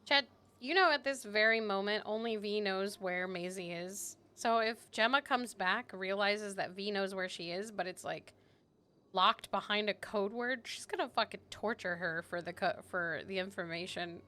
Chet, you know at this very moment, only V knows where Maisie is. So if Gemma comes back, realizes that V knows where she is, but it's like locked behind a code word, she's gonna fucking torture her for the information.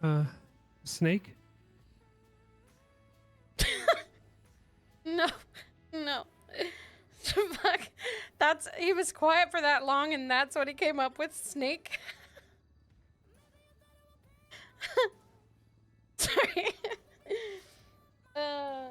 Uh, Snake? No, no. Fuck. That's he was quiet for that long, and that's what he came up with. Snake. Sorry. uh.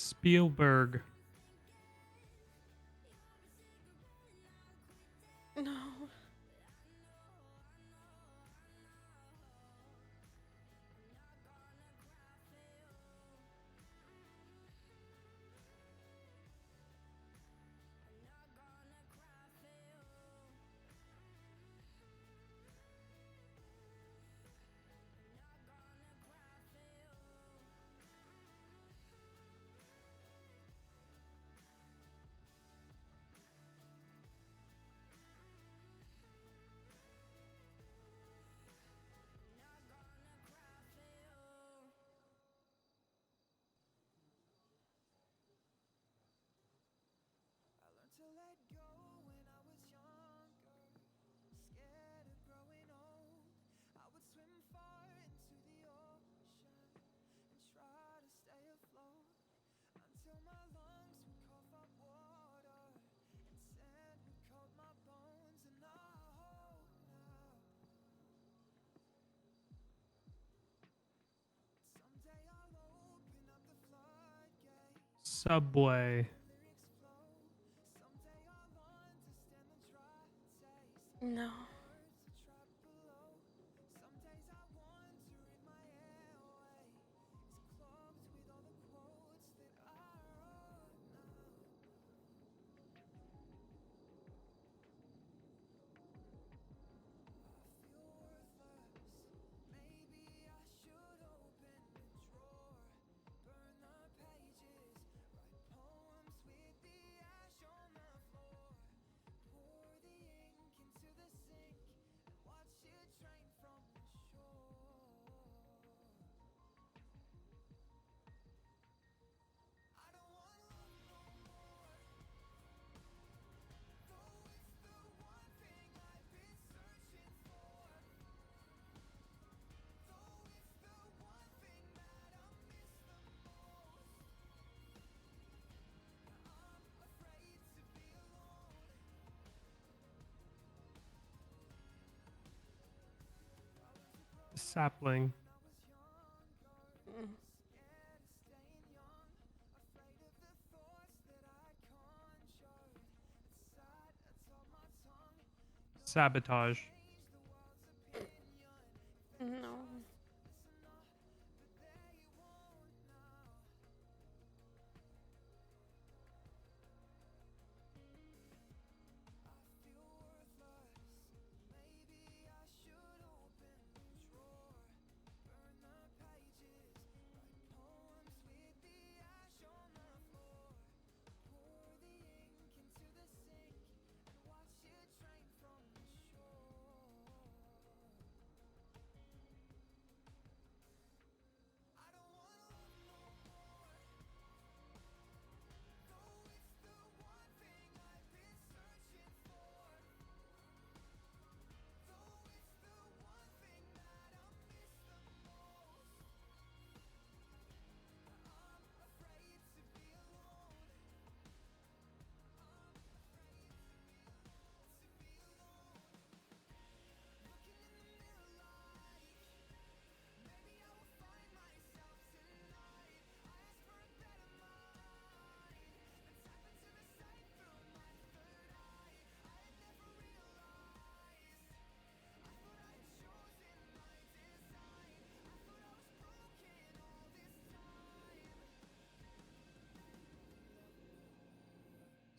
Spielberg. No. Subway. No. Sapling. Mm. Sabotage. No.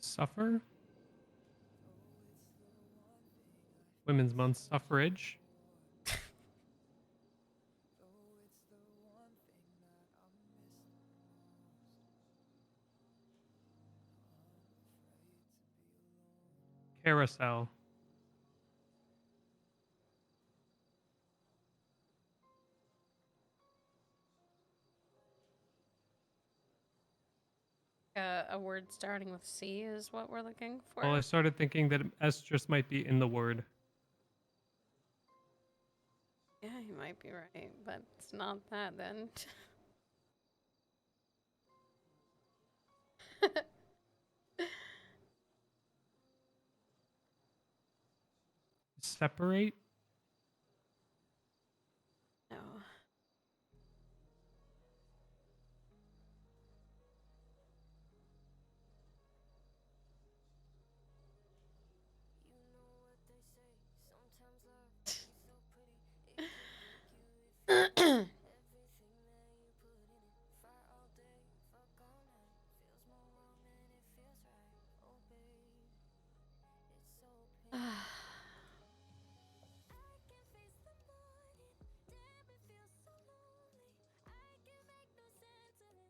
Suffer. Women's Month suffrage. Carousel. A word starting with C is what we're looking for. Well, I started thinking that S just might be in the word. Yeah, you might be right, but it's not that then. Separate. No.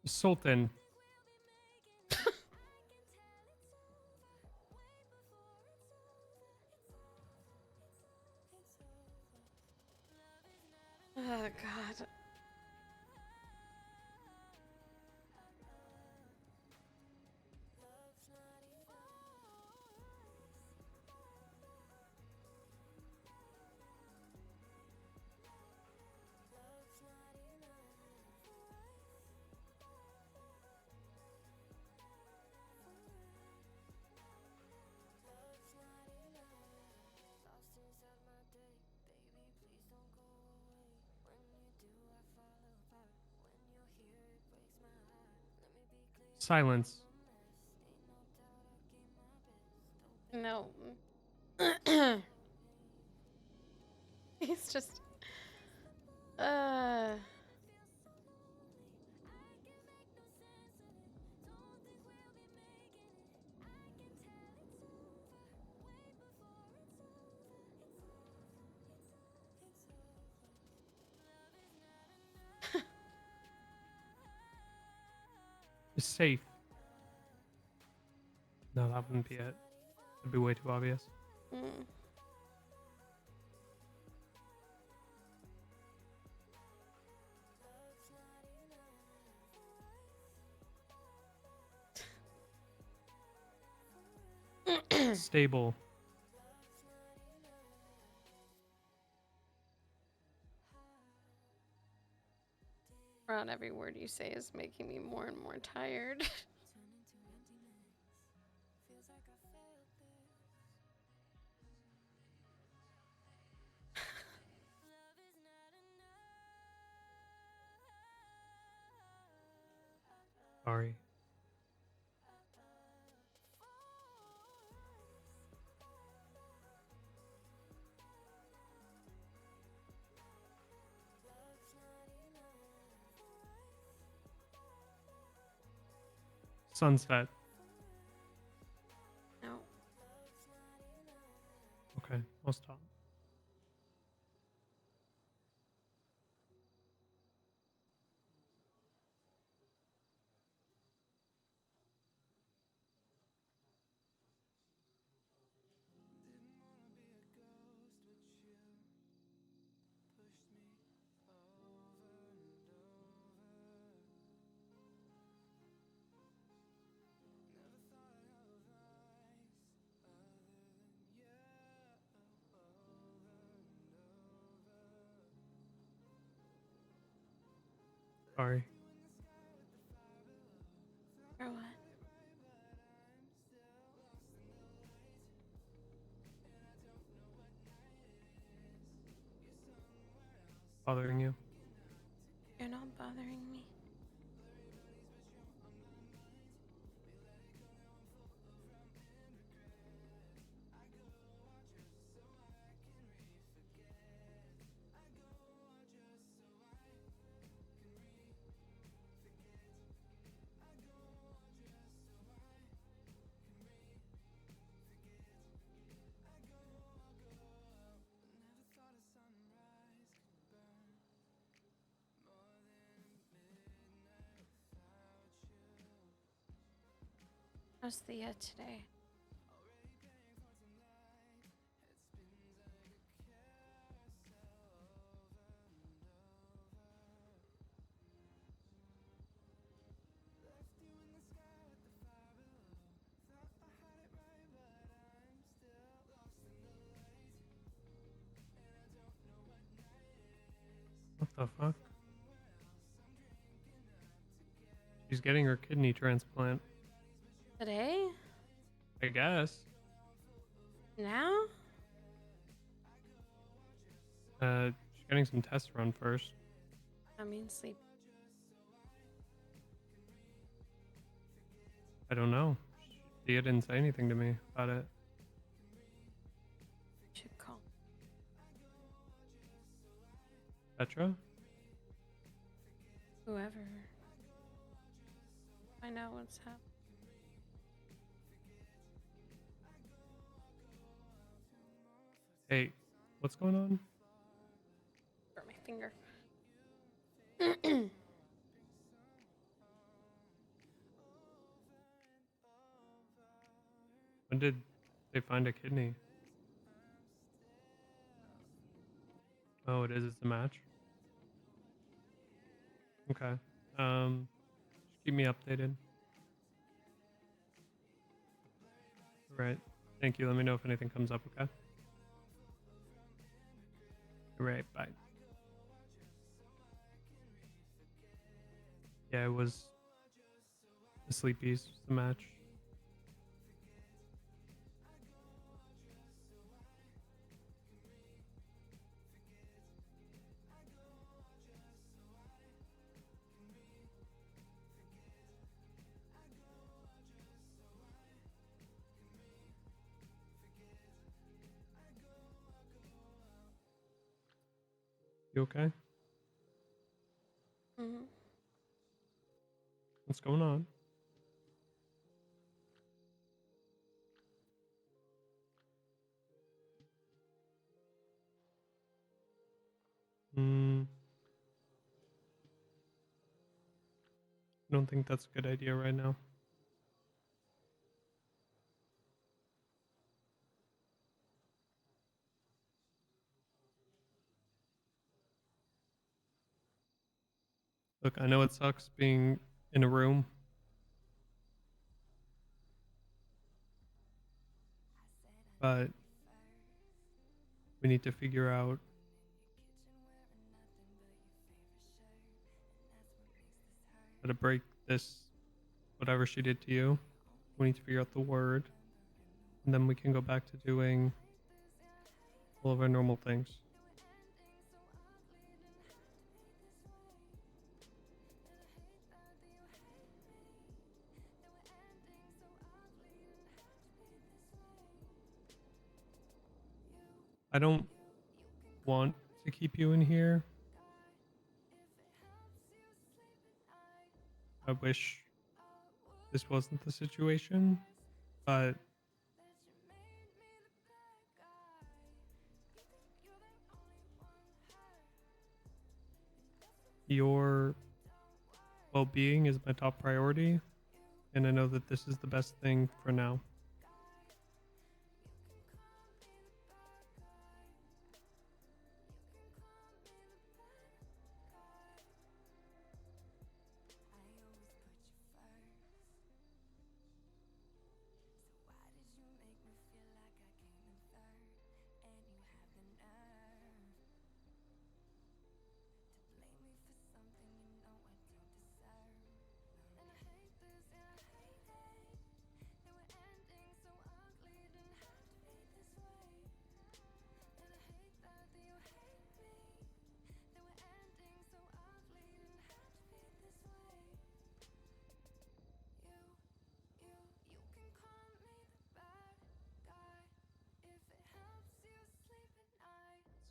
Sultan. Oh God. Silence. No. He's just. Uh. Safe. No, that wouldn't be it. That'd be way too obvious. Mm. Stable. Ron, every word you say is making me more and more tired. Sorry. Sunset. No. Okay, I'll stop. Sorry. Or what? Bothering you. You're not bothering me. How's Thea today? What the fuck? She's getting her kidney transplant. Today? I guess. Now? She's getting some tests run first. I mean, sleep. I don't know. Thea didn't say anything to me about it. Should call. Petra? Whoever. Find out what's happening. Hey, what's going on? For my finger. When did they find a kidney? Oh, it is. It's a match. Okay. Just keep me updated. Right. Thank you. Let me know if anything comes up. Okay. Right. Bye. Yeah, it was the sleepies. The match. You okay? Mm-hmm. What's going on? Hmm. I don't think that's a good idea right now. Look, I know it sucks being in a room, but we need to figure out how to break this, whatever she did to you. We need to figure out the word, and then we can go back to doing all of our normal things. I don't want to keep you in here. I wish this wasn't the situation, but your well-being is my top priority, and I know that this is the best thing for now.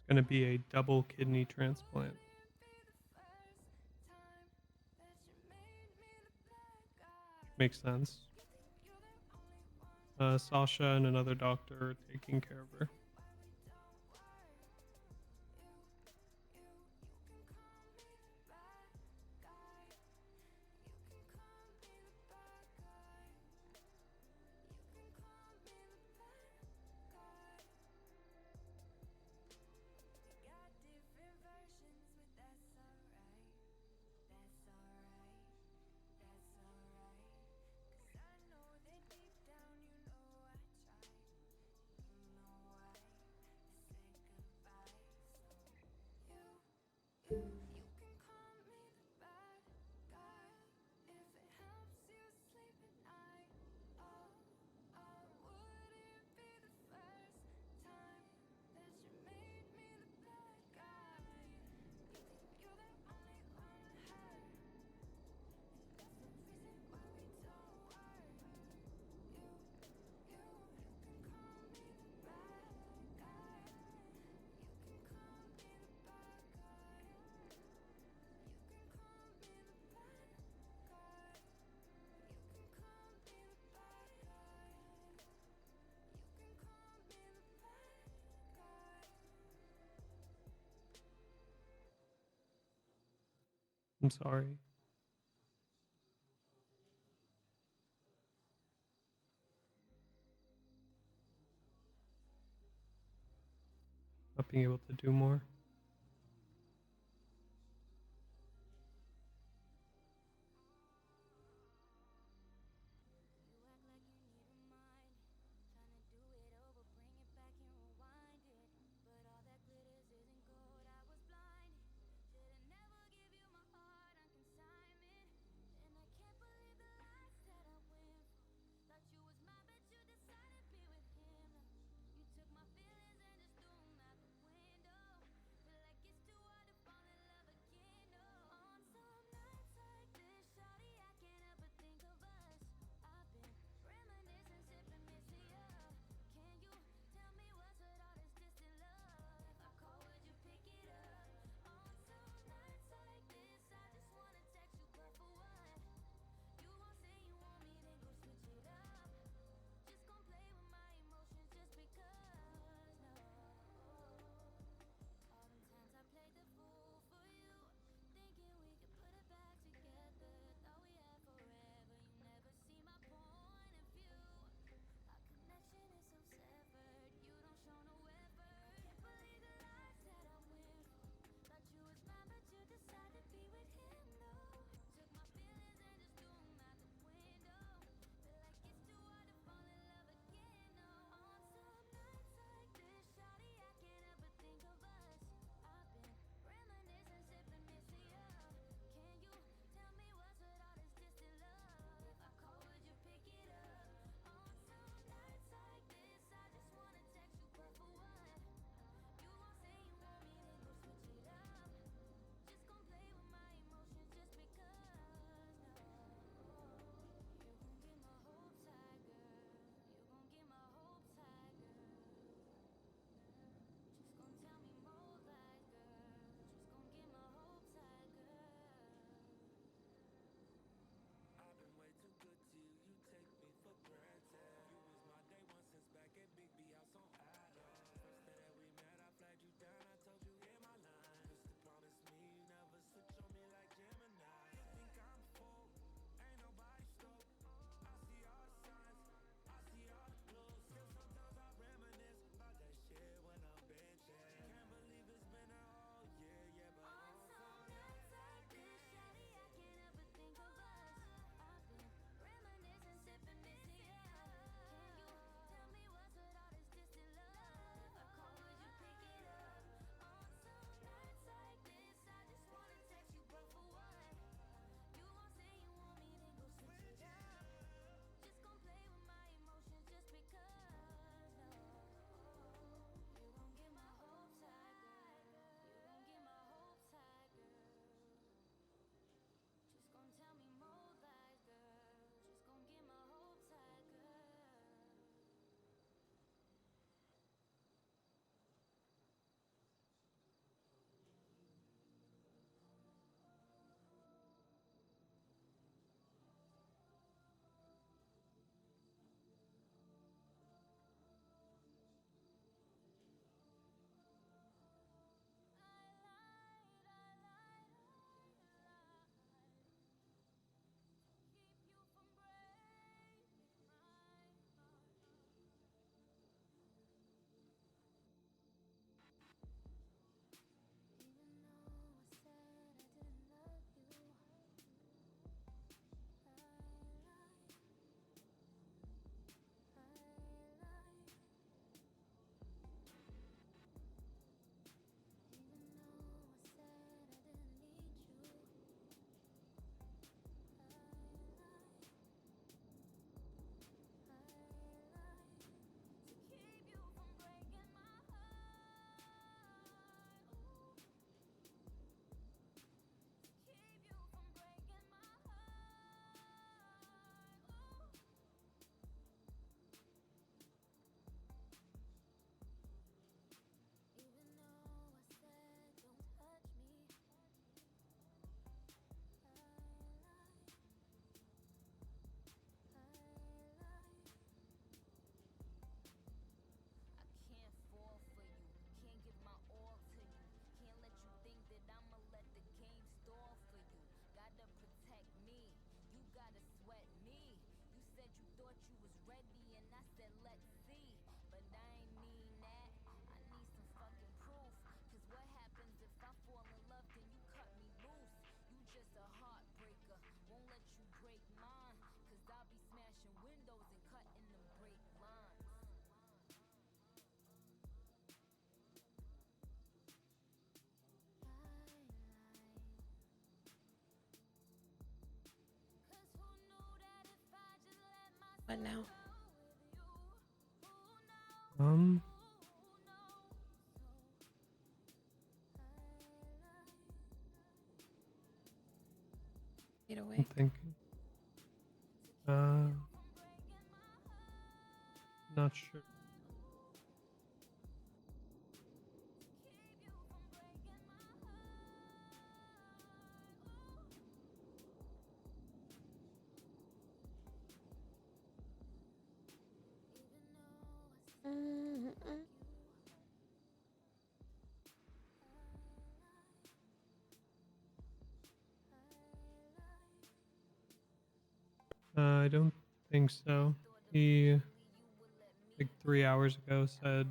It's going to be a double kidney transplant. Makes sense. Sasha and another doctor are taking care of her. I'm sorry. Not being able to do more. What now? Um, Get I'm away. thinking. Uh, not sure. Mm-mm. I don't think so. He, like 3 hours ago, said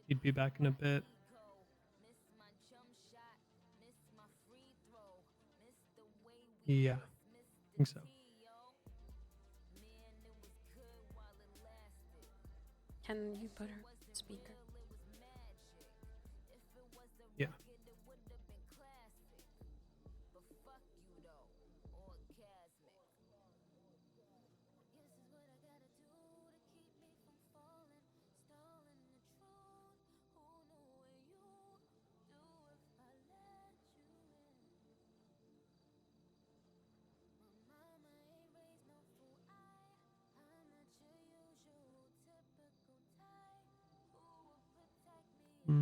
he'd be back in a bit. Yeah, I think so. Can you put her on speaker? Yeah.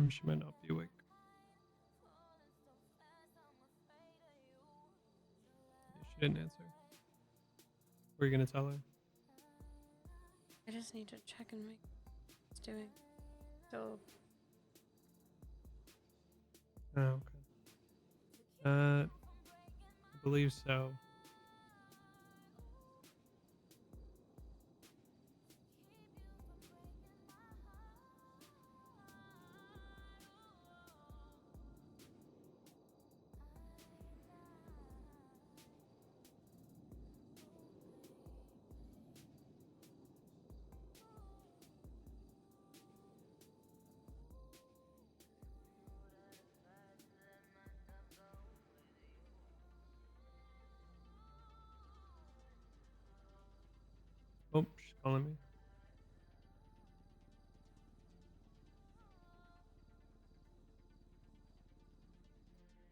She might not be awake. Yeah, she didn't answer. What are you gonna tell her? I just need to check and make it's doing. So Oh, okay. I believe so. Oh, she's calling me.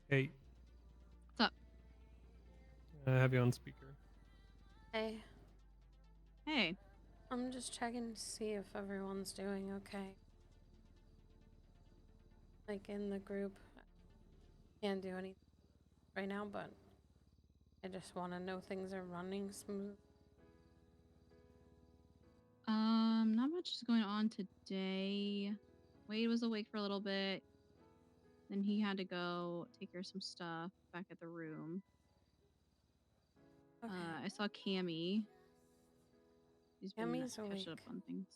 Hey, What's up? I have you on speaker. hey, Hey. I'm just checking to see if everyone's doing okay. Like in the group, can't do anything right now, but I just want to know things are running smooth. Not much is going on today. Wade was awake for a little bit. Then he had to go take care of some stuff back at the room. Okay, I saw Cammy. She's been Cammy's catching up awake. on things.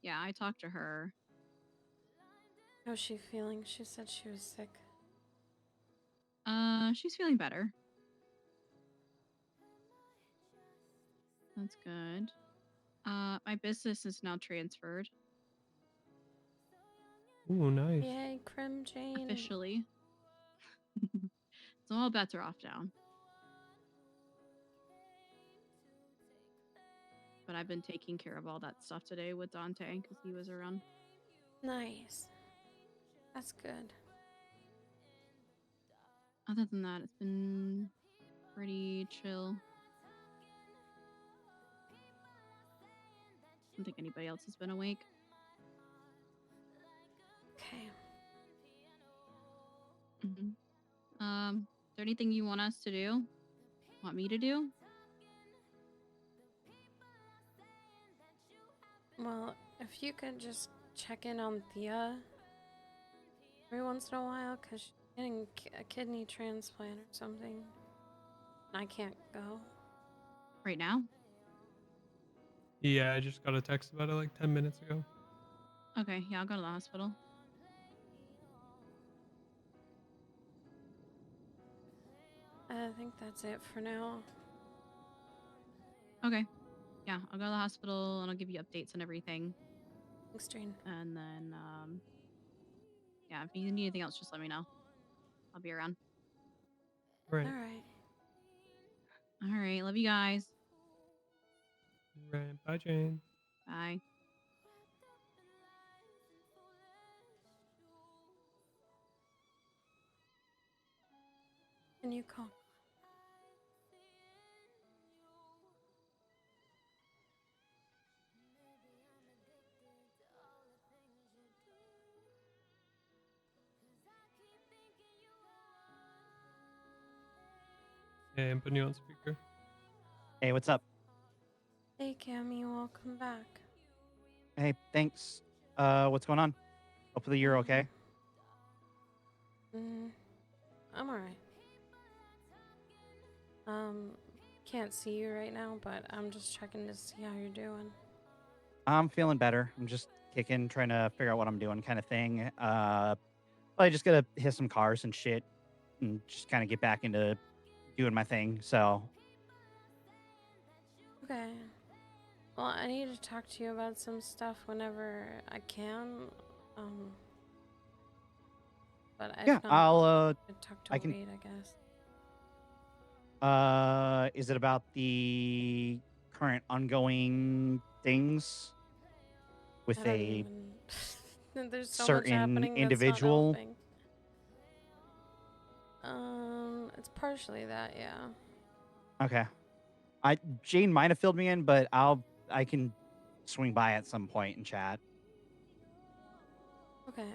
Yeah, I talked to her. How's she feeling? She said she was sick. She's feeling better. That's good. My business is now transferred Ooh, nice. Yay, Creme Jane. officially. So all bets are off now. But I've been taking care of all that stuff today with Dante because he was around. Nice. That's good. Other than that, it's been pretty chill. I don't think anybody else has been awake. Okay. Is there anything you want us to do? Want me to do? Well, if you could just check in on Thea every once in a while, because she's getting a kidney transplant or something. And I can't go. Right now? Yeah, I just got a text about it like 10 minutes ago. Okay, yeah, I'll go to the hospital. I think that's it for now. Okay. Yeah, I'll go to the hospital and I'll give you updates on everything. Thanks, Jane. And then, yeah, if you need anything else, just let me know. I'll be around. Right. All right. All right, love you guys. Right. Bye, Jane. Bye. Can you call? Okay, I'm putting you on speaker. Hey, what's up? Hey, Cammy, welcome back. Hey, thanks. What's going on? Hopefully you're okay. Mm, I'm alright. Can't see you right now, but I'm just checking to see how you're doing. I'm feeling better. I'm just kicking, trying to figure out what I'm doing kind of thing. I just gotta hit some cars and shit and just kind of get back into doing my thing. So, Okay. Well, I need to talk to you about some stuff whenever I can. Um, but if yeah, not, I'll, I'd talk to I can, Wade, I guess. is it about the current ongoing things I with don't a even. There's so much certain happening that's not individual? helping. It's partially that, yeah. Okay. Jane might have filled me in, but I can swing by at some point and chat. Okay.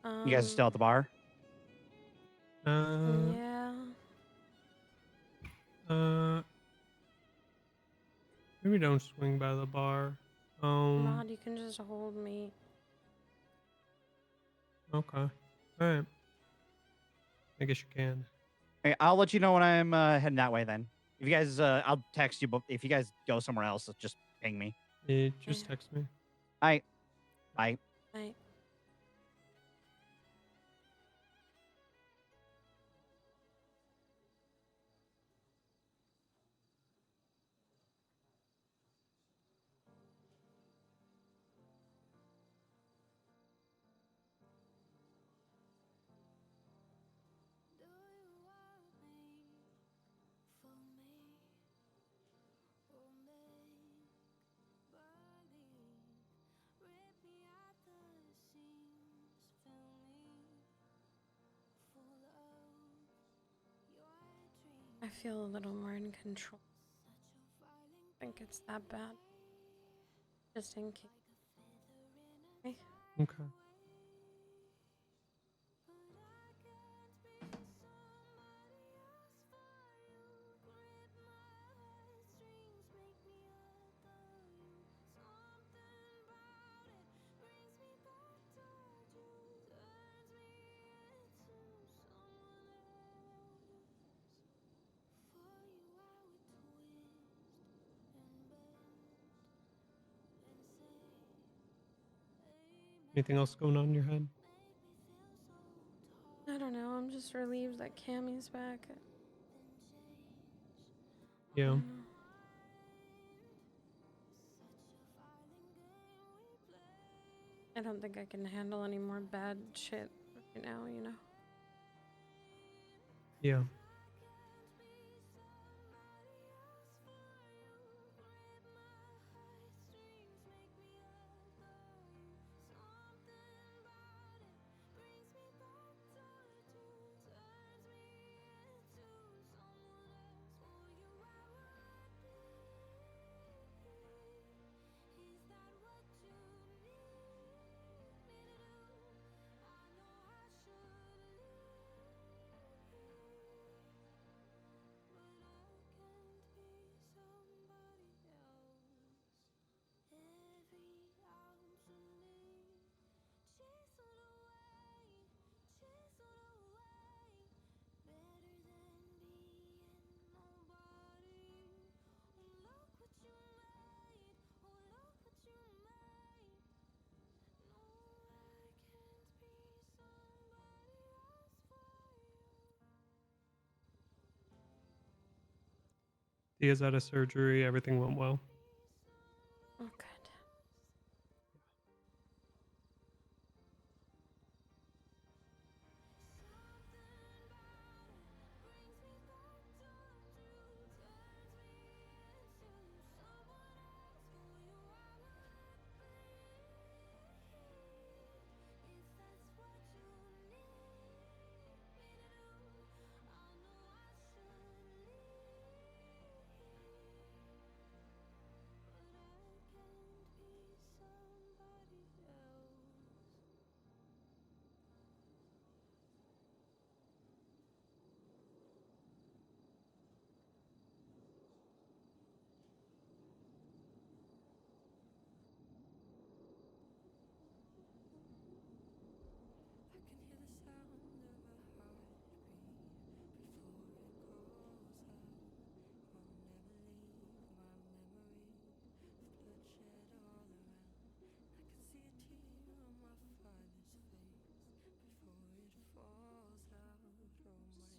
You guys are still at the bar? Yeah. Uh, maybe don't swing by the bar. Rod, you can just hold me. Okay. Alright. I guess you can. Hey, I'll let you know when I'm heading that way then. If you guys, I'll text you, but if you guys go somewhere else, just ping me. Just text me. Bye. Bye. Right. I feel a little more in control. I think it's that bad. Just in case. Okay. Okay. Anything else going on in your head? I don't know. I'm just relieved that Cammy's back. I Yeah. don't know. I don't think I can handle any more bad shit right now, you know? Yeah. Tia's out of surgery. Everything went well. Oh, good.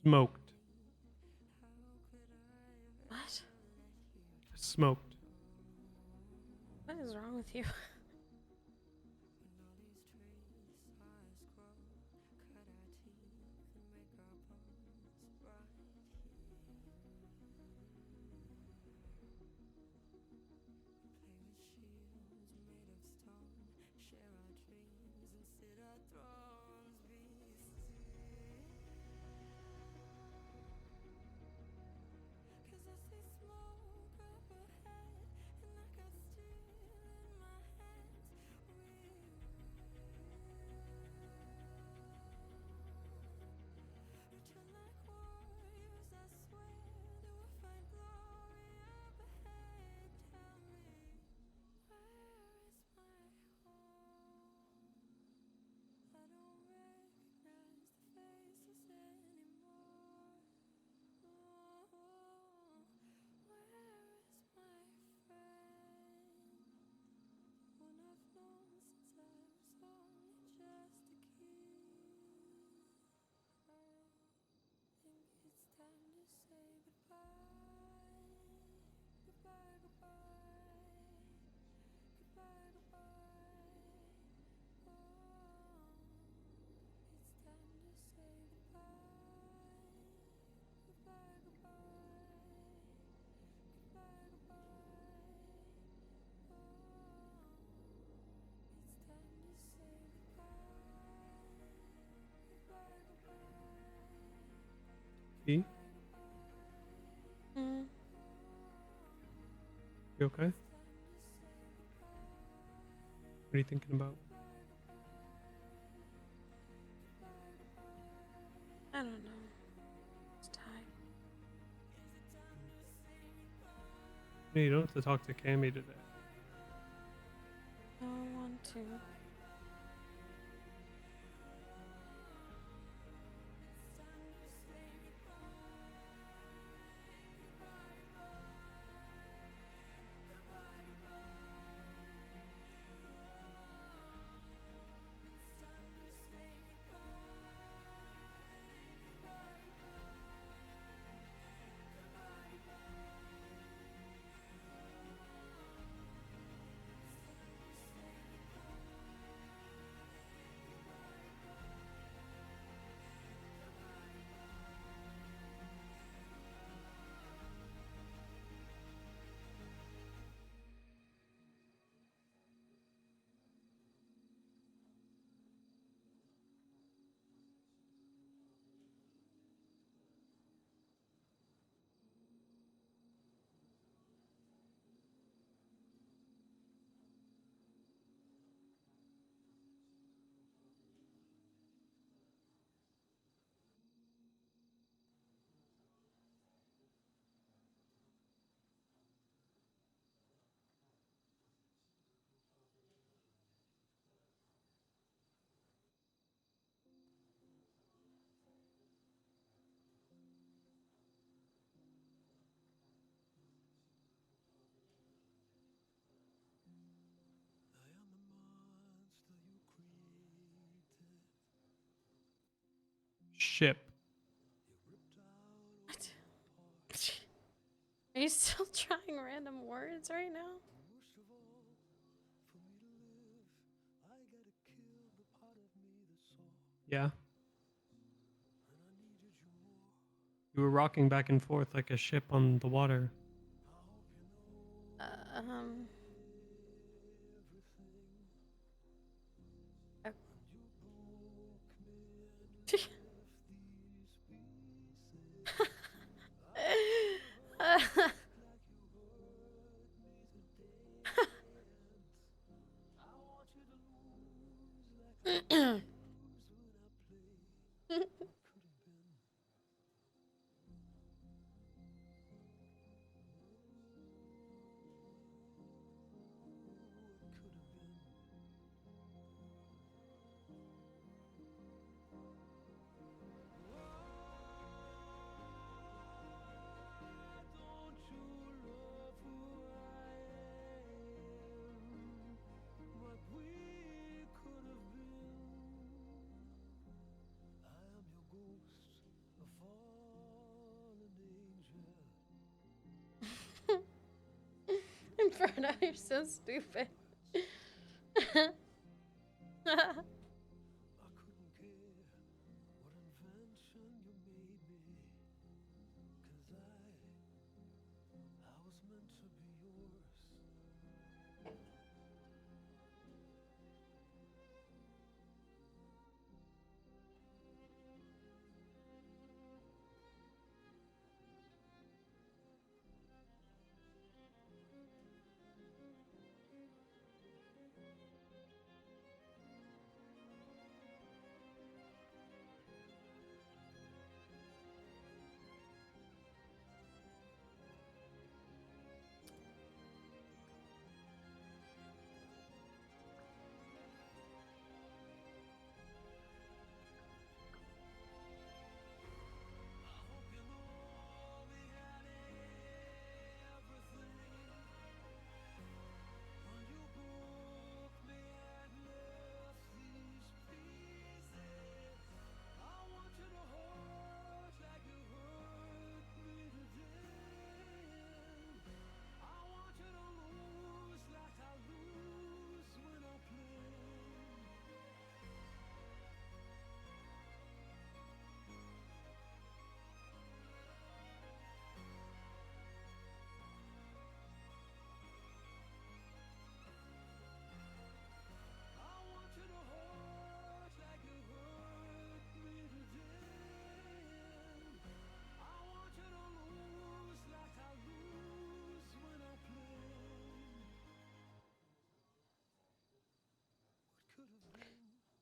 Smoked. What? Smoked. What is wrong with you? E? Mm. You okay? What are you thinking about? I don't know. It's tired. No, you don't have to talk to Cammy today. I don't want to. Ship. What? Are you still trying random words right now? Yeah. You were rocking back and forth like a ship on the water. Um. know, you're so stupid.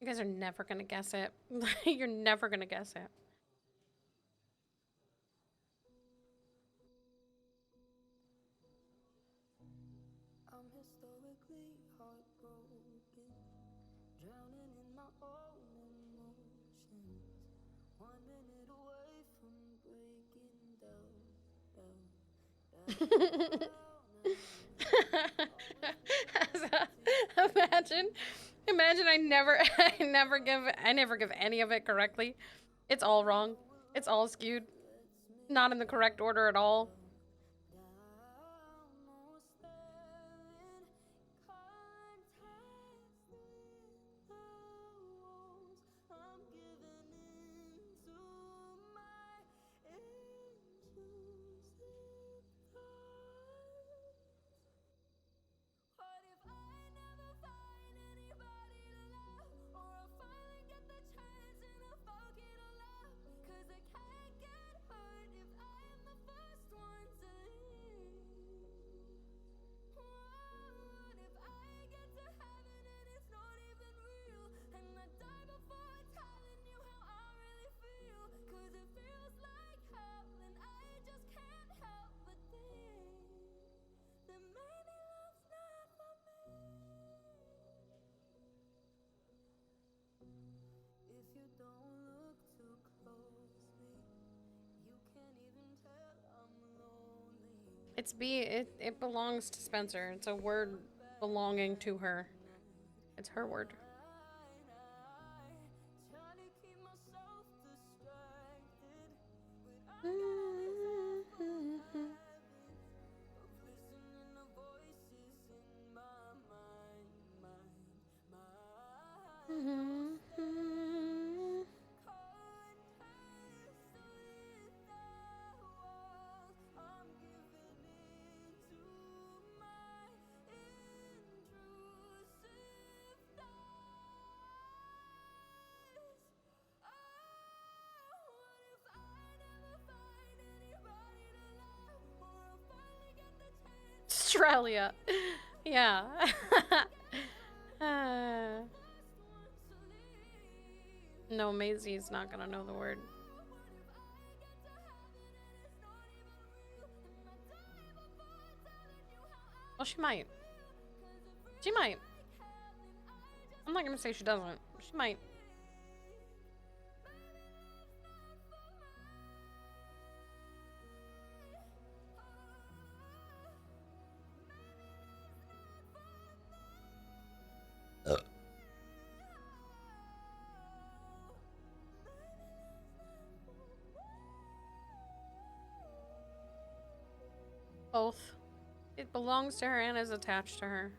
You guys are never gonna guess it. You're never gonna guess it. I'm historically heartbroken, drowning in my own emotions. 1 minute away from breaking Imagine, imagine I never give any of it correctly. It's all wrong. It's all skewed. Not in the correct order at all. It's it belongs to Spencer. It's a word belonging to her. It's her word. Australia. Yeah. No, Maisie's not gonna know the word. Well, she might. She might. I'm not gonna say she doesn't. She might. Both. It belongs to her and is attached to her.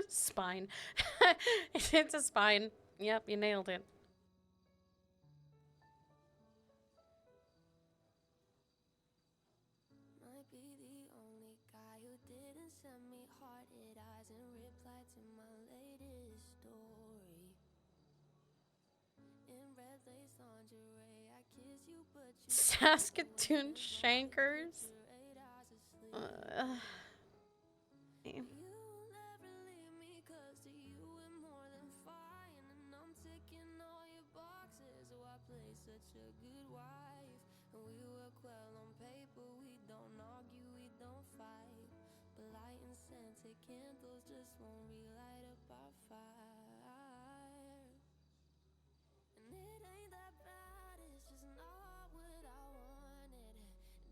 Spine. It's a spine. Yep, you nailed it. Might be the only guy who didn't send me hearted eyes and reply to my latest story. In red lace lingerie, I kiss you, but you Saskatoon Shankers. You'll never leave me, 'cause to you we're more than fine. And I'm ticking all your boxes, so I play such a good wife. And we work well on paper, we don't argue, we don't fight. But light and scented candles just won't relight up our fire. And it ain't that bad, it's just not what I wanted.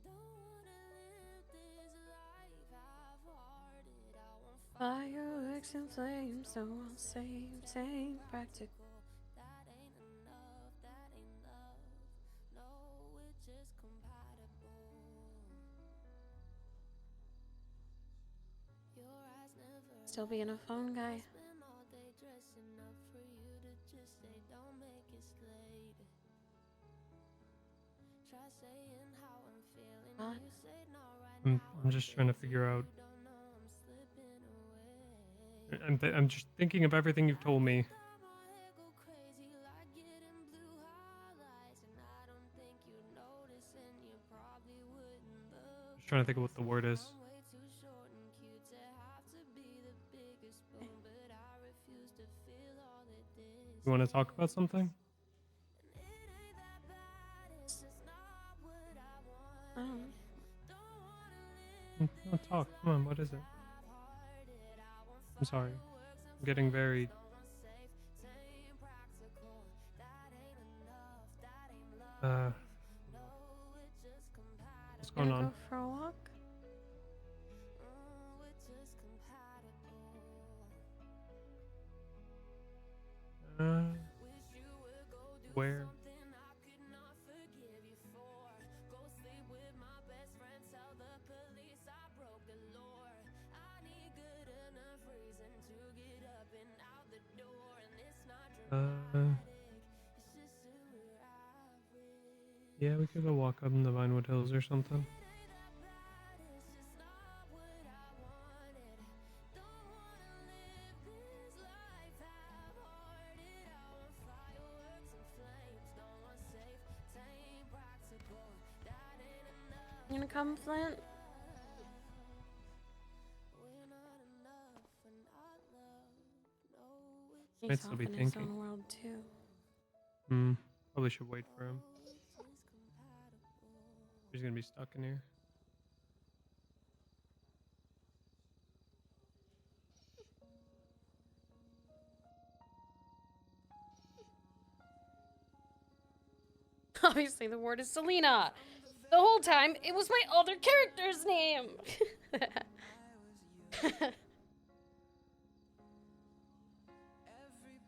Don't wanna live this life half-hearted. I won't Fireworks and flames, so I'll same practical. That ain't enough, that ain't love. No, we're just compatible. Your eyes never Still being a phone guy. spend all day dressing up for you to just say don't make it late. Try saying how I'm feeling, What? you say no right now. I'm just trying to figure out. You don't know I'm slipping away. I'm just thinking of everything you've told me. Got my head go crazy like getting blue highlights, and I don't think you notice, and you probably wouldn't look. Just trying to think of what the word is. I'm way too short and cute to have to be the biggest spoon, but I refuse to feel all that this. You want to talk about something? And it ain't that bad, it's just not what I want. Oh. Don't wanna live No, talk. Come on. What is it? half-hearted. I want I'm sorry. fireworks and I'm getting very. don't want safe, tame, practical. That ain't enough, that ain't love. No, we're just compatible. What's going Gonna on? go for a walk? We're just compatible. Wish you would go do Where? something I could not forgive you for. Go sleep with my best friend, tell the police I broke the law. I need good enough reason to get up and out the door, and it's not dramatic, it's just who we're average. Yeah, we could go walk up in the Vinewood Hills or something. It ain't that bad, it's just not what I wanted. Don't wanna live this life half-hearted. I want fireworks and flames, don't want safe, tame, practical. That ain't enough. You gonna come, Flint? We're not enough for not love. No, it's He's Might still off be in his thinking. own world too. Probably should wait for him. just compatible. He's gonna be stuck in here. Obviously, the word is Selena. The whole time, it was my other character's name. Every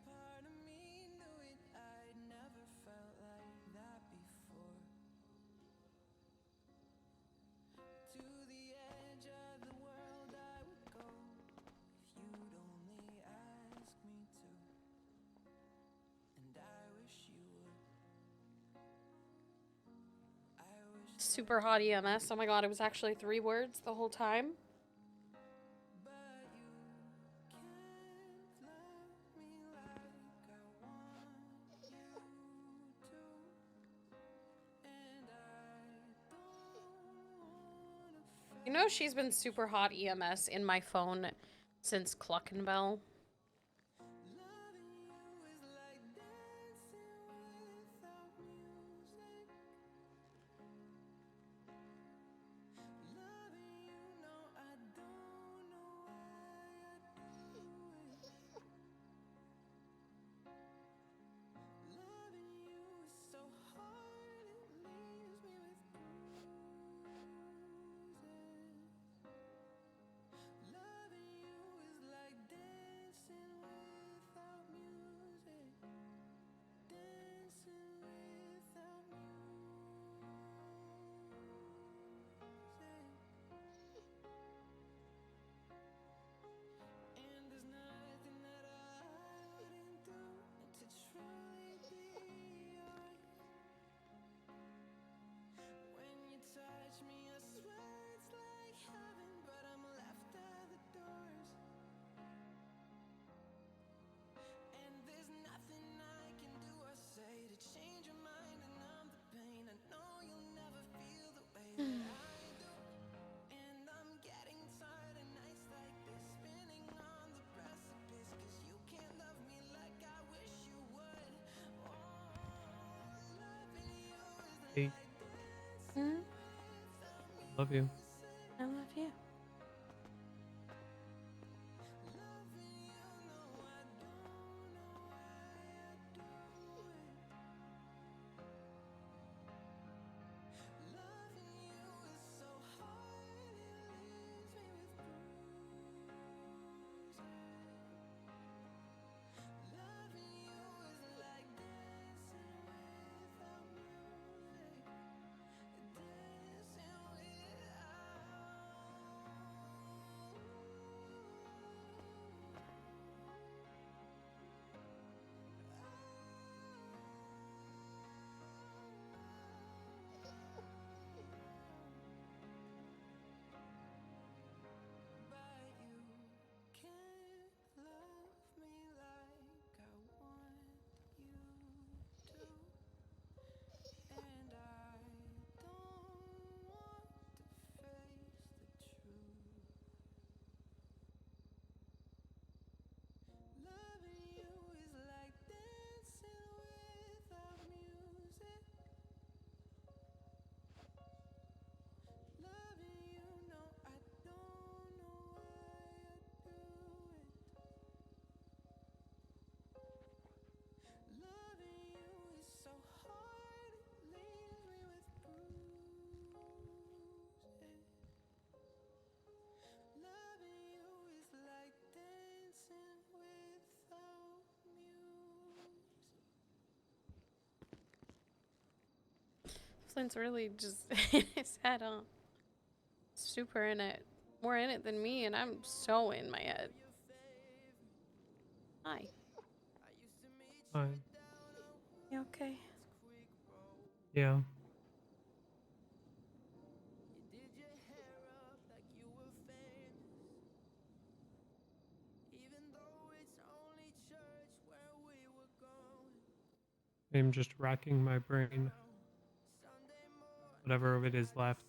part of me knew it, I'd never felt like that before. To the edge of the world I would go if you'd only ask me to. And I wish you would. I wish Super hot EMS. Oh my god, it was actually 3 words the whole time. but you can't love me like I want you to. And I don't wanna You know she's been super hot EMS in my phone since Cluckenbell. Loving you is like dancing without music. Loving you, no, I don't know why I do it. Loving you is so hard, it leaves me with bruises. Love you. I love you. Flint's really just in his head, huh? Super in it. More in it than me, and I'm so in my head. Hi. Fine. You okay? Yeah. I'm just racking my brain. Whatever of it is left.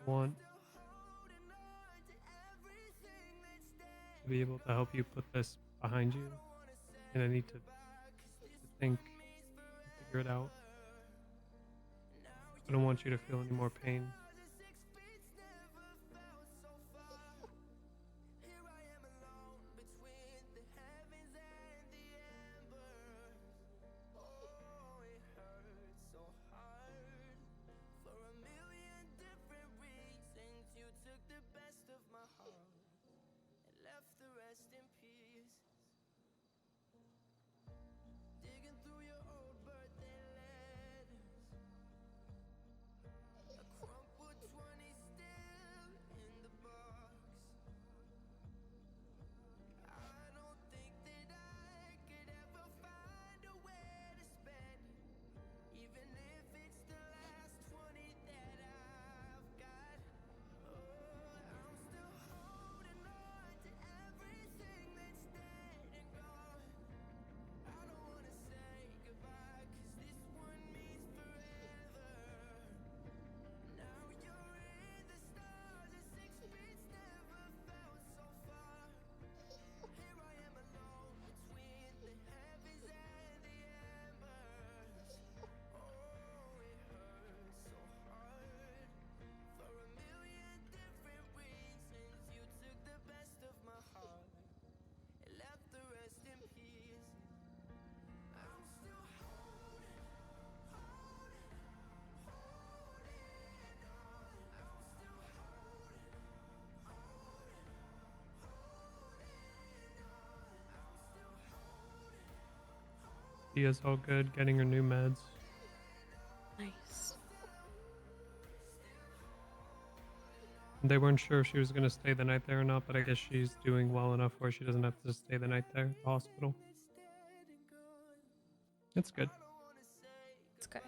I want to be able to help you put this behind you, and I need to think and figure it out. I don't want you to feel any more pain. Dia's all good, getting her new meds. Nice. They weren't sure if she was going to stay the night there or not, but I guess she's doing well enough where she doesn't have to stay the night there at the hospital. It's good. It's good.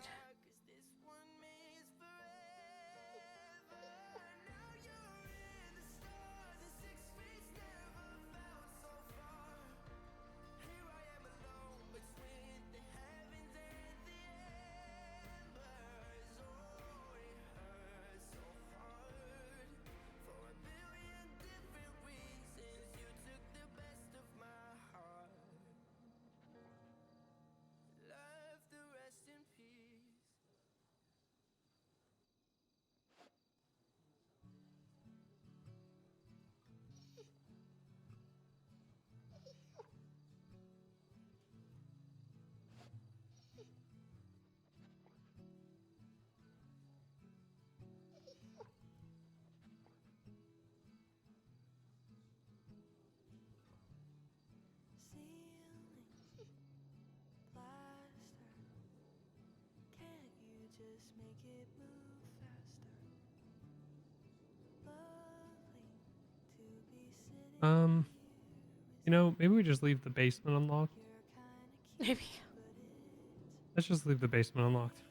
You know, maybe we just leave the basement unlocked. Maybe. Let's just leave the basement unlocked.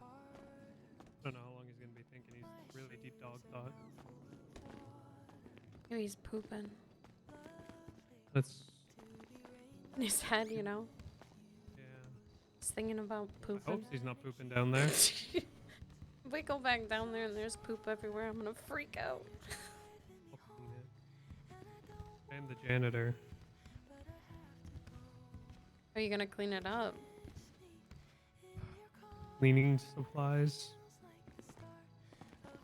I don't know how long he's gonna be thinking. He's really deep dog thought. Maybe he's pooping That's in his head, you know? yeah. He's thinking about I pooping. hope he's not pooping down there. If we go back down there and there's poop everywhere, I'm gonna freak out. And the janitor. Are you gonna clean it up? Cleaning supplies.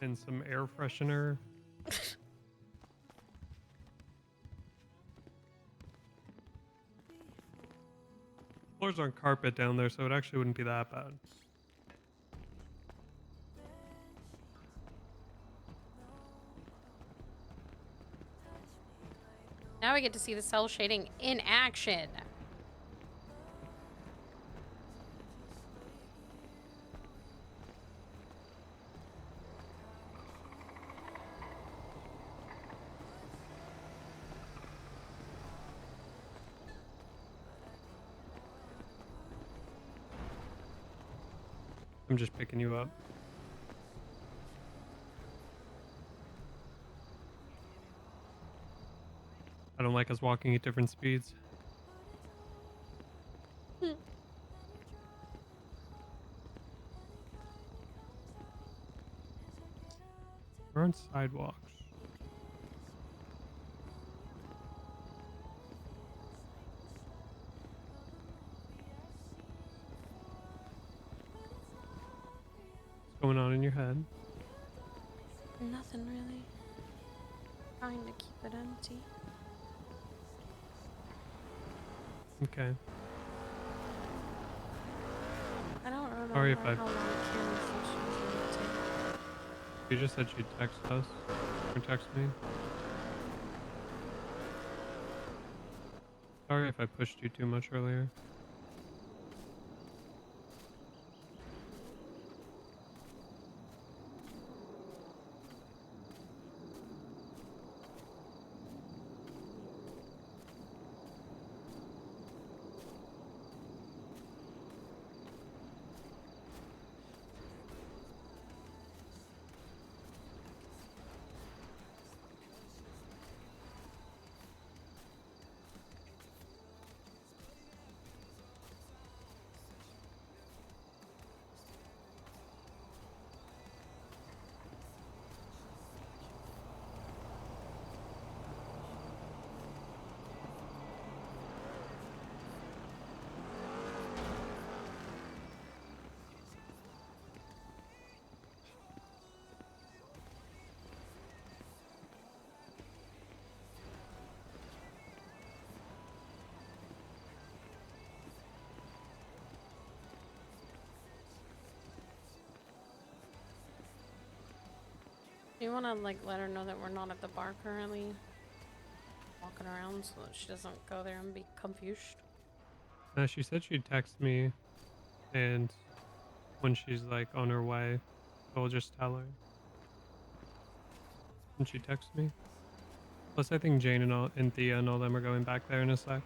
And some air freshener. Floors aren't carpet down there, so it actually wouldn't be that bad. Now we get to see the cell shading in action. I'm just picking you up. I don't like us walking at different speeds. We're on sidewalks. What's going on in your head? Nothing really. Trying to keep it empty. Okay. I don't remember Sorry if how I- long Kim's issues were to. You just said she'd text us. Or text me. Sorry if I pushed you too much earlier. Do you want to like let her know that we're not at the bar currently? Walking around so that she doesn't go there and be confused. She said she'd text me, and when she's like on her way, I'll just tell her. And she text me. Plus, I think Jane and Thea and all them are going back there in a sec.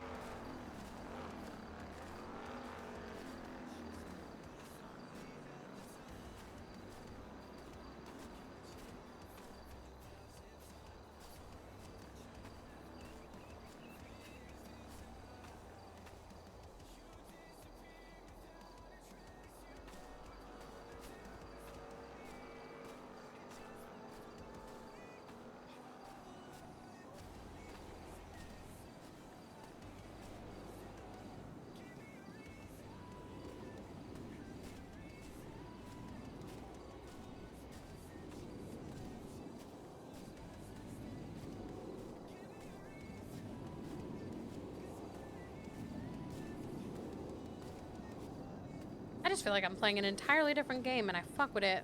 I just feel like I'm playing an entirely different game and I fuck with it.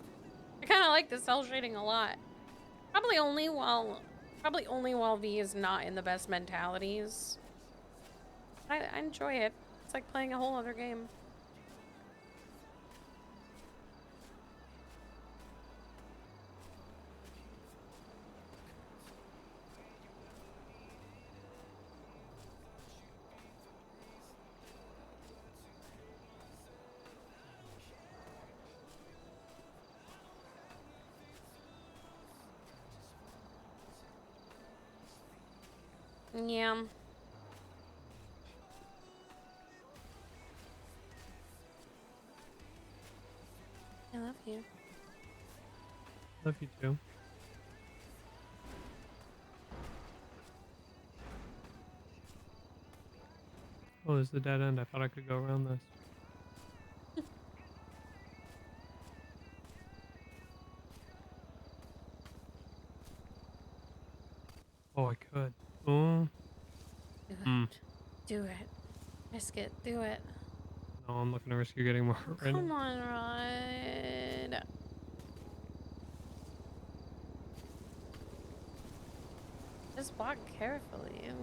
I kind of like the cell shading a lot. Probably only while V is not in the best mentalities. I enjoy it. It's like playing a whole other game. Yeah. I love you. Love you too. Oh, there's the dead end. I thought I could go around this. Oh, I could. Oh. Do it. Hmm. Do it. Risk it. Do it. No, I'm looking to risk you getting more Oh, right come now. on, Rod. Just walk carefully.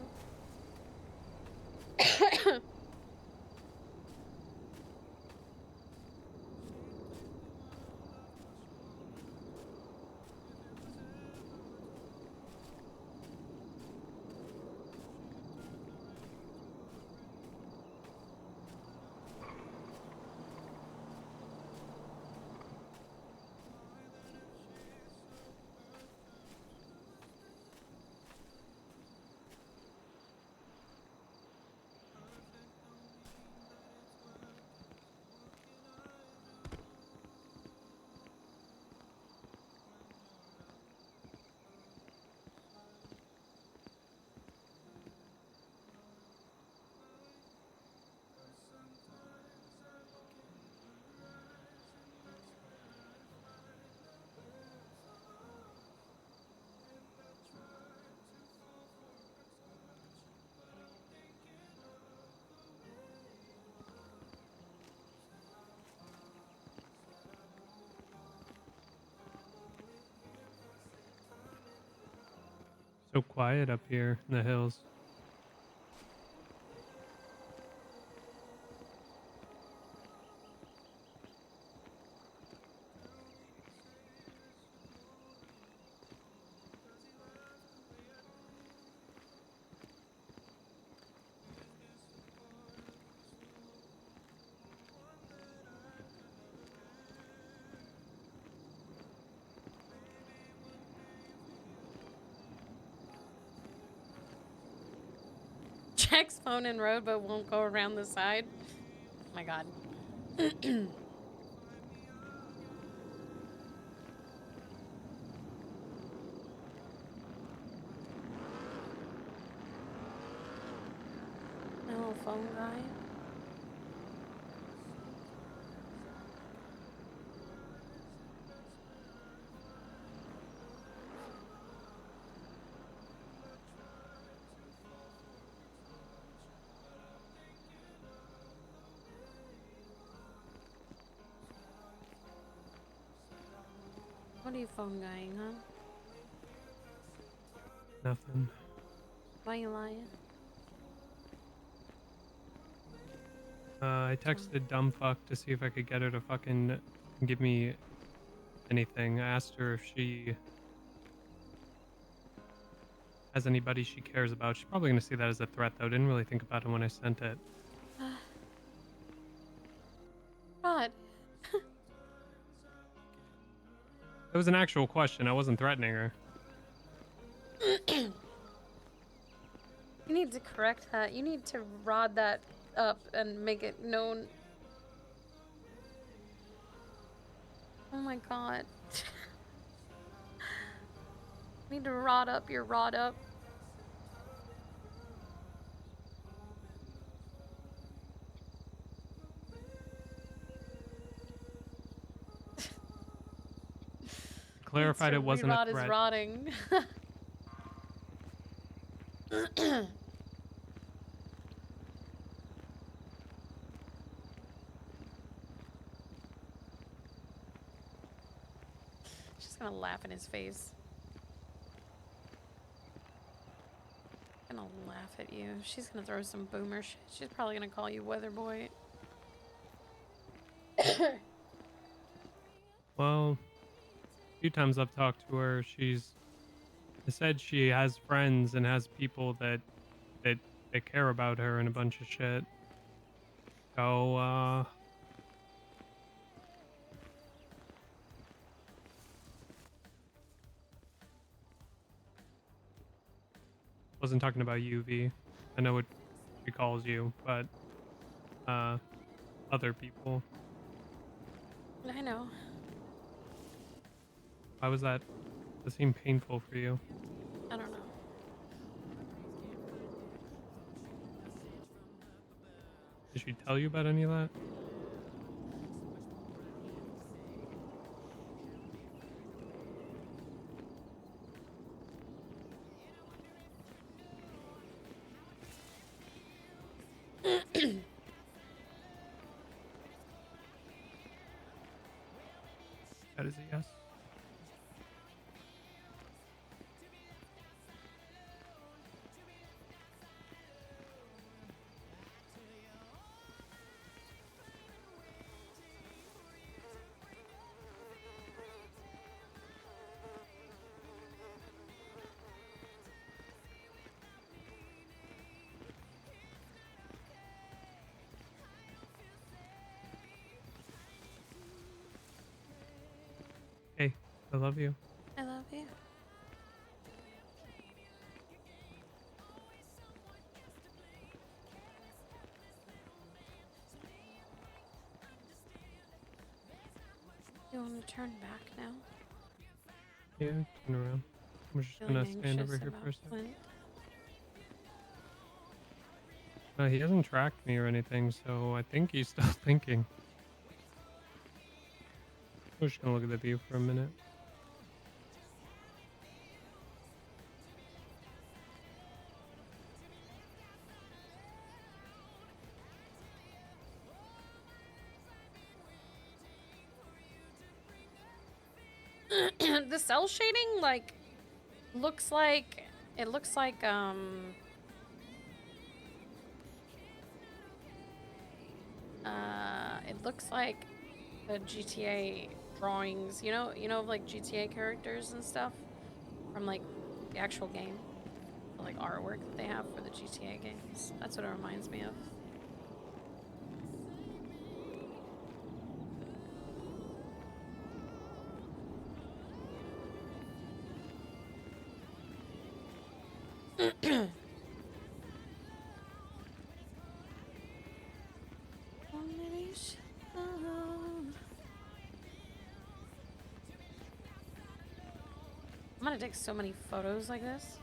So quiet up here in the hills. Checks phone in road but won't go around the side. Oh my god. My little phone guy. What are you phone guying, huh? Nothing. Why you lying? I texted dumb fuck to see if I could get her to fucking give me anything. I asked her if she has anybody she cares about. She's probably gonna see that as a threat though. Didn't really think about it when I sent it. Rod. It was an actual question. I wasn't threatening her. You need to correct that. You need to rod that up and make it known. Oh my god. You need to rod up your rod up. Clarified it wasn't a Rod is threat. rotting. She's gonna laugh in his face. Gonna laugh at you. She's gonna throw some boomer shit. She's probably gonna call you Weather Boy. Well, a few times I've talked to her, she's said she has friends and has people that care about her and a bunch of shit. So, Wasn't talking about you, V. I know what she calls you, but uh, other people. I know. Why was that? That seemed painful for you. I don't know. Did she tell you about any of that? That is a yes. Hey, I love you. I love you. You want to turn back now? Yeah, turn around. I'm just Feeling gonna stand over anxious here for a about second. Flint. He hasn't tracked me or anything, so I think he's still thinking. We're just gonna look at the view for a minute. The cell shading, like, looks like it looks like it looks like the GTA drawings, of like GTA characters and stuff from like the actual game, the, like artwork that they have for the GTA games. That's what it reminds me of. I'm gonna take so many photos like this.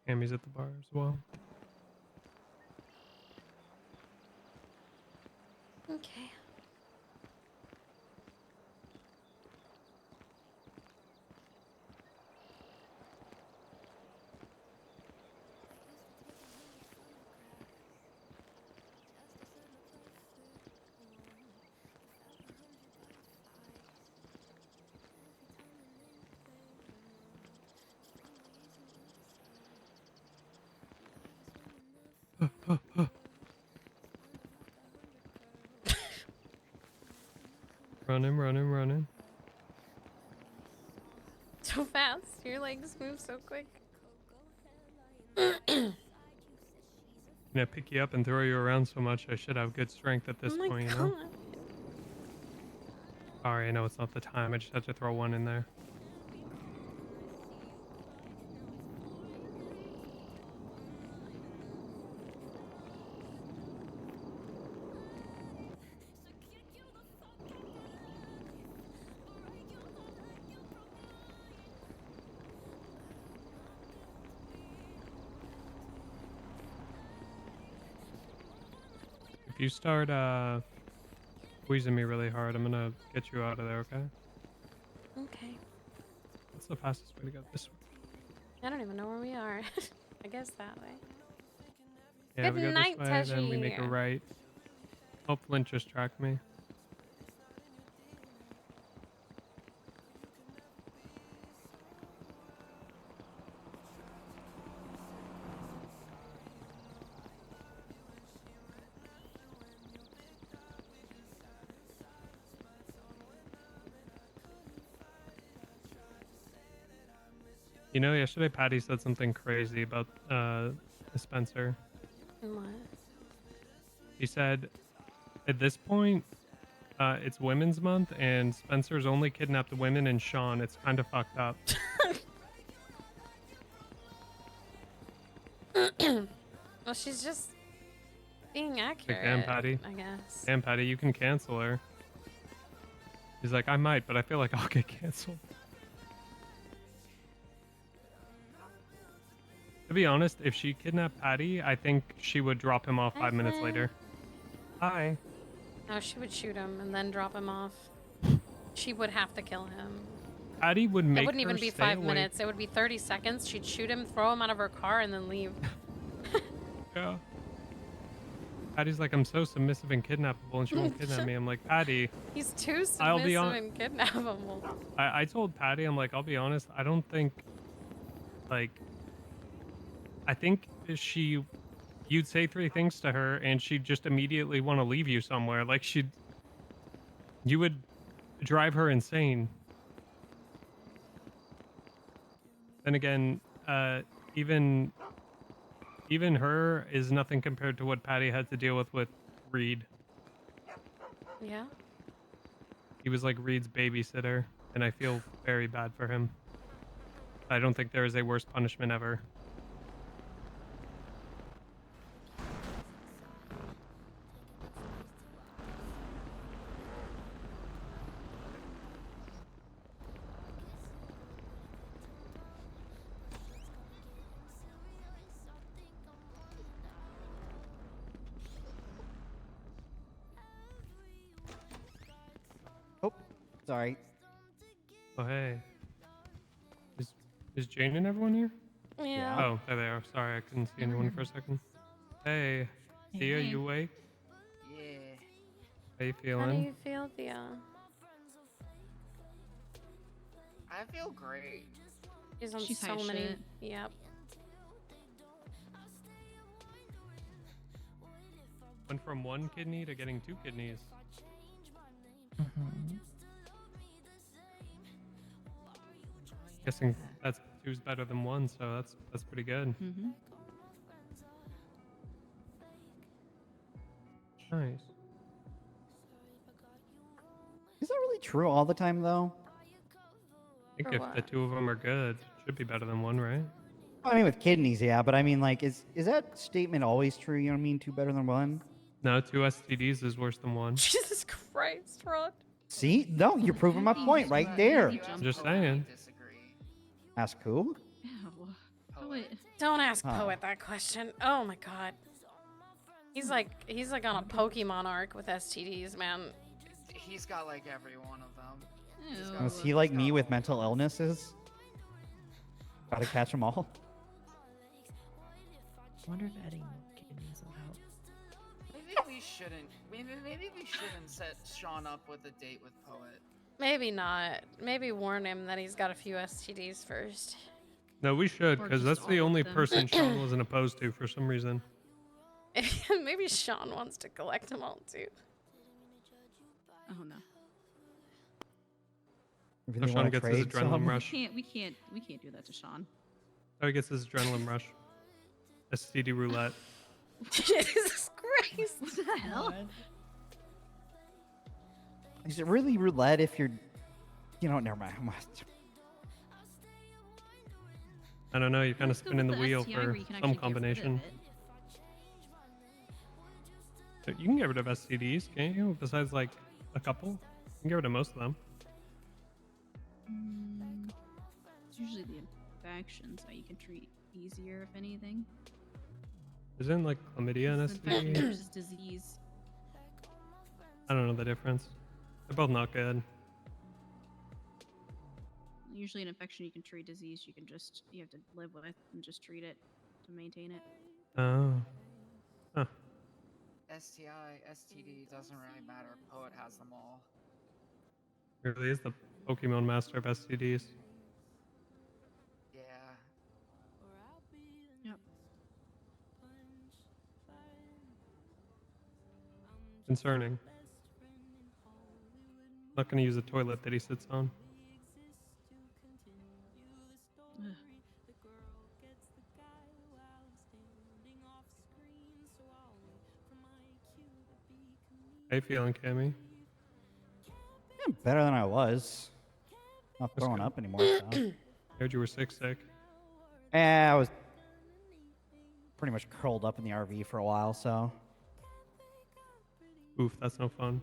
Cammy's at the bar as well. Okay. Running, running, running. So fast. Your legs move so quick. Gonna pick you up and throw you around so much, I should have good strength at this Oh my point, you god. know? Sorry, I know it's not the time. I just had to throw one in there. If you start squeezing me really hard, I'm gonna get you out of there, okay? Okay. What's the fastest way to go this way? I don't even know where we are. I guess that way. Yeah, Good we go night, this way, then we make a Tashi. right. Oh, Flint just tracked me. You know, yesterday Patty said something crazy about Spencer. What? He said, at this point, it's Women's Month, and Spencer's only kidnapped women and Sean. It's kind of fucked up. Well, she's just being Like, accurate. damn, Patty. I guess. Damn, Patty, you can cancel her. He's like, I might, but I feel like I'll get canceled. To be honest, if she kidnapped Patty, I think she would drop him off 5 minutes later. Hi. No, she would shoot him and then drop him off. She would have to kill him. Patty would make It wouldn't her even be stay 5 awake. minutes. It would be 30 seconds. She'd shoot him, throw him out of her car, and then leave. Yeah. Patty's like, I'm so submissive and kidnappable, and she won't kidnap me. I'm like, Patty, He's too I'll be submissive hon- and kidnappable. I told Patty, I'm like, I'll be honest, I don't think, like, I think you'd say 3 things to her, and she'd just immediately want to leave you somewhere. Like, you would drive her insane. Then again, even her is nothing compared to what Patty had to deal with Reed. Yeah? He was like Reed's babysitter, and I feel very bad for him. I don't think there is a worse punishment ever. Oh, sorry. Oh, hey. Is Jane and everyone here? Yeah. Oh, there they are. Sorry, I couldn't see anyone for a second. Hey, Thea, Hey. you awake? Yeah. How you How do feeling? you feel, Thea? I feel great. She's on She's so high many. shit. Yep. Went from 1 kidney to getting 2 kidneys. Guessing that's 2's better than 1, so that's pretty good. Mm-hmm. Nice. Is that really true all the time, though? I think For if the what? 2 of them are good, it should be better than 1, right? I mean, with kidneys, yeah, but I mean, like, is that statement always true? You know what I mean? 2 better than 1? No, 2 STDs is worse than 1. Jesus Christ, Rod. See? No, you're proving my point right there. You ask Just Poet, I saying. disagree. Ask who? Ew. Poet. Don't ask Huh. Poet that question. Oh my god. He's like on a Pokemon arc with STDs, man. He's got like every one of them. Ew. Was he like me with mental illnesses? Gotta catch them all. I wonder if adding kidneys will help. Maybe we shouldn't. Maybe we shouldn't set Sean up with a date with Poet. Maybe not. Maybe warn him that he's got a few STDs first. No, we should, Or because just that's the all of only them. person Sean wasn't opposed to for some reason. Maybe Sean wants to collect them all too. Oh no. If So they Sean wanna gets his trade adrenaline some. rush. We can't do that to Sean. Oh, he gets his adrenaline rush. STD roulette. Jesus Christ. What the hell? Is it really roulette if you're, never mind. I don't know, you're kind of Let's go spinning the with wheel STI for where you can some actually get rid of combination. it. You can get rid of STDs, can't you? Besides like a couple? You can get rid of most of them. It's usually the infections that you can treat easier, if anything. Isn't like chlamydia an Infection STD? versus disease. I don't know the difference. They're both not good. Usually an infection you can treat, disease you have to live with and just treat it to maintain it. Oh. Huh. STI, STD, doesn't really matter. Poet has them all. Really is the Pokemon master of STDs. Yeah. Yep. Concerning. Not gonna use the toilet that he sits on. Ugh. How you feeling, Cammy? Yeah, better than I was. Not That's throwing good. up anymore. So. Heard you were sick. I was pretty much curled up in the RV for a while, so Oof, that's no fun.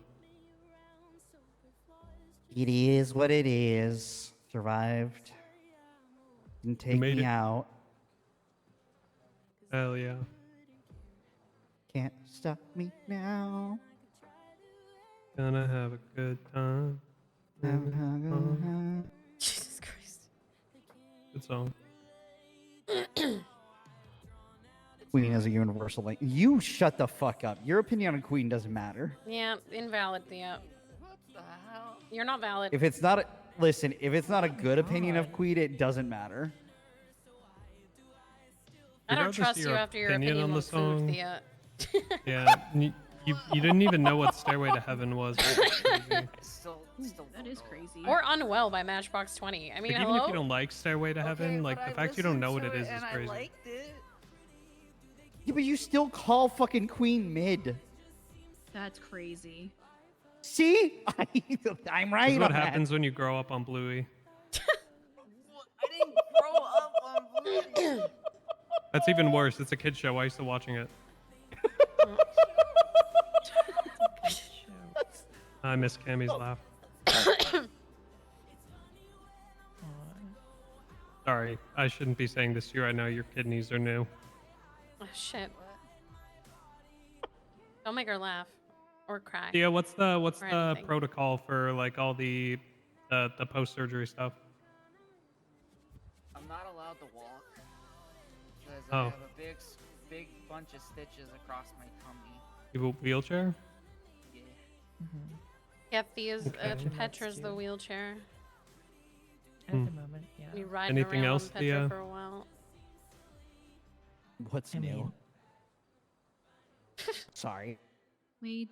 it is what it is. Survived. Didn't take made me it. out. Hell yeah. Can't stop me now. Gonna have a good time. Jesus Christ. Good song. Queen is a universal link. You shut the fuck up. Your opinion on Queen doesn't matter. Yeah, invalid, Theo. What the hell? You're not valid. If it's not a listen, if it's not a good opinion of God. Queen, it doesn't matter. I don't Regardless trust of you your after your opinion opinion on on the food, song. Theo. Yeah, you didn't even know what Stairway to Heaven was. Which is crazy. Still That don't is know. crazy. Or Unwell by Matchbox 20. I mean, Like, even hello? if you don't like Stairway to Heaven, Okay, like but the I fact you don't know what listened it to is and crazy. I liked it. Yeah, but you still call fucking Queen mid. That's crazy. See, I'm right This is what on that. happens when you grow up on Bluey. What? I didn't grow up on Bluey. That's even worse. It's a kid show. I used to watching it. Good show. I miss Cammy's laugh. Aw. Sorry, I shouldn't be saying this to you right now. Your kidneys are new. Oh, shit. Don't make her laugh. Or cry. Yeah, what's the Or anything. protocol for like all the post surgery stuff? I'm not allowed to walk because Oh. I have a big bunch of stitches across my tummy. You have a wheelchair? Yeah. Mhm. Yeah, Thea's, Okay. Petra's the Too. wheelchair. At the moment, yeah. We riding Anything around else, on Petra Thea? for a while. What's I new? mean, Sorry. Wait.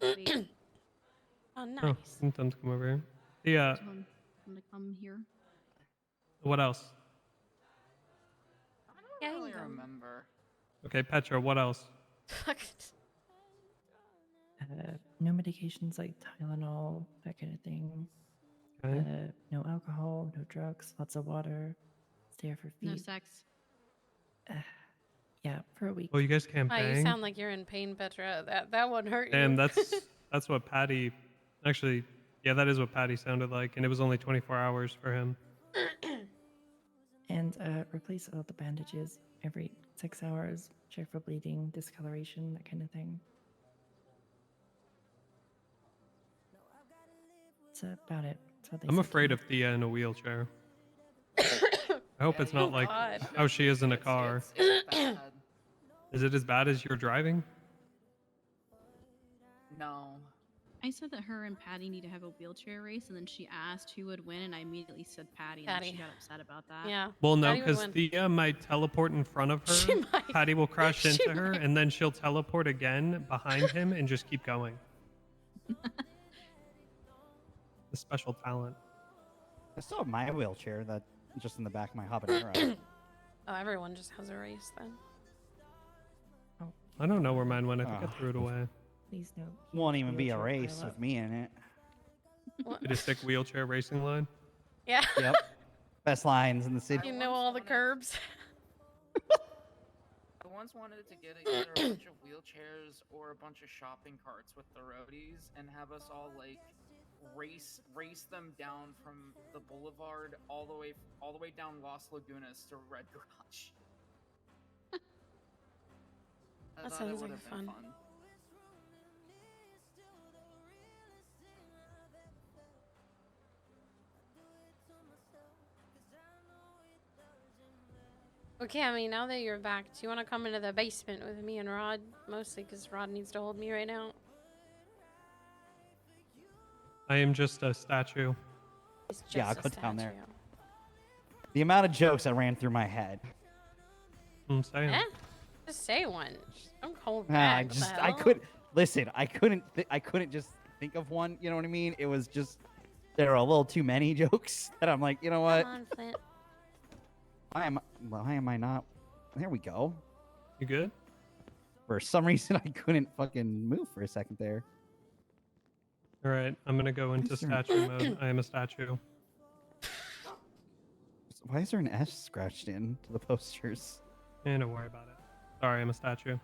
Wait. Oh, nice. Oh, didn't tell him to come over here. Yeah. Tell him to come here. What else? I Yeah, don't you really can go. remember. Okay, Petra. What else? Fuck it. no medications like Tylenol, that kind of thing. Okay. No alcohol, no drugs, lots of water. Stay off your feet. No sex. Yeah, for a week. Well, you guys can't Wow, you bang. sound like you're in pain, Petra. That won't hurt you. And that's what Patty. Actually, yeah, that is what Patty sounded like, and it was only 24 hours for him. And replace all the bandages every 6 hours. Check for bleeding, discoloration, that kind of thing. That's about it. That's what they I'm said to afraid me. of Thea in a wheelchair. I hope it's not like God. how she is in a car. It's bad. Is it as bad as you're driving? No. I said that her and Patty need to have a wheelchair race, and then she asked who would win, and I immediately said Patty, and then she Patty. got upset about that. Yeah. Well, no, Patty would because win. Thea might teleport in front of her. She might. Patty will crash She into her, might. and then she'll teleport again behind him and just keep going. A special talent. I still have my wheelchair that just in the back of my habanero. Oh, everyone just has a race then. I don't know where mine went. I think I Ah. threw it away. Please no. Won't even be a wheelchair race pile with up. me in it. What? Did a sick wheelchair racing line? Yeah. Yep. Best lines in the city. You know all the curbs. I once wanted to get either a bunch of wheelchairs or a bunch of shopping carts with the roadies and have us all like race them down from the boulevard all the way down Las Lagunas to Red Garage. I That thought it sounds would like have been fun. fun. Okay, I mean, now that you're back, do you want to come into the basement with me and Rod? Mostly because Rod needs to hold me right now. I am just a statue. He's just Yeah, I'll a go down there. statue. The amount of jokes that ran through my head. I'm saying. Eh? Just say one. Don't hold I back. What the just, I hell? could listen. I couldn't just think of one. You know what I mean? It was just there are a little too many jokes that I'm like, you know what? Come on, Flint. Why am I not? There we go. You good? For some reason, I couldn't fucking move for a second there. All right, I'm gonna go into Yes, sir. statue mode. I am a statue. Why is there an S scratched in to the posters? And don't worry about it. Sorry, I'm a statue.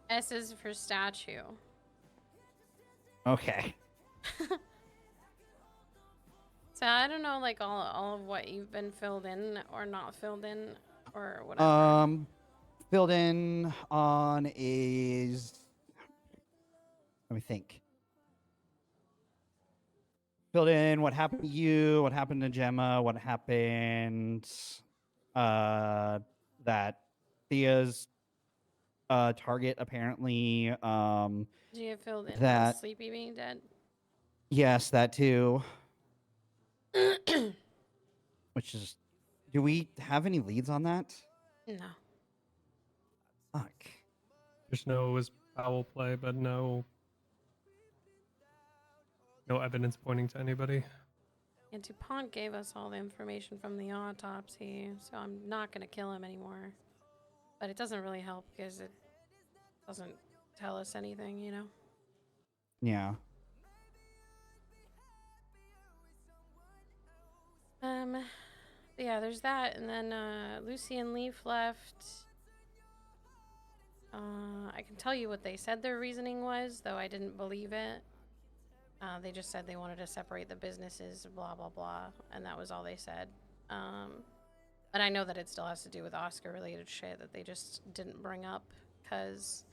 S is for statue. Okay. So I don't know, like all of what you've been filled in or not filled in or whatever. Filled in on is. Let me think. Filled in what happened to you, what happened to Gemma, what happened. That Thea's target apparently. Do you filled in that- Sleepy being dead? Yes, that too. Which is. Do we have any leads on that? No. Fuck. Just know it was foul play, but no evidence pointing to anybody. And DuPont gave us all the information from the autopsy, so I'm not going to kill him anymore. But it doesn't really help because it doesn't tell us anything, you know? Yeah. But yeah, there's that, and then Lucy and Leaf left. I can tell you what they said their reasoning was, though I didn't believe it. They just said they wanted to separate the businesses, blah, blah, blah, and that was all they said. But I know that it still has to do with Oscar-related shit that they just didn't bring up, because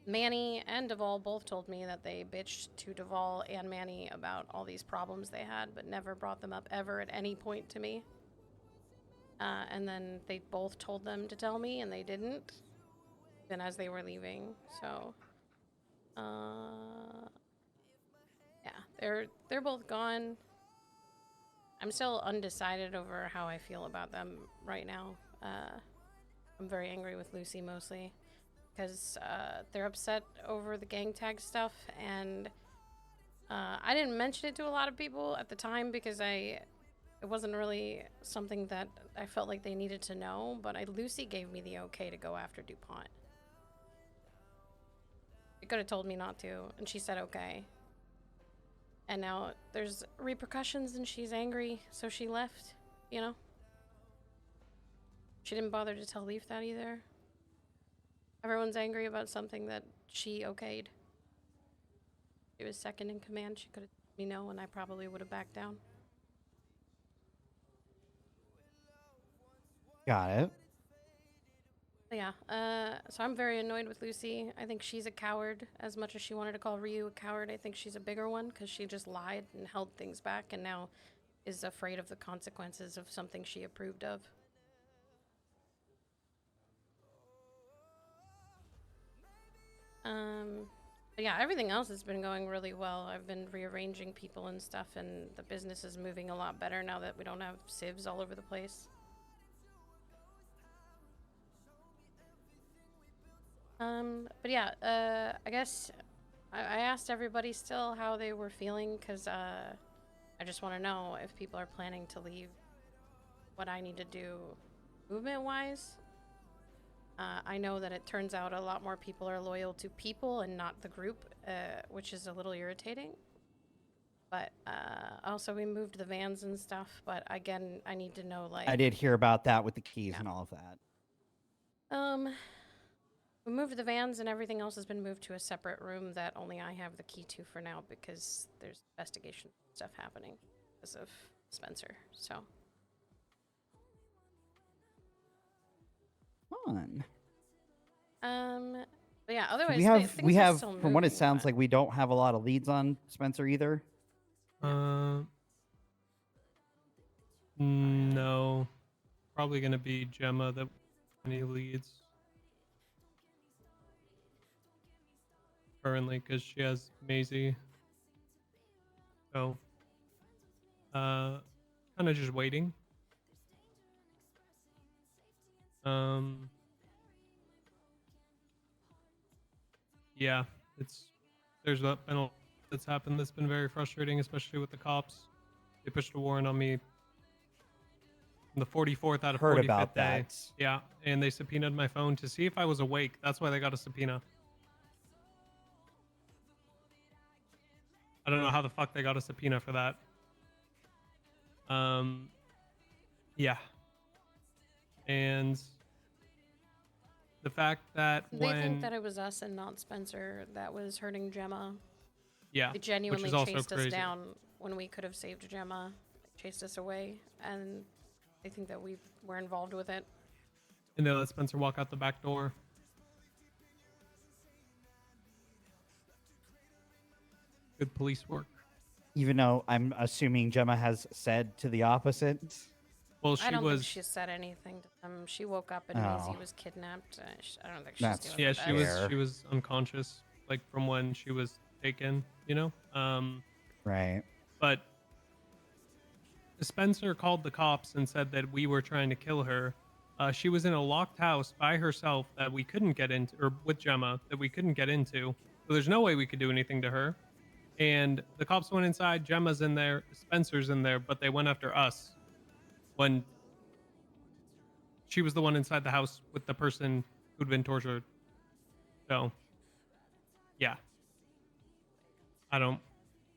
Manny and Duvall both told me that they bitched to Duvall and Manny about all these problems they had, but never brought them up ever at any point to me. And then they both told them to tell me, and they didn't. Then as they were leaving, so yeah, they're both gone. I'm still undecided over how I feel about them right now. I'm very angry with Lucy mostly because they're upset over the gang tag stuff, and I didn't mention it to a lot of people at the time because it wasn't really something that I felt like they needed to know, but Lucy gave me the okay to go after DuPont. She could have told me not to, and she said okay. And now there's repercussions and she's angry, so she left, you know? She didn't bother to tell Leaf that either. Everyone's angry about something that she okayed. She was second in command. She could have told me no, and I probably would have backed down. Got it. But yeah, so I'm very annoyed with Lucy. I think she's a coward. As much as she wanted to call Ryu a coward, I think she's a bigger one because she just lied and held things back and now is afraid of the consequences of something she approved of. But yeah, everything else has been going really well. I've been rearranging people and stuff, and the business is moving a lot better now that we don't have civs all over the place. But yeah, I guess I asked everybody still how they were feeling because I just want to know if people are planning to leave, what I need to do movement-wise. I know that it turns out a lot more people are loyal to people and not the group, which is a little irritating. But also we moved the vans and stuff, but again, I need to know, like... I did hear about that with the keys and all of that. We moved the vans and everything else has been moved to a separate room that only I have the key to for now because there's investigation stuff happening because of Spencer, so... Fun. But yeah, otherwise, we things are have still from what it moving, sounds but- like we don't have a lot of leads on Spencer either. No, probably gonna be Gemma that he leads currently because she has Maisie. So, kind of just waiting. Um, yeah, there's been a lot that's happened that's been very frustrating, especially with the cops. They pushed a warrant on me on the 44th out of Heard 45th about day. that. Yeah, and they subpoenaed my phone to see if I was awake. That's why they got a subpoena. I don't know how the fuck they got a subpoena for that. Yeah. And the fact that They think when that it was us and not Spencer that was hurting Gemma. yeah, They which genuinely is also chased us crazy. down when we could have saved Gemma. They chased us away, and they think that we were involved with it. And they let Spencer walk out the back door. Good police work. Even though I'm assuming Gemma has said to the opposite. Well, I she don't was think she said anything to them. She woke up and Oh. Maisie was kidnapped. I don't think she's That's doing yeah, the she best. was she was unconscious like from when she was taken, you know? Right. But Spencer called the cops and said that we were trying to kill her. She was in a locked house by herself that we couldn't get into, or with Gemma that we couldn't get into. So there's no way we could do anything to her. And the cops went inside. Gemma's in there. Spencer's in there, but they went after us when she was the one inside the house with the person who'd been tortured. So, yeah, I don't,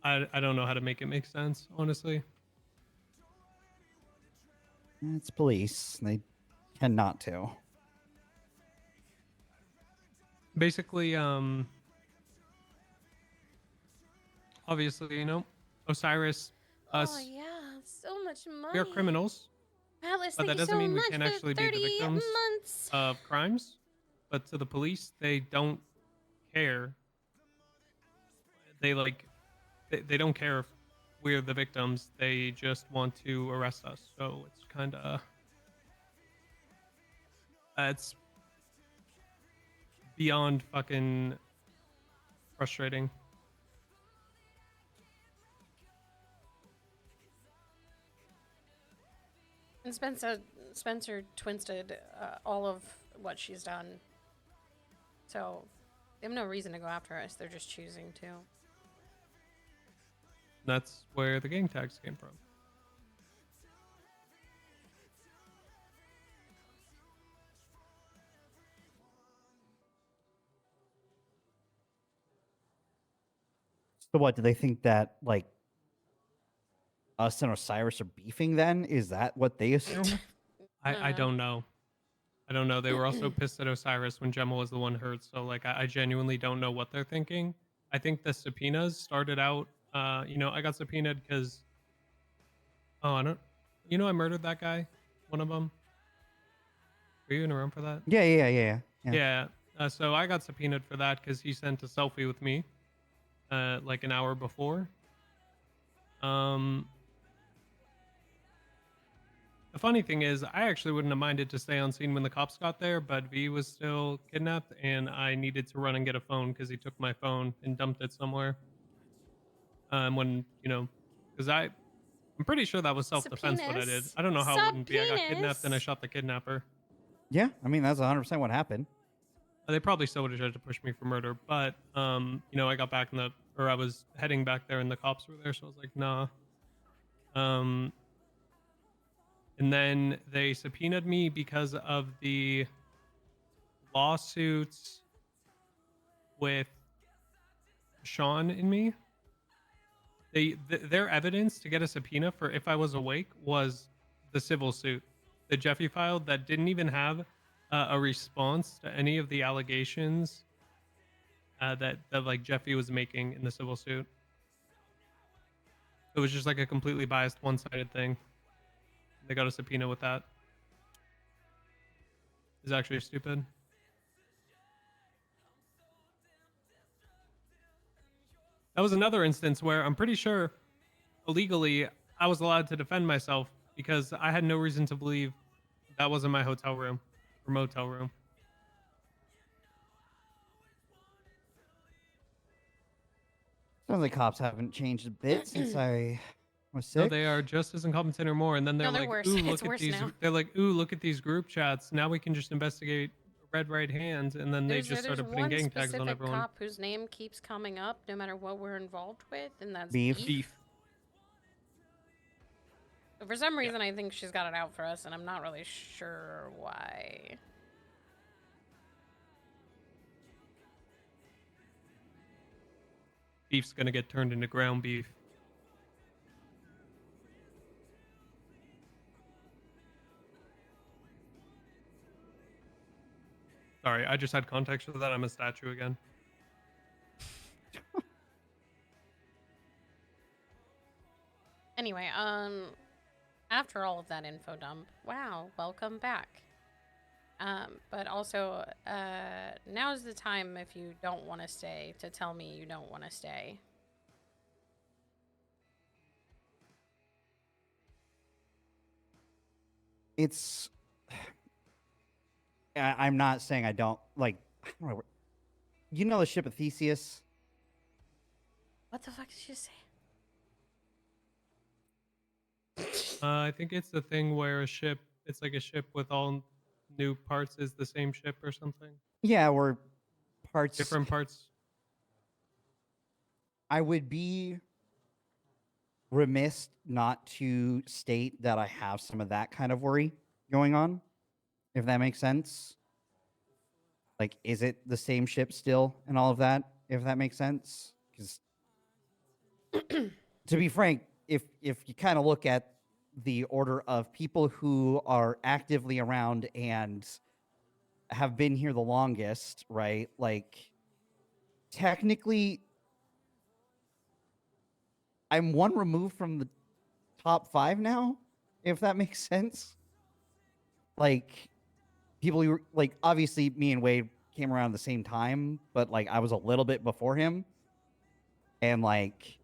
I don't know how to make it make sense, honestly. It's police. They tend not to. Basically, obviously, you know, Osiris, Oh us, yeah, so much money. we are criminals, Atlas, but thank that you doesn't so mean we much can't for actually the be the 30 victims months. of crimes. But to the police, they don't care. They like, they don't care if we're the victims. They just want to arrest us. So it's kind of, it's beyond fucking frustrating. And Spencer twisted all of what she's done. So they have no reason to go after us. They're just choosing to. That's where the gang tags came from. So what, do they think that like us and Osiris are beefing then? Is that what they assume? I don't know. I don't know. They were also pissed at Osiris when Gemma was the one hurt. So like I genuinely don't know what they're thinking. I think the subpoenas started out you know, I got subpoenaed because I don't I murdered that guy, one of them. Were you in a room for that? Yeah. Yeah. So I got subpoenaed for that because he sent a selfie with me like an hour before. The funny thing is, I actually wouldn't have minded to stay on scene when the cops got there, but V was still kidnapped, and I needed to run and get a phone because he took my phone and dumped it somewhere. When because I'm pretty sure that was self-defense what I did. Subpoenas. I don't know how it wouldn't be. I got kidnapped and I Subpoenas. shot the kidnapper. Yeah, I mean that's 100% what happened. They probably still would have tried to push me for murder, but I got back I was heading back there, and the cops were there, so I was like, nah. And then they subpoenaed me because of the lawsuits with Sean and me. Their evidence to get a subpoena for if I was awake was the civil suit that Jeffy filed that didn't even have a response to any of the allegations that like Jeffy was making in the civil suit. It was just like a completely biased, one-sided thing. They got a subpoena with that. It's actually stupid. That was another instance where I'm pretty sure illegally I was allowed to defend myself, because I had no reason to believe that wasn't my hotel room or motel room. Sounds like cops haven't changed a bit since I was No, 6. they are just as incompetent or more. And then they're No, they're like, worse. "Ooh, It's look at worse these." now. They're like, "Ooh, look at these group chats. Now we can just investigate red right hands." And then they just There's started putting one gang tags on specific everyone. cop whose name keeps coming up no matter what we're involved with, and that's Beef. Beef. For some Yeah. reason, I think she's got it out for us, and I'm not really sure why. Beef's gonna get turned into ground beef. Sorry, I just had context for that. I'm a statue again. Anyway, after all of that info dump, wow, welcome back. But also, now's the time if you don't want to stay to tell me you don't want to stay. It's. I'm not saying I don't like. I don't know, you know the ship of Theseus? What the fuck did you say? I think it's the thing where it's like a ship with all new parts is the same ship or something. Yeah, we're parts. Different parts. I would be remiss not to state that I have some of that kind of worry going on, if that makes sense. Like, is it the same ship still and all of that, if that makes sense? Because to be frank, if you kind of look at the order of people who are actively around and have been here the longest, right? Like, technically, I'm one removed from the top 5 now, if that makes sense. Like, people who were, like, obviously me and Wade came around at the same time, but like I was a little bit before him. And like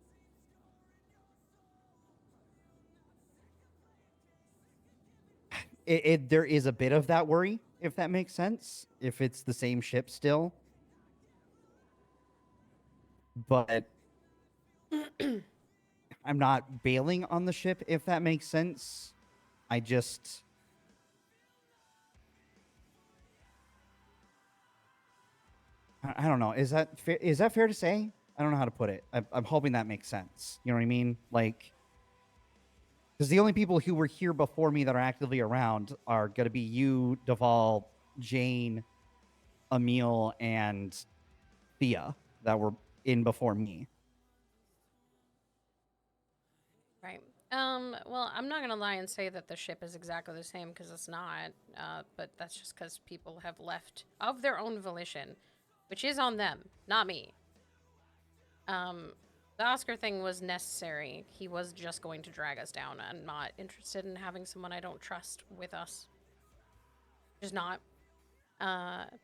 there is a bit of that worry, if that makes sense, if it's the same ship still. But I'm not bailing on the ship, if that makes sense. I just I don't know. Is that fair? Is that fair to say? I don't know how to put it. I'm hoping that makes sense. You know what I mean? Like, because the only people who were here before me that are actively around are going to be you, Duval, Jane, Emil, and Thea that were in before me. Right. Well, I'm not gonna lie and say that the ship is exactly the same because it's not. But that's just because people have left of their own volition, which is on them, not me. The Oscar thing was necessary. He was just going to drag us down. I'm not interested in having someone I don't trust with us. Just not.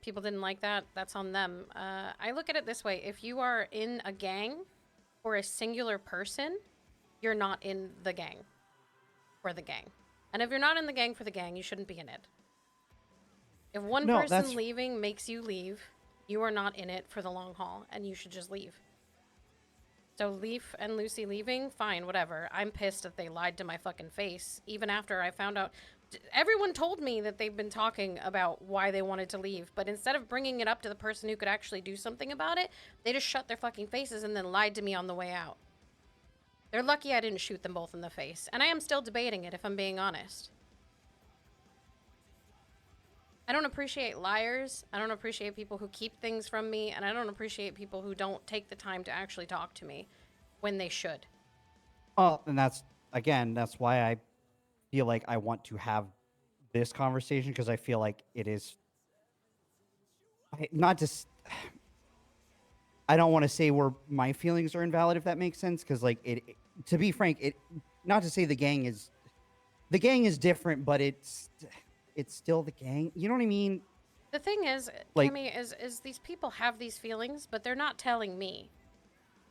People didn't like that. That's on them. I look at it this way. If you are in a gang for a singular person, you're not in the gang for the gang. And if you're not in the gang for the gang, you shouldn't be in it. If one No, person that's- leaving makes you leave, you are not in it for the long haul, and you should just leave. So Leaf and Lucy leaving, fine, whatever. I'm pissed that they lied to my fucking face, even after I found out. Everyone told me that they've been talking about why they wanted to leave, but instead of bringing it up to the person who could actually do something about it, they just shut their fucking faces and then lied to me on the way out. They're lucky I didn't shoot them both in the face, and I am still debating it if I'm being honest. I don't appreciate liars, I don't appreciate people who keep things from me, and I don't appreciate people who don't take the time to actually talk to me when they should. Oh, and that's why I feel like I want to have this conversation, because I feel like it is not just. I don't want to say where my feelings are invalid, if that makes sense, because like to be frank, not to say the gang is different, but it's still the gang. You know what I mean? The thing is, Like- Kimmy, is these people have these feelings, but they're not telling me.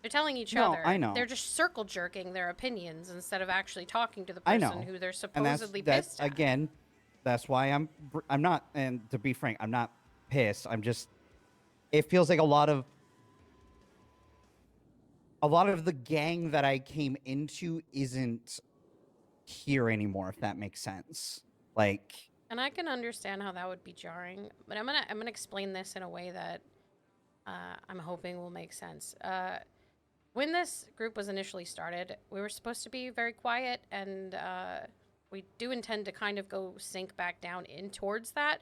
They're telling each No, other. I know. They're just circle jerking their opinions instead of actually talking to the I person know. who they're And supposedly that's pissed at. again, that's why I'm not, and to be frank, I'm not pissed. I'm just, it feels like a lot of the gang that I came into isn't here anymore, if that makes sense. Like, And I can understand how that would be jarring, but I'm gonna explain this in a way that I'm hoping will make sense. When this group was initially started, we were supposed to be very quiet, and we do intend to kind of go sink back down in towards that.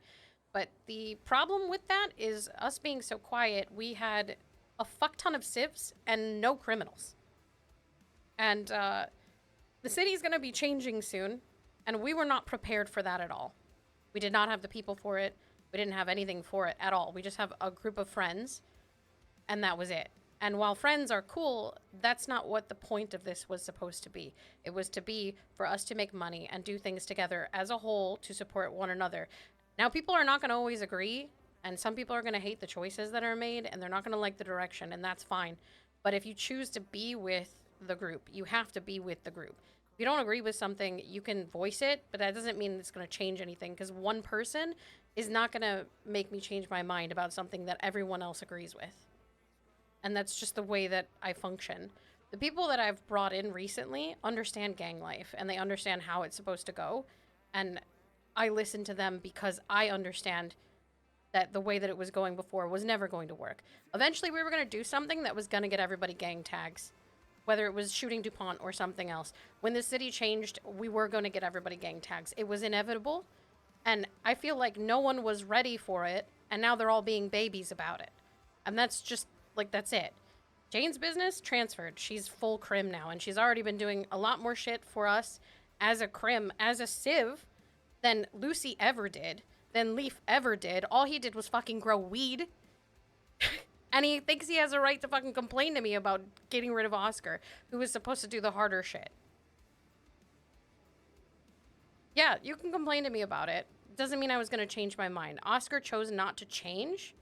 But the problem with that is us being so quiet, we had a fuck ton of civs and no criminals. And the city's gonna be changing soon, and we were not prepared for that at all. We did not have the people for it. We didn't have anything for it at all. We just have a group of friends, and that was it. And while friends are cool, that's not what the point of this was supposed to be. It was to be for us to make money and do things together as a whole to support one another. Now, people are not going to always agree, and some people are going to hate the choices that are made, and they're not going to like the direction, and that's fine. But if you choose to be with the group, you have to be with the group. If you don't agree with something, you can voice it, but that doesn't mean it's going to change anything, because one person is not going to make me change my mind about something that everyone else agrees with. And that's just the way that I function. The people that I've brought in recently understand gang life, and they understand how it's supposed to go. And I listen to them because I understand that the way that it was going before was never going to work. Eventually, we were going to do something that was going to get everybody gang tags, whether it was shooting DuPont or something else. When the city changed, we were going to get everybody gang tags. It was inevitable, and I feel like no one was ready for it, and now they're all being babies about it. And that's just, like, that's it. Jane's business transferred. She's full crim now, and she's already been doing a lot more shit for us as a crim, as a civ, than Lucy ever did, than Leaf ever did. All he did was fucking grow weed. And he thinks he has a right to fucking complain to me about getting rid of Oscar, who was supposed to do the harder shit. Yeah, you can complain to me about it. Doesn't mean I was going to change my mind. Oscar chose not to change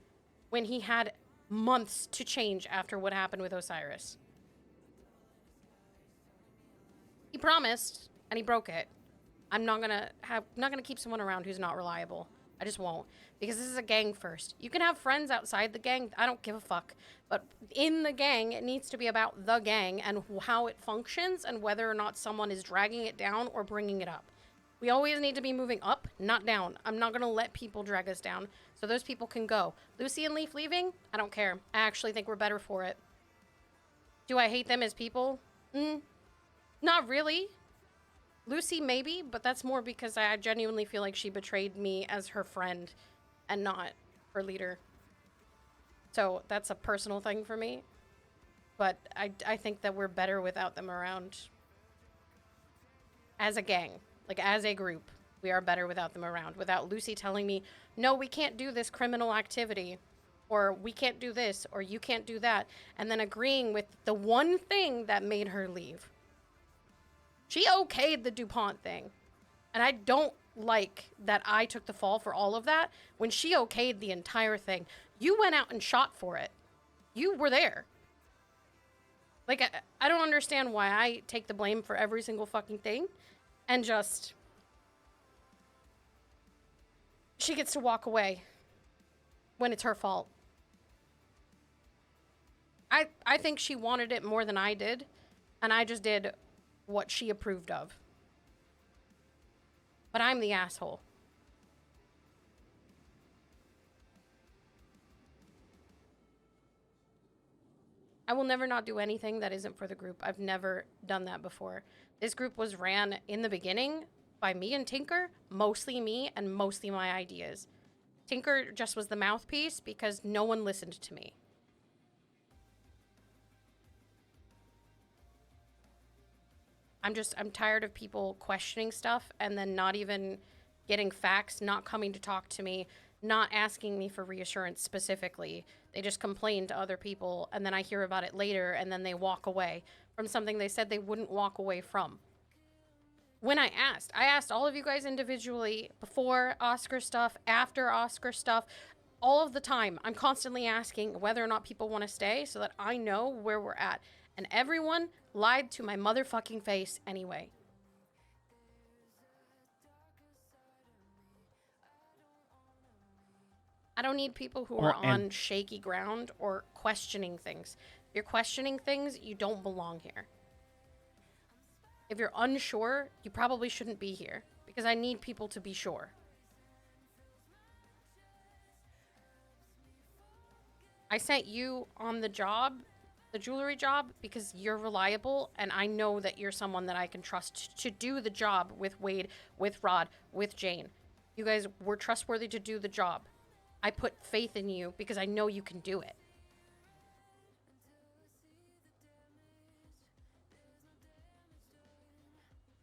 when he had months to change after what happened with Osiris. He promised, and he broke it. I'm not gonna keep someone around who's not reliable. I just won't. Because this is a gang first. You can have friends outside the gang, I don't give a fuck. But in the gang, it needs to be about the gang and how it functions and whether or not someone is dragging it down or bringing it up. We always need to be moving up, not down. I'm not gonna let people drag us down, so those people can go. Lucy and Leaf leaving? I don't care. I actually think we're better for it. Do I hate them as people? Not really. Lucy, maybe, but that's more because I genuinely feel like she betrayed me as her friend and not her leader. So that's a personal thing for me. But I think that we're better without them around. As a gang, like as a group, we are better without them around. Without Lucy telling me, no, we can't do this criminal activity, or we can't do this, or you can't do that, and then agreeing with the one thing that made her leave. She okayed the DuPont thing. And I don't like that I took the fall for all of that when she okayed the entire thing. You went out and shot for it. You were there. Like, I don't understand why I take the blame for every single fucking thing and just... She gets to walk away when it's her fault. I think she wanted it more than I did, and I just did what she approved of. But I'm the asshole. I will never not do anything that isn't for the group. I've never done that before. This group was ran in the beginning by me and Tinker, mostly me and mostly my ideas. Tinker just was the mouthpiece because no one listened to me. I'm tired of people questioning stuff and then not even getting facts, not coming to talk to me, not asking me for reassurance specifically. They just complain to other people, and then I hear about it later, and then they walk away from something they said they wouldn't walk away from. When I asked all of you guys individually, before Oscar stuff, after Oscar stuff, all of the time. I'm constantly asking whether or not people want to stay so that I know where we're at. And everyone lied to my motherfucking face anyway. I don't need people who are Well, and on shaky ground or questioning things. If you're questioning things, you don't belong here. If you're unsure, you probably shouldn't be here because I need people to be sure. I sent you on the job, the jewelry job, because you're reliable and I know that you're someone that I can trust to do the job with Wade, with Rod, with Jane. You guys were trustworthy to do the job. I put faith in you because I know you can do it.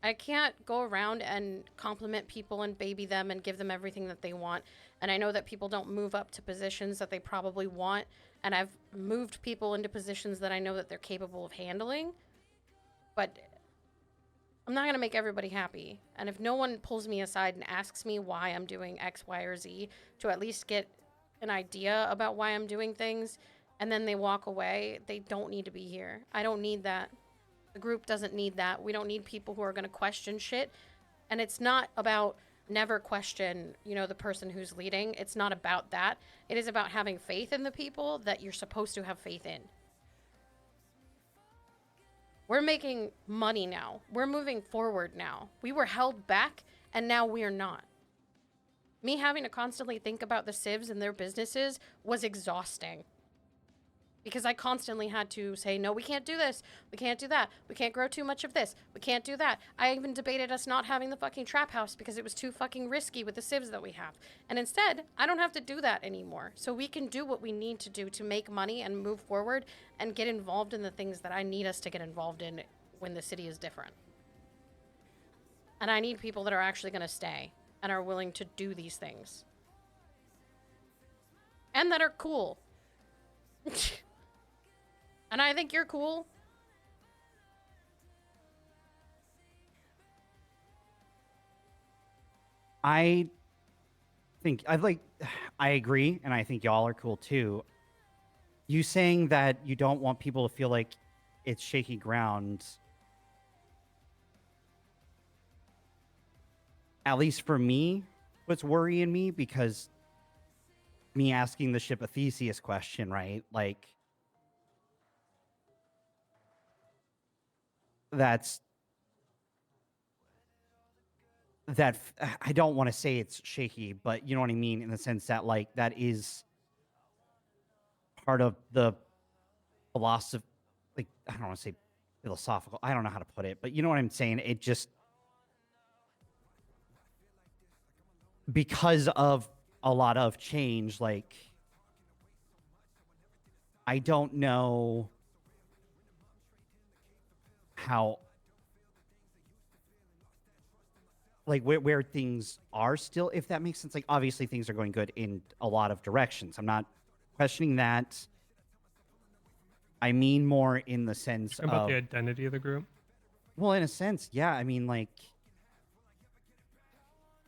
I can't go around and compliment people and baby them and give them everything that they want. And I know that people don't move up to positions that they probably want. And I've moved people into positions that I know that they're capable of handling. But I'm not going to make everybody happy. And if no one pulls me aside and asks me why I'm doing X, Y, or Z to at least get an idea about why I'm doing things, and then they walk away, they don't need to be here. I don't need that. The group doesn't need that. We don't need people who are going to question shit. And it's not about never question, you know, the person who's leading. It's not about that. It is about having faith in the people that you're supposed to have faith in. We're making money now. We're moving forward now. We were held back and now we are not. Me having to constantly think about the civs and their businesses was exhausting. Because I constantly had to say, no, we can't do this. We can't do that. We can't grow too much of this. We can't do that. I even debated us not having the fucking trap house because it was too fucking risky with the civs that we have. And instead, I don't have to do that anymore. So we can do what we need to do to make money and move forward and get involved in the things that I need us to get involved in when the city is different. And I need people that are actually going to stay and are willing to do these things. And that are cool. And I think you're cool. I think I agree, and I think y'all are cool too. You saying that you don't want people to feel like it's shaky ground, at least for me, what's worrying me, because me asking the ship a Theseus question, right? Like, I don't want to say it's shaky, but you know what I mean, in the sense that, like, that is part of the philosophy. Like, I don't want to say philosophical. I don't know how to put it, but you know what I'm saying? It just, because of a lot of change, like, I don't know how, like, where things are still, if that makes sense. Like, obviously things are going good in a lot of directions. I'm not questioning that. I mean more in the sense About of, the identity of the group. well, in a sense, yeah. I mean, like,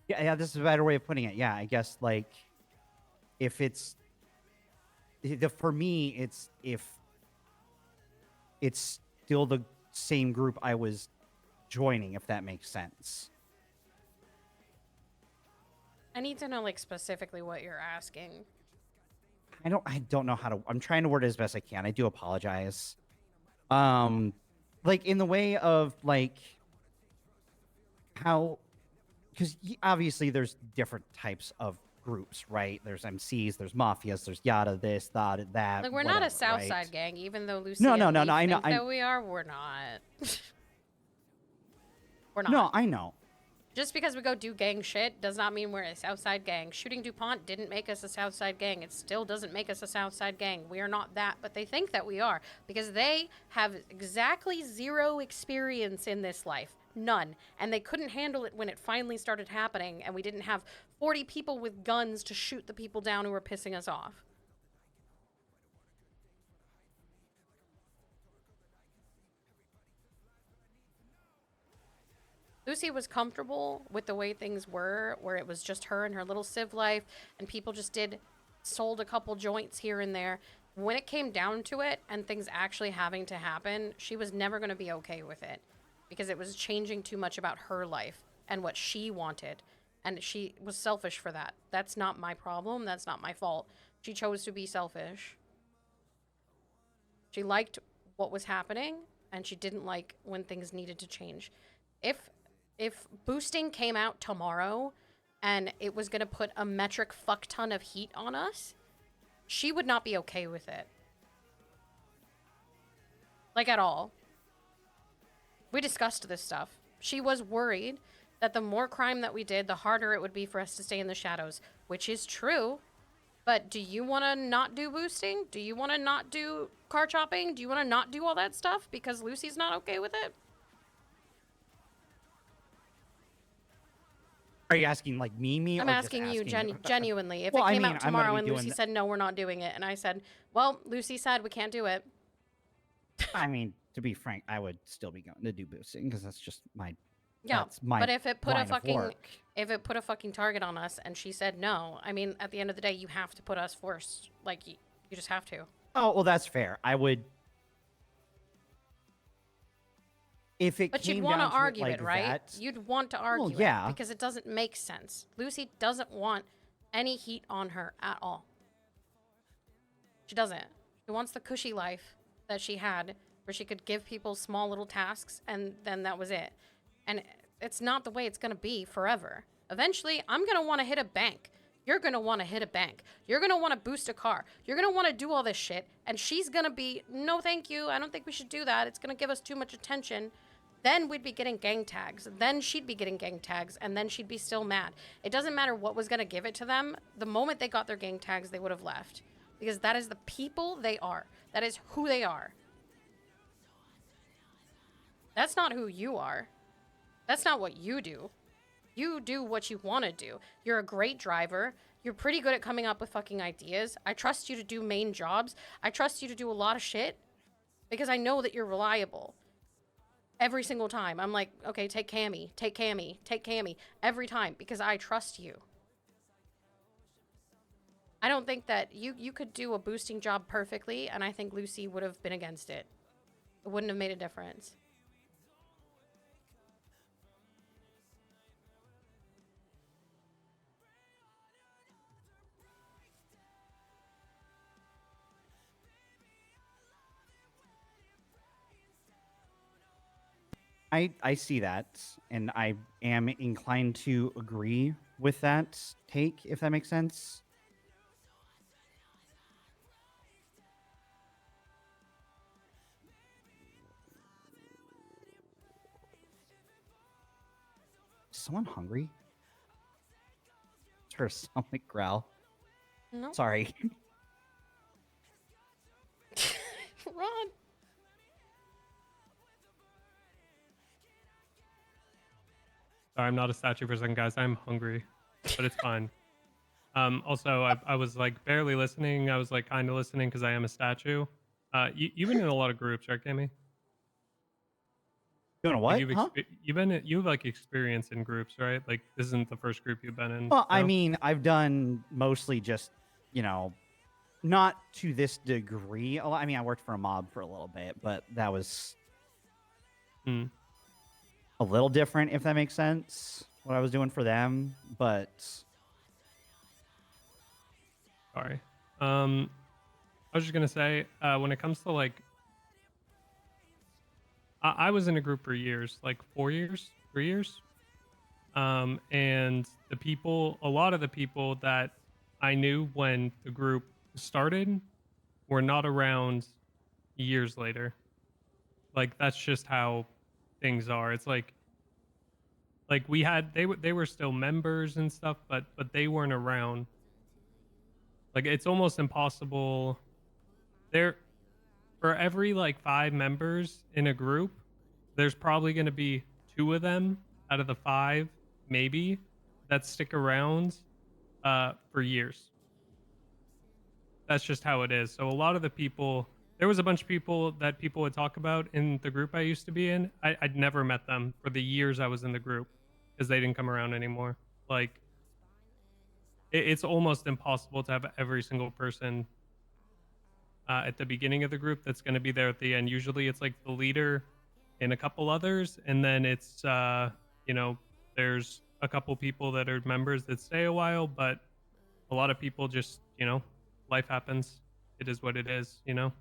yeah, this is a better way of putting it. Yeah, I guess, like, if it's, for me, it's if it's still the same group I was joining, if that makes sense. I need to know, like, specifically what you're asking. I don't know how to, I'm trying to word it as best I can. I do apologize. Like, in the way of, like, how, because obviously there's different types of groups, right? There's MCs, there's mafias, there's yada, this, that, Like, we're not a whatever, Southside right? gang, even though Lucy No, and Leaf I know. think that we are. We're not. We're not. No, I know. Just because we go do gang shit does not mean we're a Southside gang. Shooting DuPont didn't make us a Southside gang. It still doesn't make us a Southside gang. We are not that, but they think that we are because they have exactly zero experience in this life. None. And they couldn't handle it when it finally started happening and we didn't have 40 people with guns to shoot the people down who were pissing us off. Lucy was comfortable with the way things were, where it was just her and her little civ life, and people just did sold a couple joints here and there. When it came down to it and things actually having to happen, she was never going to be okay with it because it was changing too much about her life and what she wanted. And she was selfish for that. That's not my problem. That's not my fault. She chose to be selfish. She liked what was happening, and she didn't like when things needed to change. If boosting came out tomorrow and it was going to put a metric fuck ton of heat on us, she would not be okay with it. Like, at all. We discussed this stuff. She was worried that the more crime that we did, the harder it would be for us to stay in the shadows, which is true. But do you want to not do boosting? Do you want to not do car chopping? Do you want to not do all that stuff because Lucy's not okay with it? Are you asking like me? I'm or just asking you asking- genuinely. If Well, it I came mean, out I'm gonna tomorrow be and doing Lucy the- said, no, we're not doing it. And I said, well, Lucy said we can't do it. I mean, to be frank, I would still be going to do boosting because that's just my. Yeah, That's my but if it put a line of fucking work. target on us and she said no, I mean, at the end of the day, you have to put us first. Like, you just have to. Oh well, that's fair. I would. If it But came you'd want to down to argue like it, right? that, You'd want to argue yeah. it because it doesn't make sense. Lucy doesn't want any heat on her at all. She doesn't. She wants the cushy life that she had where she could give people small little tasks and then that was it. And it's not the way it's going to be forever. Eventually, I'm going to want to hit a bank. You're going to want to hit a bank. You're going to want to boost a car. You're going to want to do all this shit. And she's going to be, no, thank you. I don't think we should do that. It's going to give us too much attention. Then we'd be getting gang tags. Then she'd be getting gang tags. And then she'd be still mad. It doesn't matter what was going to give it to them. The moment they got their gang tags, they would have left. Because that is the people they are. That is who they are. That's not who you are. That's not what you do. You do what you want to do. You're a great driver. You're pretty good at coming up with fucking ideas. I trust you to do main jobs. I trust you to do a lot of shit because I know that you're reliable. Every single time. I'm like, okay, take Cammy, take Cammy, take Cammy. Every time because I trust you. I don't think that you could do a boosting job perfectly, and I think Lucy would have been against it. It wouldn't have made a difference. I see that, and I am inclined to agree with that take, if that makes sense. Is someone hungry? Sure, sound like growl. No. Sorry. Run. Sorry, I'm not a statue person, guys. I'm hungry, but it's fine. Also, I was like barely listening. I was like kind of listening because I am a statue. You've been in a lot of groups, right, Cammy? Doing a Like what? Huh? you've like experience in groups, right? Like this isn't the first group you've been in. Well, I no? mean, I've done mostly just, not to this degree. I mean, I worked for a mob for a little bit, but that was Hmm. a little different, if that makes sense, what I was doing for them. But Sorry. I was just gonna say, when it comes to like, I was in a group for years, like 4 years, 3 years. And a lot of the people that I knew when the group started were not around years later. Like that's just how things are. It's like they were still members and stuff, but they weren't around. Like it's almost impossible. There for every like 5 members in a group, there's probably going to be 2 of them out of the 5 maybe that stick around for years. That's just how it is. So a lot of the people, there was a bunch of people that people would talk about in the group I used to be in. I'd never met them for the years I was in the group because they didn't come around anymore. Like it's almost impossible to have every single person at the beginning of the group that's going to be there at the end. Usually it's like the leader and a couple others, and then it's you know, there's a couple people that are members that stay a while, but a lot of people just, you know, life happens. It is what it is, you know.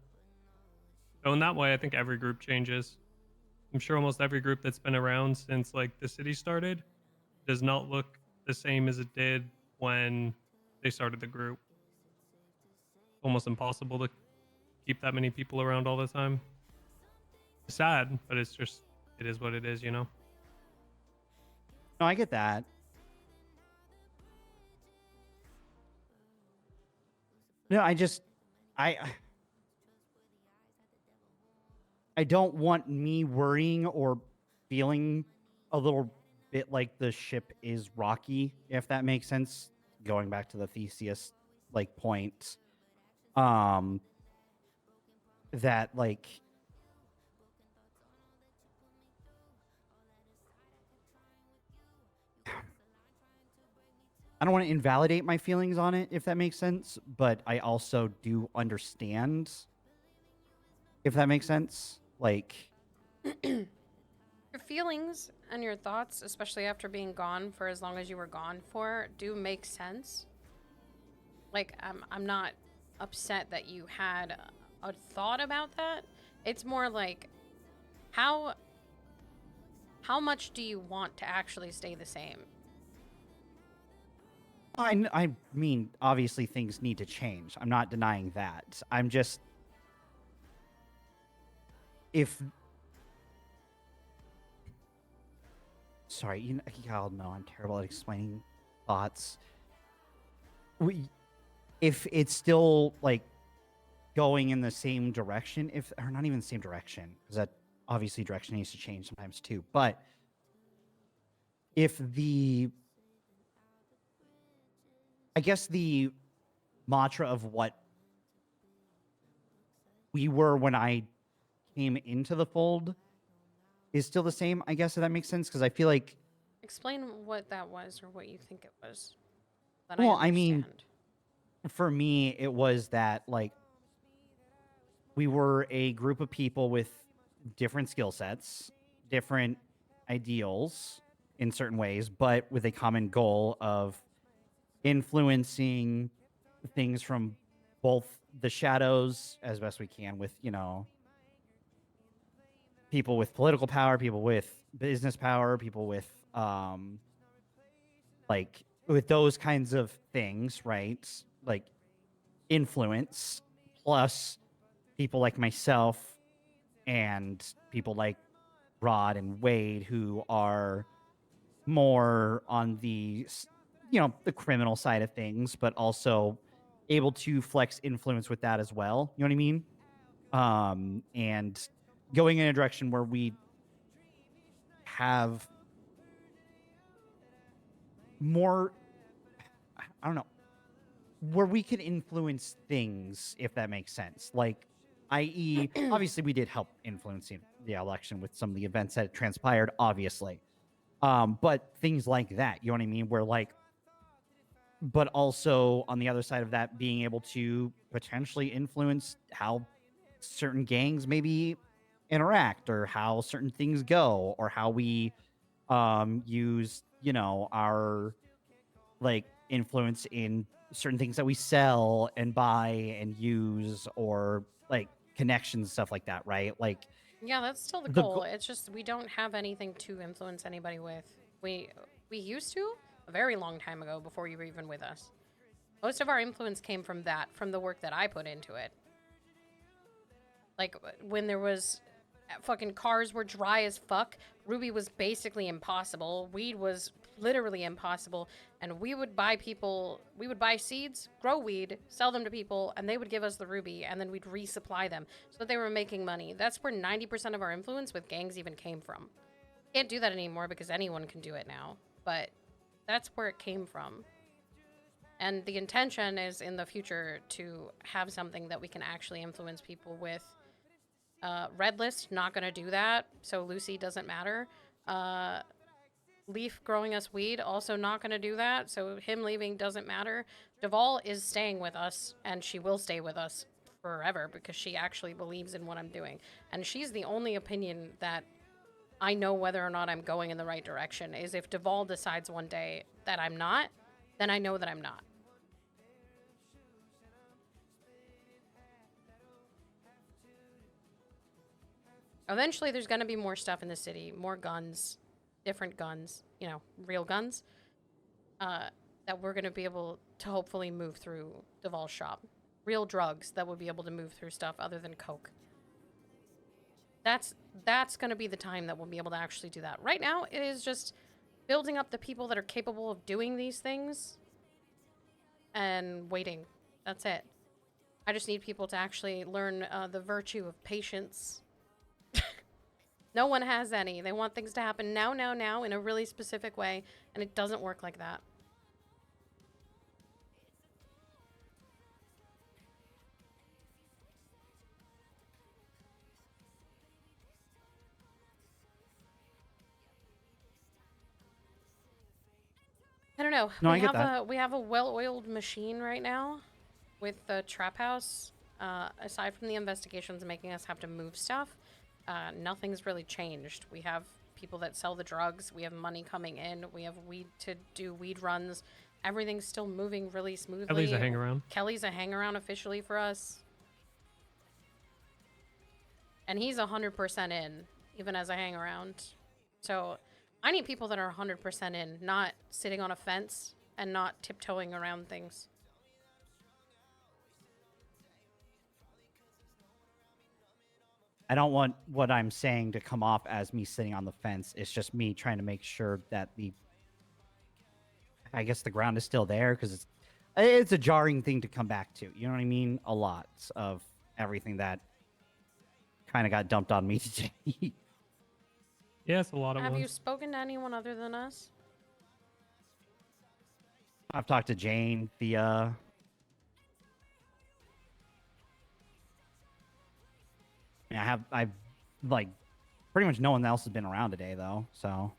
So in that way, I think every group changes. I'm sure almost every group that's been around since like the city started does not look the same as it did when they started the group. Almost impossible to keep that many people around all the time. It's sad, but it's just it is what it is, you know. No, I get that. No, I I don't want me worrying or feeling a little bit like the ship is rocky, if that makes sense. Going back to the Theseus like point, um, that like I don't want to invalidate my feelings on it, if that makes sense, but I also do understand, if that makes sense. Like, Your feelings and your thoughts, especially after being gone for as long as you were gone for, do make sense. Like, I'm not upset that you had a thought about that. It's more like, how much do you want to actually stay the same? I mean, obviously things need to change. I'm not denying that. I'm just, if sorry, y'all know I'm terrible at explaining thoughts. If it's still like going in the same direction, if or not even the same direction, because that obviously direction needs to change sometimes too. But if I guess the mantra of what we were when I came into the fold is still the same, I guess, if that makes sense. Because I feel like, Explain what that was or what you think it was. That I well, I mean, understand. for me, it was that like we were a group of people with different skill sets, different ideals in certain ways, but with a common goal of influencing things from both the shadows as best we can with, people with political power, people with business power, people with like with those kinds of things, right? Like influence plus people like myself and people like Rod and Wade who are more on the the criminal side of things, but also able to flex influence with that as well. You know what I mean? And going in a direction where we have more, I don't know, where we can influence things, if that makes sense. Like, i.e., obviously, we did help influencing the election with some of the events that transpired, obviously. But things like that, you know what I mean? Where like, but also on the other side of that, being able to potentially influence how certain gangs maybe interact or how certain things go or how we use our like influence in certain things that we sell and buy and use or like connections, stuff like that, right? Like Yeah, that's still the the goal. It's just we don't have anything to influence anybody with. We used to a very long time ago before you were even with us. Most of our influence came from the work that I put into it. Like when there was fucking cars were dry as fuck, Ruby was basically impossible. Weed was literally impossible, and we would buy seeds, grow weed, sell them to people, and they would give us the ruby, and then we'd resupply them so that they were making money. That's where 90% of our influence with gangs even came from. Can't do that anymore because anyone can do it now, but that's where it came from. And the intention is in the future to have something that we can actually influence people with. Red list, not gonna do that, so Lucy doesn't matter. Leaf growing us weed, also not going to do that. So him leaving doesn't matter. Duval is staying with us, and she will stay with us forever because she actually believes in what I'm doing. And she's the only opinion that I know whether or not I'm going in the right direction. Is if Duval decides one day that I'm not, then I know that I'm not. Eventually, there's going to be more stuff in the city, more guns, different guns, you know, real guns, that we're going to be able to hopefully move through Duval's shop. Real drugs that will be able to move through stuff other than coke. That's going to be the time that we'll be able to actually do that. Right now, it is just building up the people that are capable of doing these things and waiting. That's it. I just need people to actually learn the virtue of patience. No one has any. They want things to happen now, in a really specific way, and it doesn't work like that. I don't know. No, I get that. We have a well-oiled machine right now with the trap house. Aside from the investigations making us have to move stuff, nothing's really changed. We have people that sell the drugs. We have money coming in. We have weed to do weed runs. Everything's still moving really smoothly. Kelly's a hang around. Kelly's a hang around officially for us. And he's 100% in, even as a hang around. So I need people that are 100% in, not sitting on a fence and not tiptoeing around things. I don't want what I'm saying to come off as me sitting on the fence. It's just me trying to make sure that I guess the ground is still there, because it's a jarring thing to come back to. You know what I mean? A lot of everything that kind of got dumped on me today. Yeah, it's a lot of Have you ones. spoken to anyone other than us? I've talked to Jane via. I've like pretty much no one else has been around today though, so.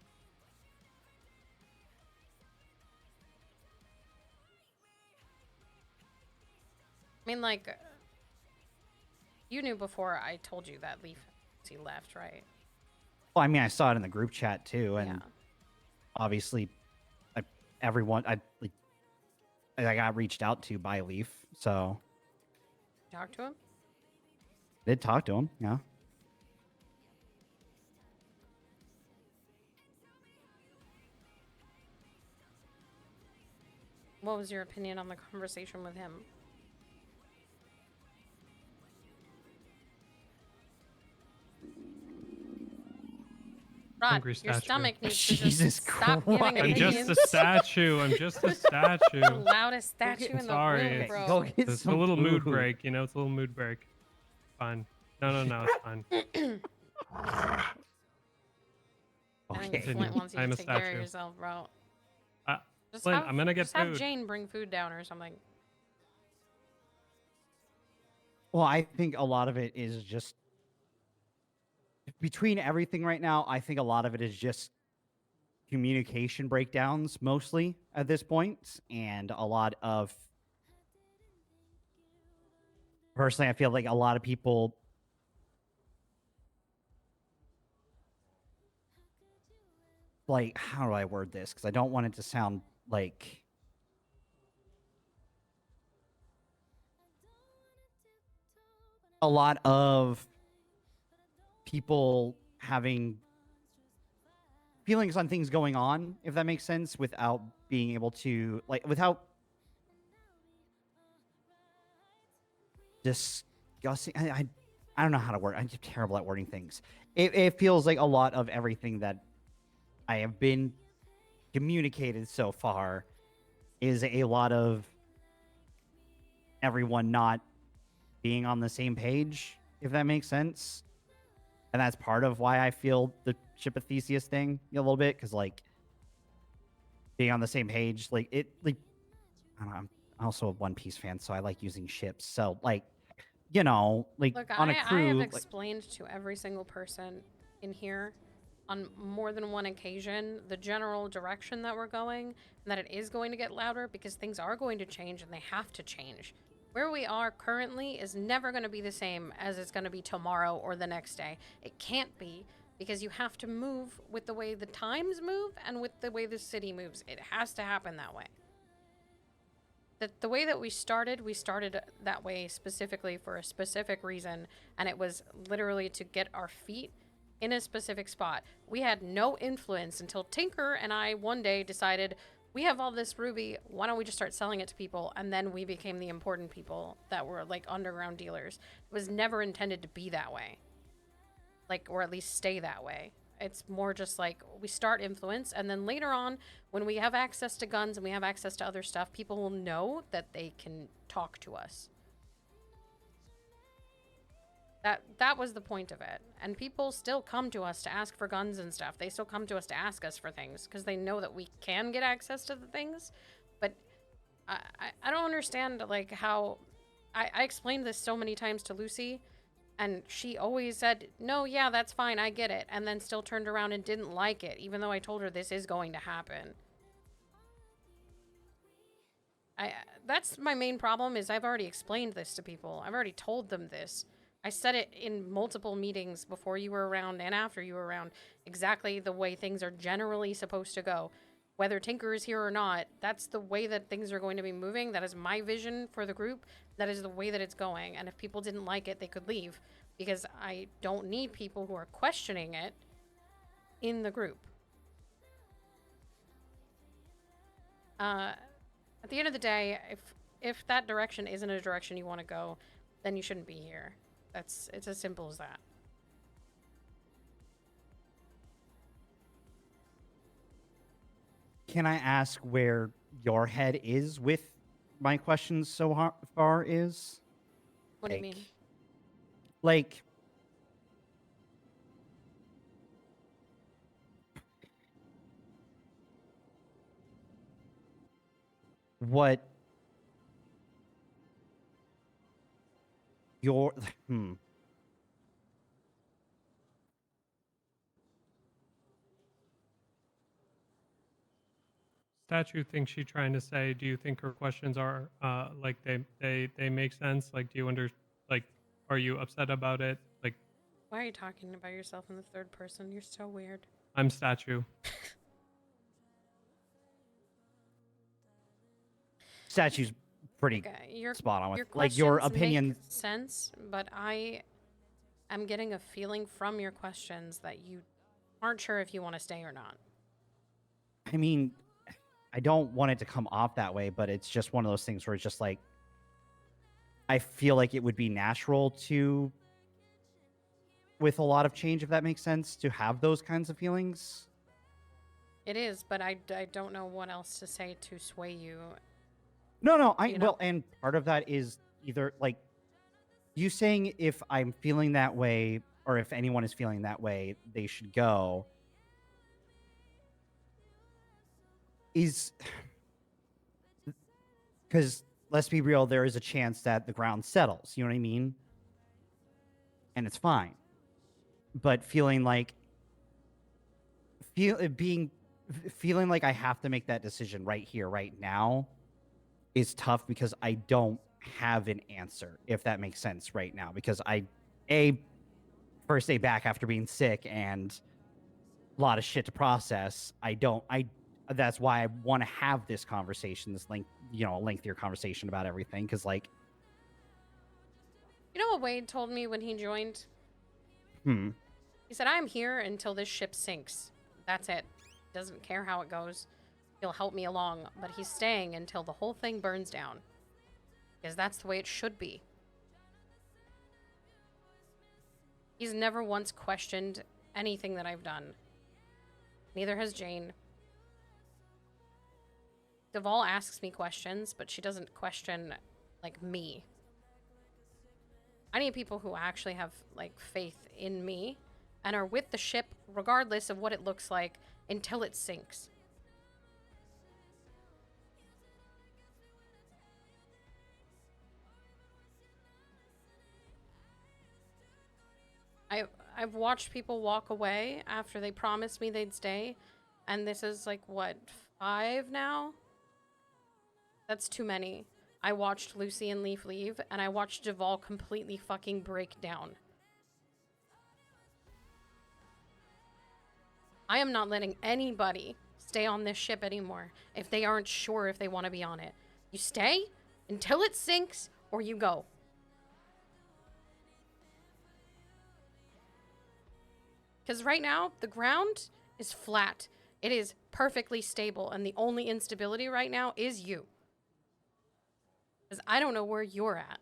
I mean, like, you knew before I told you that he left, right? Well, I mean, I saw it in the group chat too, and Yeah. obviously, everyone I got reached out to by Leaf, so Talk to him? did talk to him, yeah. What was your opinion on the conversation with him? Rod, Hungry your statue. stomach needs to Jesus just stop giving Christ. I'm opinions. just a statue. I'm just a statue. The loudest statue in the Sorry, room, it's- bro. Go get It's a some little mood food. break, you know? It's a little mood break. Fine. No, it's fine. I think Okay. Flint wants you I'm to a take care of statue. yourself, bro. Uh, Just Flint, I'm gonna get just have food. Jane bring food down or something. Well, I think a lot of it is just between everything right now. I think a lot of it is just communication breakdowns, mostly at this point, and a lot of. Personally, I feel like a lot of people. Like, how do I word this? Because I don't want it to sound like. A lot of people having feelings on things going on, if that makes sense, without being able to, like, without discussing. I don't know how to word. I'm terrible at wording things. It feels like a lot of everything that I have been communicated so far is a lot of everyone not being on the same page, if that makes sense. And that's part of why I feel the Ship of Theseus thing a little bit, because like being on the same page, like I don't know, I'm also a One Piece fan, so I like using ships. So like, like Look, on a I crew, have like, explained to every single person in here on more than one occasion the general direction that we're going, and that it is going to get louder because things are going to change and they have to change. Where we are currently is never going to be the same as it's going to be tomorrow or the next day. It can't be, because you have to move with the way the times move and with the way the city moves. It has to happen that way. The way that we started that way specifically for a specific reason, and it was literally to get our feet in a specific spot. We had no influence until Tinker and I one day decided, we have all this ruby, why don't we just start selling it to people? And then we became the important people that were like underground dealers. It was never intended to be that way. Like, or at least stay that way. It's more just like we start influence, and then later on, when we have access to guns and we have access to other stuff, people will know that they can talk to us. That was the point of it. And people still come to us to ask for guns and stuff. They still come to us to ask us for things because they know that we can get access to the things. But I don't understand, like, how... I explained this so many times to Lucy, and she always said, no, yeah, that's fine, I get it, and then still turned around and didn't like it, even though I told her this is going to happen. That's my main problem, is I've already explained this to people. I've already told them this. I said it in multiple meetings before you were around and after you were around, exactly the way things are generally supposed to go. Whether Tinker is here or not, that's the way that things are going to be moving. That is my vision for the group. That is the way that it's going. And if people didn't like it, they could leave. Because I don't need people who are questioning it in the group. At the end of the day, if that direction isn't a direction you want to go, then you shouldn't be here. It's as simple as that. Can I ask where your head is with my questions so far is? What do you mean? Like, what your Statue thinks she's trying to say, do you think her questions are like they make sense? Like, do you like, are you upset about it? Like, Why are you talking about yourself in the third person? You're so weird. I'm Statue. Statue's pretty Okay, spot on with your like your questions opinion. make sense, but I am getting a feeling from your questions that you aren't sure if you want to stay or not. I mean, I don't want it to come off that way, but it's just one of those things where it's just like, I feel like it would be natural to, with a lot of change, if that makes sense, to have those kinds of feelings. It is, but I don't know what else to say to sway you. No, You know? well, and part of that is either like you saying if I'm feeling that way or if anyone is feeling that way, they should go. Is because let's be real, there is a chance that the ground settles. You know what I mean? And it's fine. But feeling like I have to make that decision right here, right now, is tough because I don't have an answer, if that makes sense right now. Because first day back after being sick and a lot of shit to process. That's why I want to have this conversation, this lengthier conversation about everything. Because like, You know what Wade told me when he joined? He said, I'm here until this ship sinks. That's it. Doesn't care how it goes. He'll help me along, but he's staying until the whole thing burns down. Because that's the way it should be. He's never once questioned anything that I've done. Neither has Jane. Deval asks me questions, but she doesn't question, like, me. I need people who actually have, like, faith in me and are with the ship regardless of what it looks like until it sinks. I've watched people walk away after they promised me they'd stay, and this is like, what, 5 now? That's too many. I watched Lucy and Leaf leave, and I watched Duval completely fucking break down. I am not letting anybody stay on this ship anymore if they aren't sure if they want to be on it. You stay until it sinks, or you go. Because right now, the ground is flat. It is perfectly stable, and the only instability right now is you. Because I don't know where you're at.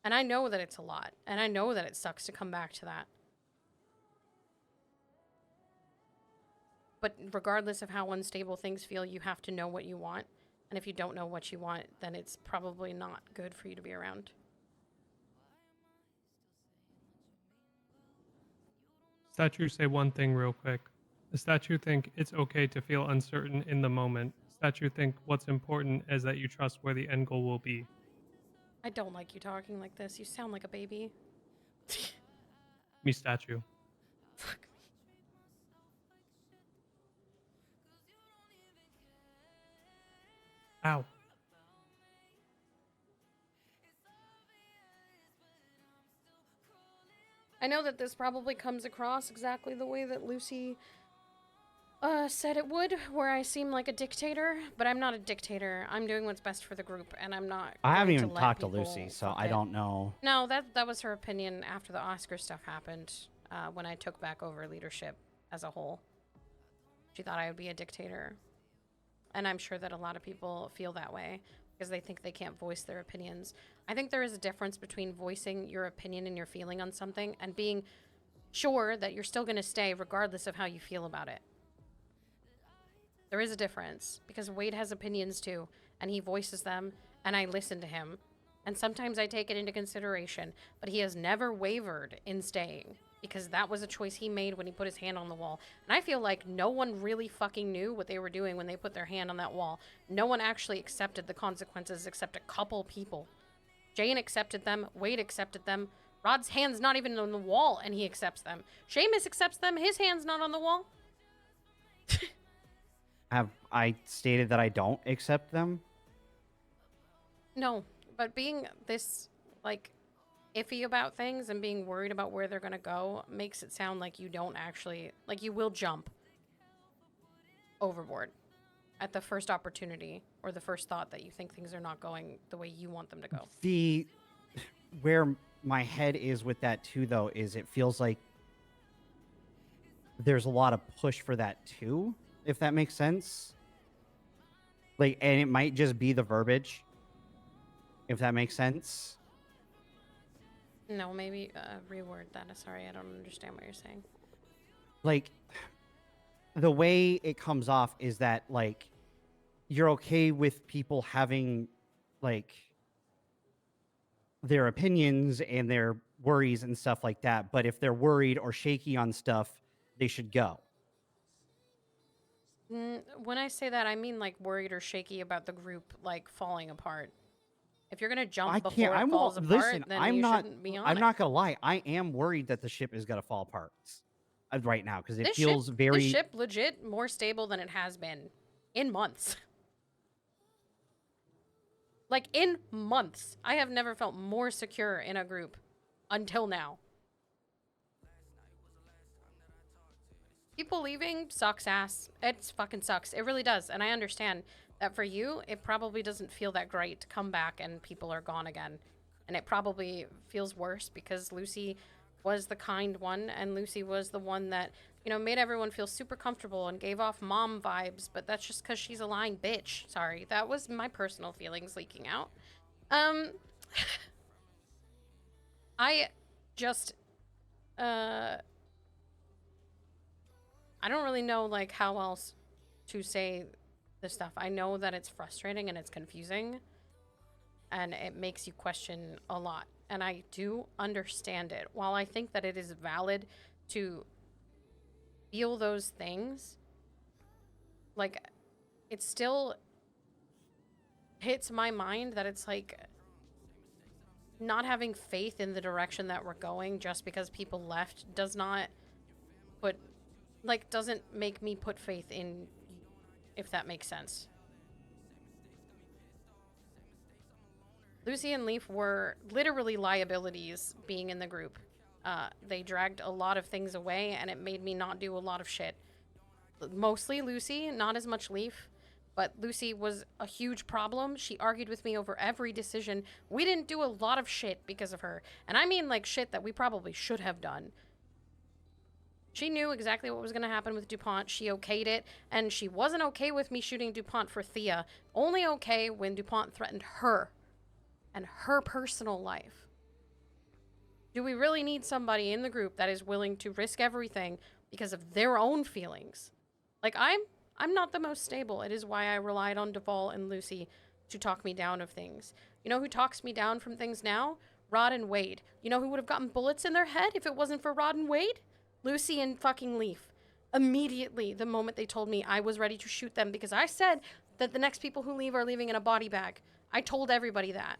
And I know that it's a lot, and I know that it sucks to come back to that. But regardless of how unstable things feel, you have to know what you want. And if you don't know what you want, then it's probably not good for you to be around. Statue say one thing real quick. The statue think it's okay to feel uncertain in the moment. Statue think what's important is that you trust where the end goal will be. I don't like you talking like this. You sound like a baby. Me, statue. Fuck me. Ow. I know that this probably comes across exactly the way that Lucy said it would, where I seem like a dictator, but I'm not a dictator. I'm doing what's best for the group, and I'm not I haven't going even to let talked to people Lucy, so fuck I it. don't know. No, that was her opinion after the Oscar stuff happened, when I took back over leadership as a whole. She thought I would be a dictator. And I'm sure that a lot of people feel that way because they think they can't voice their opinions. I think there is a difference between voicing your opinion and your feeling on something and being sure that you're still going to stay regardless of how you feel about it. There is a difference because Wade has opinions too, and he voices them, and I listen to him. And sometimes I take it into consideration, but he has never wavered in staying because that was a choice he made when he put his hand on the wall. And I feel like no one really fucking knew what they were doing when they put their hand on that wall. No one actually accepted the consequences except a couple people. Jane accepted them. Wade accepted them. Rod's hand's not even on the wall, and he accepts them. Seamus accepts them. His hand's not on the wall. Have I stated that I don't accept them? No, but being this, like, iffy about things and being worried about where they're gonna go makes it sound like you don't actually, like, you will jump overboard at the first opportunity or the first thought that you think things are not going the way you want them to go. Where my head is with that too, though, is it feels like there's a lot of push for that too, if that makes sense. Like, and it might just be the verbiage, if that makes sense. No, maybe reword that. Sorry, I don't understand what you're saying. Like, the way it comes off is that, like, you're okay with people having, like, their opinions and their worries and stuff like that, but if they're worried or shaky on stuff, they should go. When I say that, I mean, like, worried or shaky about the group, like, falling apart. If you're gonna jump before it falls apart, listen, then I'm you not, shouldn't be on I'm it. not gonna lie. I am worried that the ship is gonna fall apart right now because it This feels ship, very. This ship legit more stable than it has been in months. Like, in months. I have never felt more secure in a group until now. People leaving sucks ass. It fucking sucks. It really does. And I understand that for you, it probably doesn't feel that great to come back and people are gone again. And it probably feels worse because Lucy was the kind one, and Lucy was the one that, you know, made everyone feel super comfortable and gave off mom vibes, but that's just because she's a lying bitch. Sorry, that was my personal feelings leaking out. I just, I don't really know, like, how else to say this stuff. I know that it's frustrating and it's confusing, and it makes you question a lot. And I do understand it. While I think that it is valid to feel those things, like, it still hits my mind that it's like, not having faith in the direction that we're going just because people left does not put, like, doesn't make me put faith in, if that makes sense. Lucy and Leaf were literally liabilities being in the group. They dragged a lot of things away, and it made me not do a lot of shit. Mostly Lucy, not as much Leaf, but Lucy was a huge problem. She argued with me over every decision. We didn't do a lot of shit because of her. And I mean, like, shit that we probably should have done. She knew exactly what was going to happen with DuPont. She okayed it, and she wasn't okay with me shooting DuPont for Thea. Only okay when DuPont threatened her and her personal life. Do we really need somebody in the group that is willing to risk everything because of their own feelings? Like, I'm not the most stable. It is why I relied on Duval and Lucy to talk me down of things. You know who talks me down from things now? Rod and Wade. You know who would have gotten bullets in their head if it wasn't for Rod and Wade? Lucy and fucking Leaf. Immediately, the moment they told me I was ready to shoot them, because I said that the next people who leave are leaving in a body bag. I told everybody that.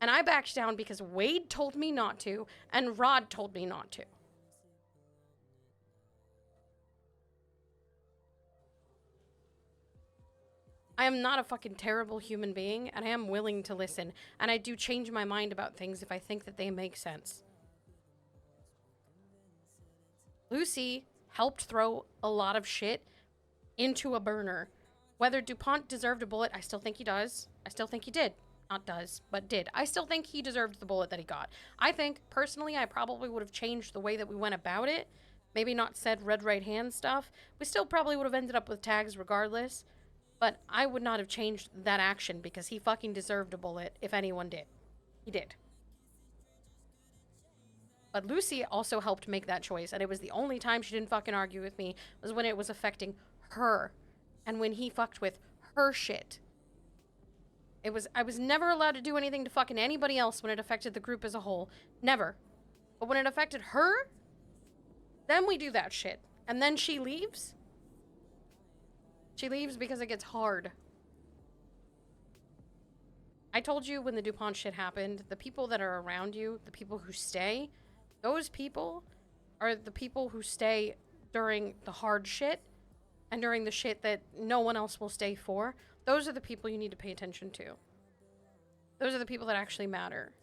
And I backed down because Wade told me not to, and Rod told me not to. I am not a fucking terrible human being, and I am willing to listen, and I do change my mind about things if I think that they make sense. Lucy helped throw a lot of shit into a burner. Whether DuPont deserved a bullet, I still think he does. I still think he did. Not does, but did. I still think he deserved the bullet that he got. I think, personally, I probably would have changed the way that we went about it. Maybe not said red right hand stuff. We still probably would have ended up with tags regardless. But I would not have changed that action because he fucking deserved a bullet if anyone did. He did. But Lucy also helped make that choice, and it was the only time she didn't fucking argue with me was when it was affecting her and when he fucked with her shit. I was never allowed to do anything to fucking anybody else when it affected the group as a whole. Never. But when it affected her, then we do that shit. And then she leaves. She leaves because it gets hard. I told you when the DuPont shit happened, the people that are around you, the people who stay, those people are the people who stay during the hard shit and during the shit that no one else will stay for. Those are the people you need to pay attention to. Those are the people that actually matter.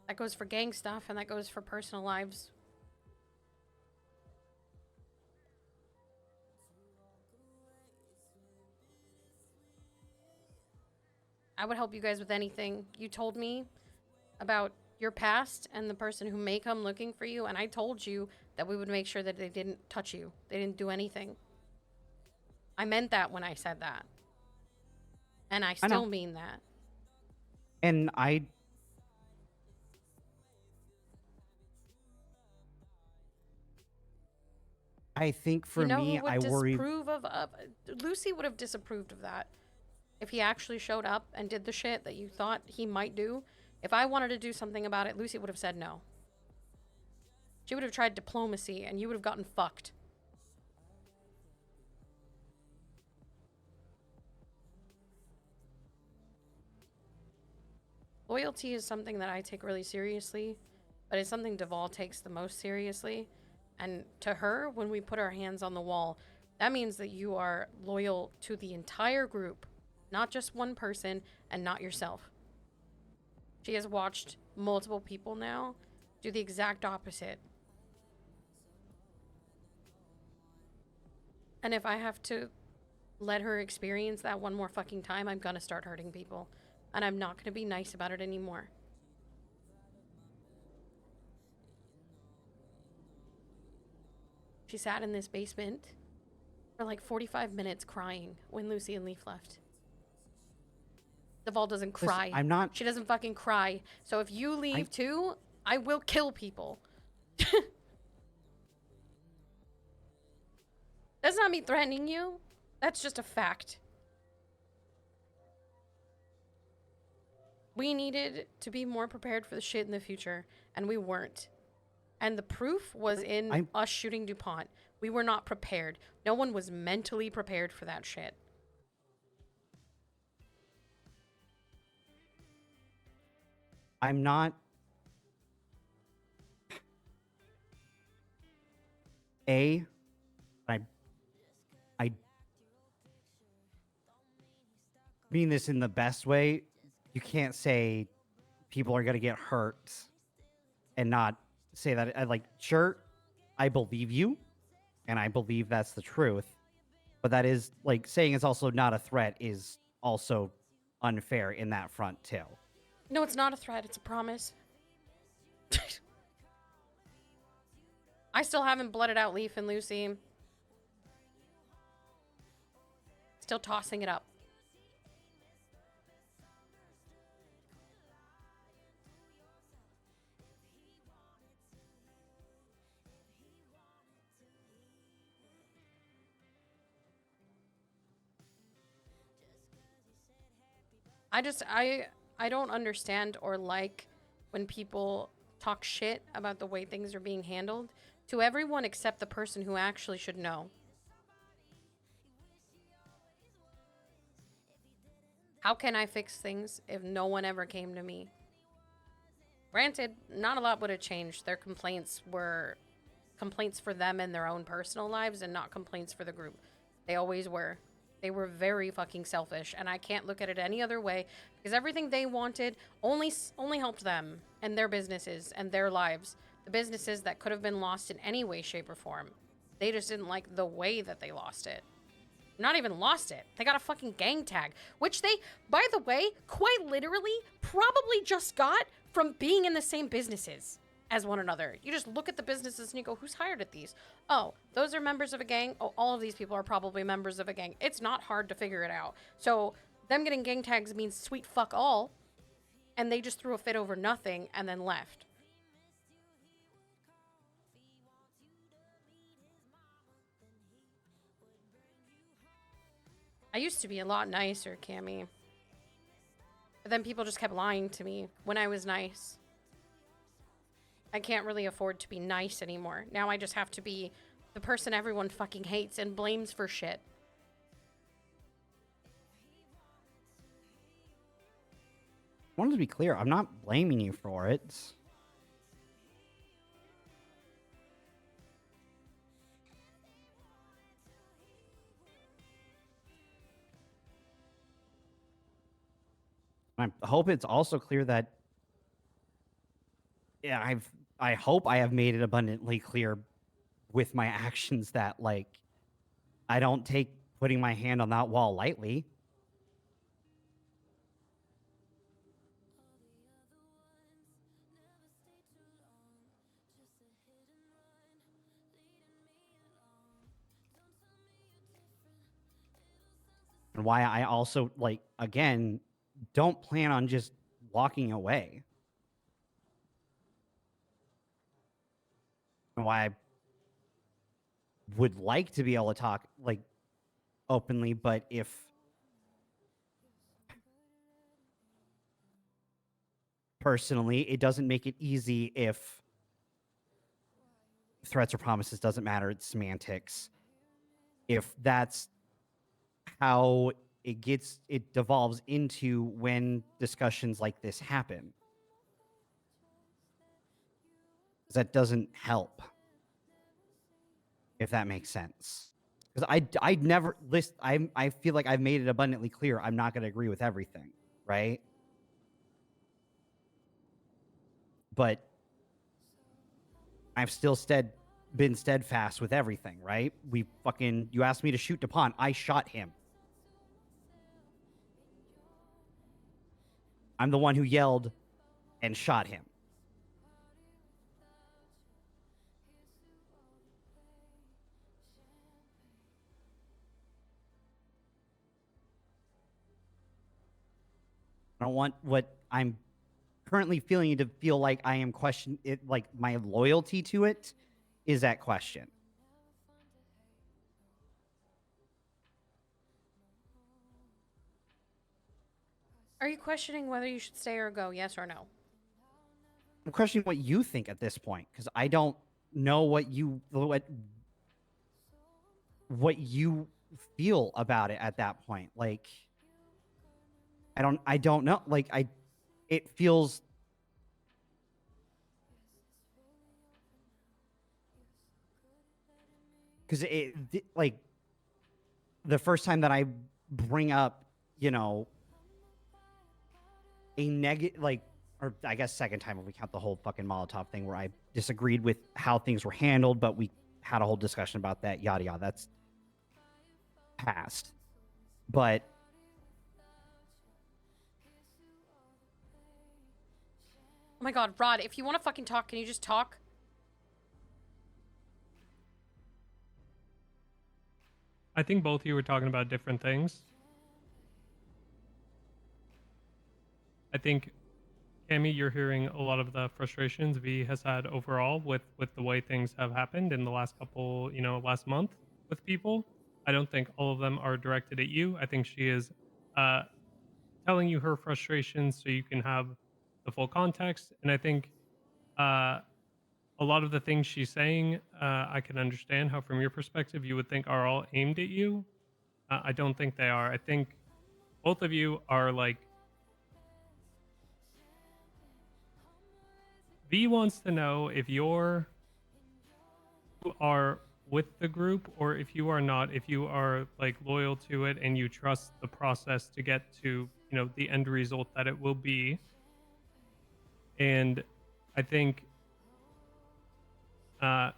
That goes for gang stuff, and that goes for personal lives. I would help you guys with anything. You told me about your past and the person who may come looking for you, and I told you that we would make sure that they didn't touch you. They didn't do anything. I meant that when I said that. And I still mean that. And I think for me, I worry. Lucy would have disapproved of that. If he actually showed up and did the shit that you thought he might do, if I wanted to do something about it, Lucy would have said no. She would have tried diplomacy, and you would have gotten fucked. Loyalty is something that I take really seriously, but it's something Duval takes the most seriously. And to her, when we put our hands on the wall, that means that you are loyal to the entire group, not just one person and not yourself. She has watched multiple people now do the exact opposite. And if I have to let her experience that one more fucking time, I'm gonna start hurting people. And I'm not gonna be nice about it anymore. She sat in this basement for like 45 minutes crying when Lucy and Leaf left. Duval doesn't cry. I'm not. She doesn't fucking cry. So if you leave too, I will kill people. That's not me threatening you. That's just a fact. We needed to be more prepared for the shit in the future, and we weren't. And the proof was in us shooting DuPont. We were not prepared. No one was mentally prepared for that shit. I'm not I I mean this in the best way. You can't say people are gonna get hurt and not say that. I like, sure, I believe you, and I believe that's the truth. But that is like saying it's also not a threat is also unfair in that front too. No, it's not a threat. It's a promise. I still haven't blooded out Leaf and Lucy. Still tossing it up. I don't understand or like when people talk shit about the way things are being handled to everyone except the person who actually should know. How can I fix things if no one ever came to me? Granted, not a lot would have changed. Their complaints were complaints for them and their own personal lives and not complaints for the group. They always were. They were very fucking selfish, and I can't look at it any other way because everything they wanted only helped them and their businesses and their lives. The businesses that could have been lost in any way, shape, or form. They just didn't like the way that they lost it. Not even lost it. They got a fucking gang tag, which they, by the way, quite literally probably just got from being in the same businesses as one another. You just look at the businesses and you go, who's hired at these? Oh, those are members of a gang. Oh, all of these people are probably members of a gang. It's not hard to figure it out. So them getting gang tags means sweet fuck all. And they just threw a fit over nothing and then left. I used to be a lot nicer, Cammy. But then people just kept lying to me when I was nice. I can't really afford to be nice anymore. Now I just have to be the person everyone fucking hates and blames for shit. I wanted to be clear, I'm not blaming you for it. I hope it's also clear that, yeah, I hope I have made it abundantly clear with my actions that, like, I don't take putting my hand on that wall lightly. And why I also, like, again, don't plan on just walking away. And why I would like to be able to talk, like, openly, but if personally, it doesn't make it easy if threats or promises doesn't matter, it's semantics. If that's how it devolves into when discussions like this happen. That doesn't help, if that makes sense. Because I never list. I feel like I've made it abundantly clear I'm not going to agree with everything, right? But I've still been steadfast with everything, right? You asked me to shoot DuPont, I shot him. I'm the one who yelled and shot him. I don't want what I'm currently feeling to feel like I am questioning it, like my loyalty to it is at question. Are you questioning whether you should stay or go? Yes or no? I'm questioning what you think at this point because I don't know what you feel about it at that point. Like I don't know. Like it feels because like the first time that I bring up, you know, a negative, like, or I guess second time if we count the whole fucking Molotov thing where I disagreed with how things were handled, but we had a whole discussion about that, yada yada. That's past. But Oh my god, Rod, if you want to fucking talk, can you just talk? I think both of you were talking about different things. I think, Cammy, you're hearing a lot of the frustrations V has had overall with the way things have happened in the last couple, last month with people. I don't think all of them are directed at you. I think she is uh, telling you her frustrations so you can have the full context. And I think uh, a lot of the things she's saying, I can understand how, from your perspective, you would think are all aimed at you. I don't think they are. I think both of you are like, V wants to know if you are with the group or if you are not, if you are like loyal to it and you trust the process to get to, the end result that it will be. And I think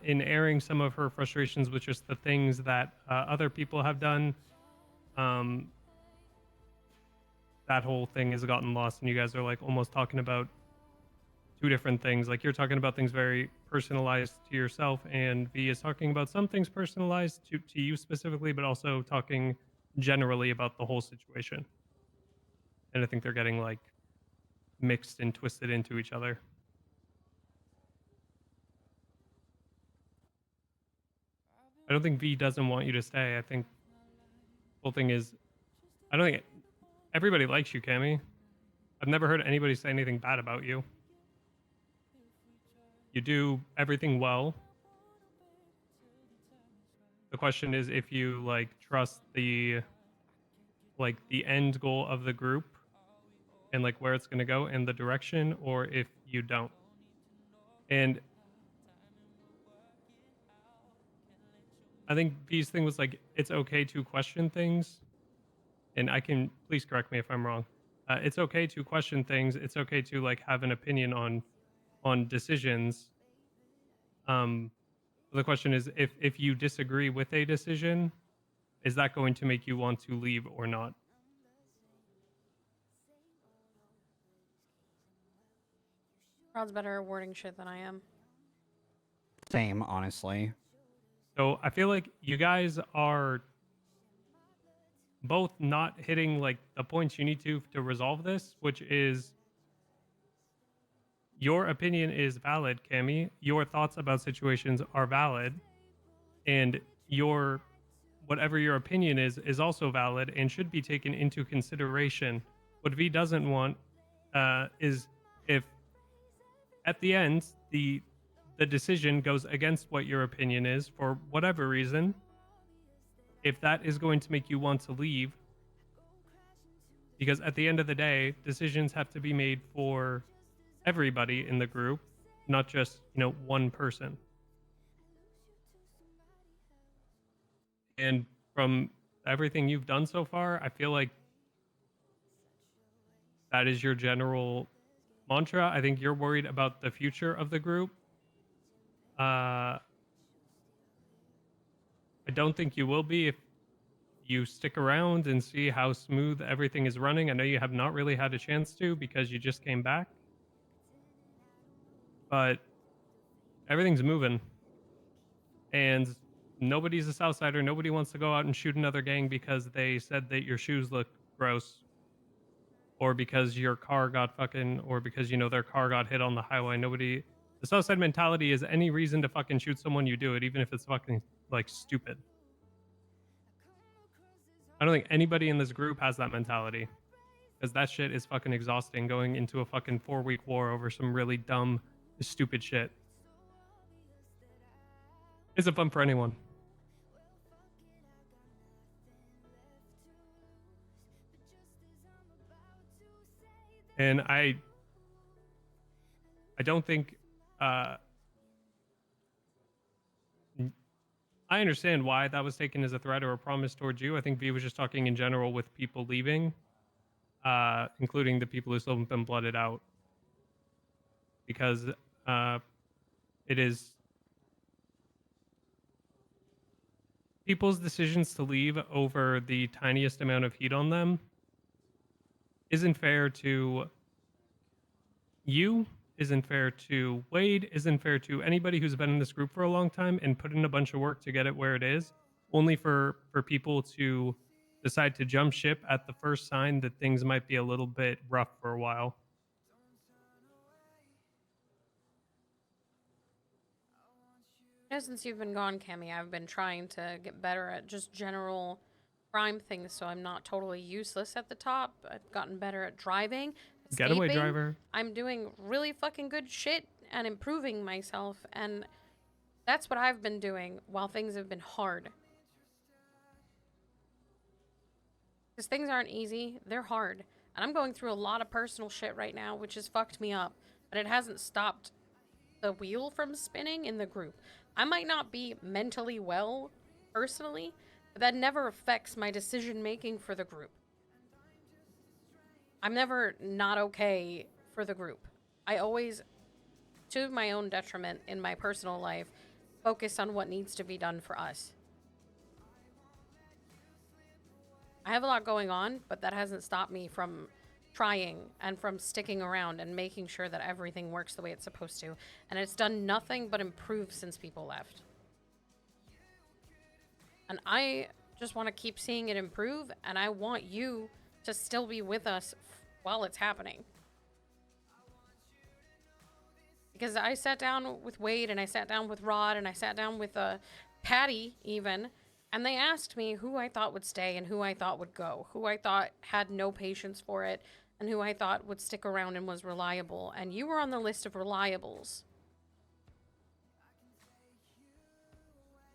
in airing some of her frustrations with just the things that other people have done, that whole thing has gotten lost and you guys are like almost talking about two different things. Like you're talking about things very personalized to yourself, and V is talking about some things personalized to you specifically, but also talking generally about the whole situation. And I think they're getting like mixed and twisted into each other. I don't think V doesn't want you to stay. I think the whole thing is, I don't think everybody likes you, Cammy. I've never heard anybody say anything bad about you. You do everything well. The question is if you like trust the end goal of the group and like where it's going to go and the direction, or if you don't. And I think V's thing was like, it's okay to question things. And I can, please correct me if I'm wrong. It's okay to question things. It's okay to like have an opinion on decisions. The question is if you disagree with a decision, is that going to make you want to leave or not? Rod's better at wording shit than I am. same, honestly. So I feel like you guys are both not hitting like the points you need to resolve this, which is your opinion is valid, Cammy. Your thoughts about situations are valid, and your whatever your opinion is also valid and should be taken into consideration. What V doesn't want is if at the end the decision goes against what your opinion is for whatever reason, if that is going to make you want to leave, because at the end of the day, decisions have to be made for everybody in the group, not just, one person. And from everything you've done so far, I feel like that is your general mantra. I think you're worried about the future of the group. I don't think you will be if you stick around and see how smooth everything is running. I know you have not really had a chance to because you just came back, but everything's moving and nobody's a Southsider. Nobody wants to go out and shoot another gang because they said that your shoes look gross or because your car got fucking, or because, their car got hit on the highway. Nobody, the Southside mentality is any reason to fucking shoot someone, you do it, even if it's fucking like stupid. I don't think anybody in this group has that mentality because that shit is fucking exhausting, going into a fucking 4-week war over some really dumb, stupid shit. Isn't fun for anyone. And I don't think I understand why that was taken as a threat or a promise towards you. I think V was just talking in general with people leaving, including the people who still haven't been blooded out, because uh, it is people's decisions to leave over the tiniest amount of heat on them isn't fair to you, isn't fair to Wade, isn't fair to anybody who's been in this group for a long time and put in a bunch of work to get it where it is, only for people to decide to jump ship at the first sign that things might be a little bit rough for a while. Since you've been gone, Cammy, I've been trying to get better at just general crime things so I'm not totally useless at the top. I've gotten better at driving, Getaway escaping. driver. I'm doing really fucking good shit and improving myself, and that's what I've been doing while things have been hard. Because things aren't easy, they're hard. And I'm going through a lot of personal shit right now, which has fucked me up. But it hasn't stopped the wheel from spinning in the group. I might not be mentally well, personally, but that never affects my decision making for the group. I'm never not okay for the group. I always, to my own detriment in my personal life, focus on what needs to be done for us. I have a lot going on, but that hasn't stopped me from trying and from sticking around and making sure that everything works the way it's supposed to. And it's done nothing but improve since people left. And I just want to keep seeing it improve, and I want you to still be with us while it's happening. Because I sat down with Wade, and I sat down with Rod, and I sat down with Patty even, and they asked me who I thought would stay and who I thought would go, who I thought had no patience for it, and who I thought would stick around and was reliable. And you were on the list of reliables.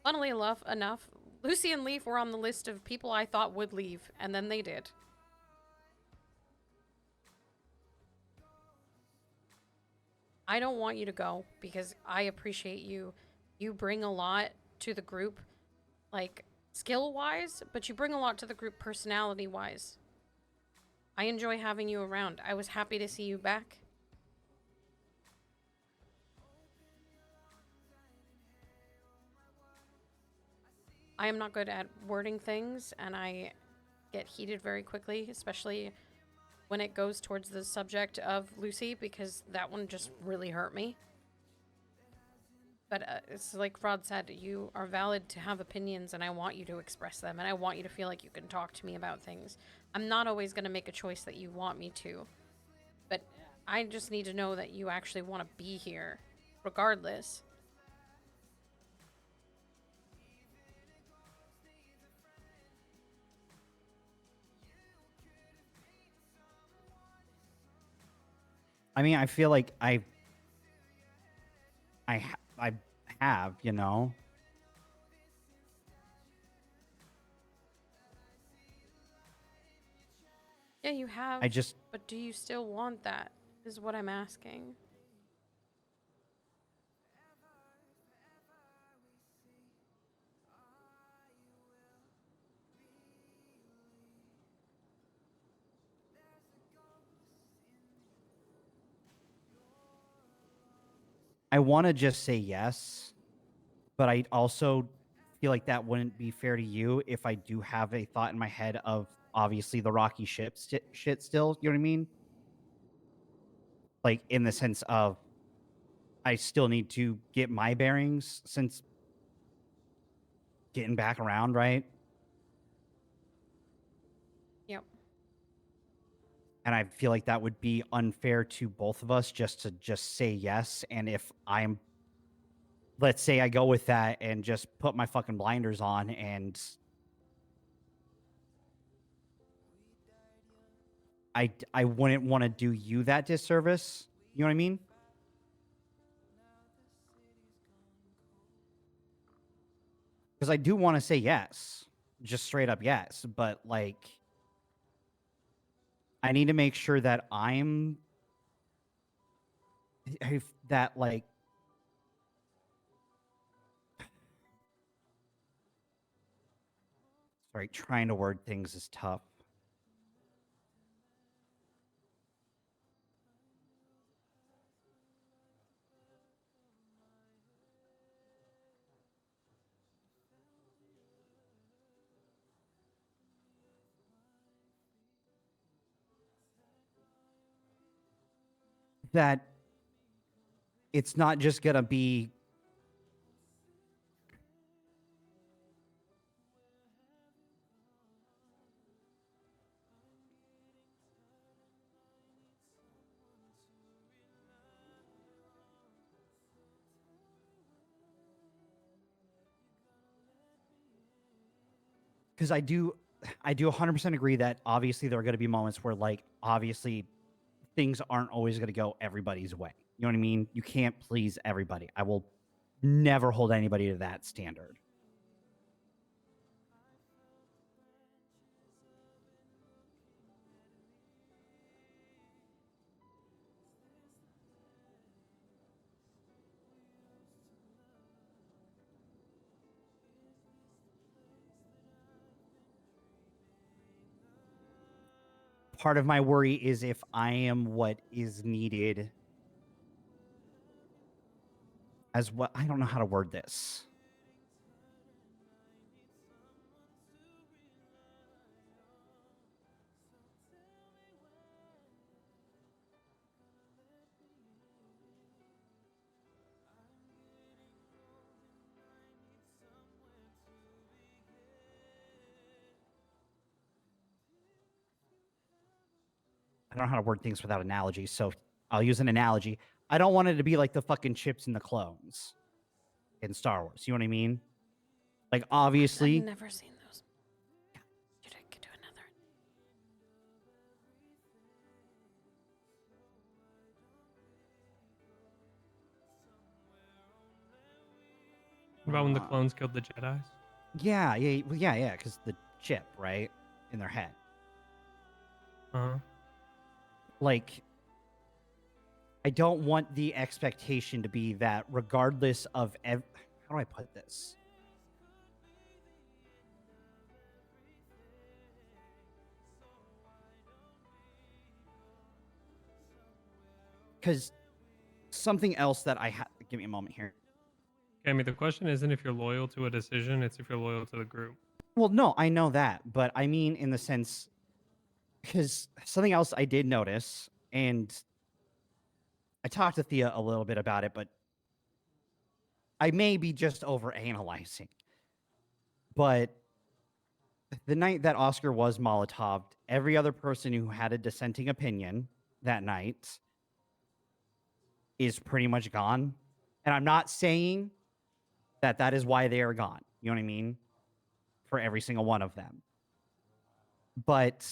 Funnily enough, Lucy and Leaf were on the list of people I thought would leave, and then they did. I don't want you to go because I appreciate you. You bring a lot to the group, like skill-wise, but you bring a lot to the group personality-wise. I enjoy having you around. I was happy to see you back. I am not good at wording things, and I get heated very quickly, especially when it goes towards the subject of Lucy, because that one just really hurt me. But it's like Rod said, you are valid to have opinions, and I want you to express them, and I want you to feel like you can talk to me about things. I'm not always going to make a choice that you want me to, but I just need to know that you actually want to be here, regardless. I mean, I feel like I have, you know. Yeah, you have. I just But do you still want that? Is what I'm asking. I want to just say yes, but I also feel like that wouldn't be fair to you if I do have a thought in my head of obviously the Rocky shit still, you know what I mean? Like in the sense of I still need to get my bearings since getting back around, right? Yep. And I feel like that would be unfair to both of us just to just say yes. And if I'm, let's say I go with that and just put my fucking blinders on and I wouldn't want to do you that disservice. You know what I mean? Because I do want to say yes, just straight up yes. But like, I need to make sure that I'm that like Sorry, trying to word things is tough. That it's not just going to be because I do 100% agree that obviously there are going to be moments where like obviously things aren't always going to go everybody's way. You know what I mean? You can't please everybody. I will never hold anybody to that standard. Part of my worry is if I am what is needed as what I don't know how to word this. I don't know how to word things without analogies, so I'll use an analogy. I don't want it to be like the fucking chips and the clones in Star Wars. You know what I mean? Like obviously, I've never seen those. Should I do another? What about when the clones killed the Jedi's? yeah, because the chip, right, in their head. Uh-huh. Like, I don't want the expectation to be that regardless of how do I put this? Because something else that I have, give me a moment here. Okay, I mean, the question isn't if you're loyal to a decision, it's if you're loyal to the group. Well, no, I know that, but I mean in the sense, because something else I did notice, and I talked to Thea a little bit about it, but I may be just overanalyzing. But the night that Oscar was Molotoved, every other person who had a dissenting opinion that night is pretty much gone. And I'm not saying that that is why they are gone. You know what I mean? For every single one of them. But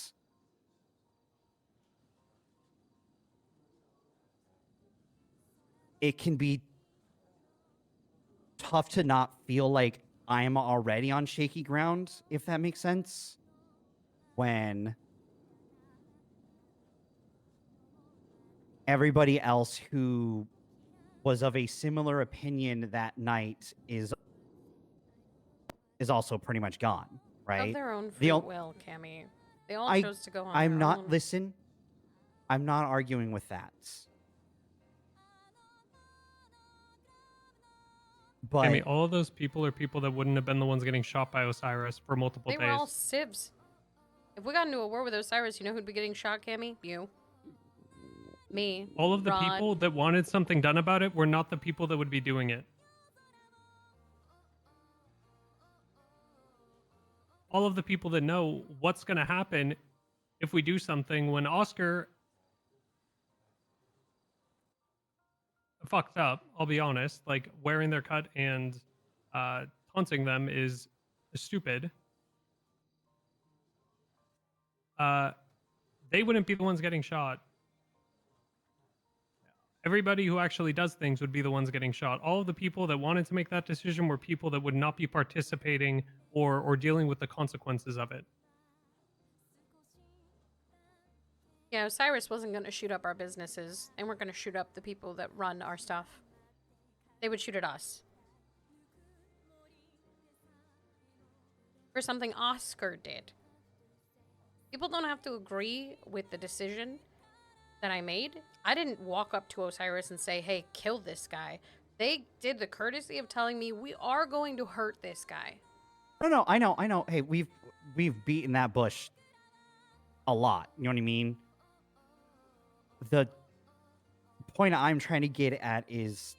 it can be tough to not feel like I'm already on shaky ground, if that makes sense. When everybody else who was of a similar opinion that night is also pretty much gone, right? Of their own The free o- will, Cammy. They all I- chose to go on I'm their not own. listen. I'm not arguing with that. But I mean, all of those people are people that wouldn't have been the ones getting shot by Osiris for multiple They days. were all civs. If we got into a war with Osiris, you know who'd be getting shot, Cammy? You. Me. All of the Rod. people that wanted something done about it were not the people that would be doing it. All of the people that know what's going to happen if we do something when Oscar fucked up, I'll be honest, like wearing their cut and taunting them is stupid. They wouldn't be the ones getting shot. Everybody who actually does things would be the ones getting shot. All of the people that wanted to make that decision were people that would not be participating or dealing with the consequences of it. Yeah, Osiris wasn't going to shoot up our businesses. They weren't going to shoot up the people that run our stuff. They would shoot at us. for something Oscar did. People don't have to agree with the decision that I made. I didn't walk up to Osiris and say, hey, kill this guy. They did the courtesy of telling me we are going to hurt this guy. No, I know. Hey, we've beaten that bush a lot. You know what I mean? The point I'm trying to get at is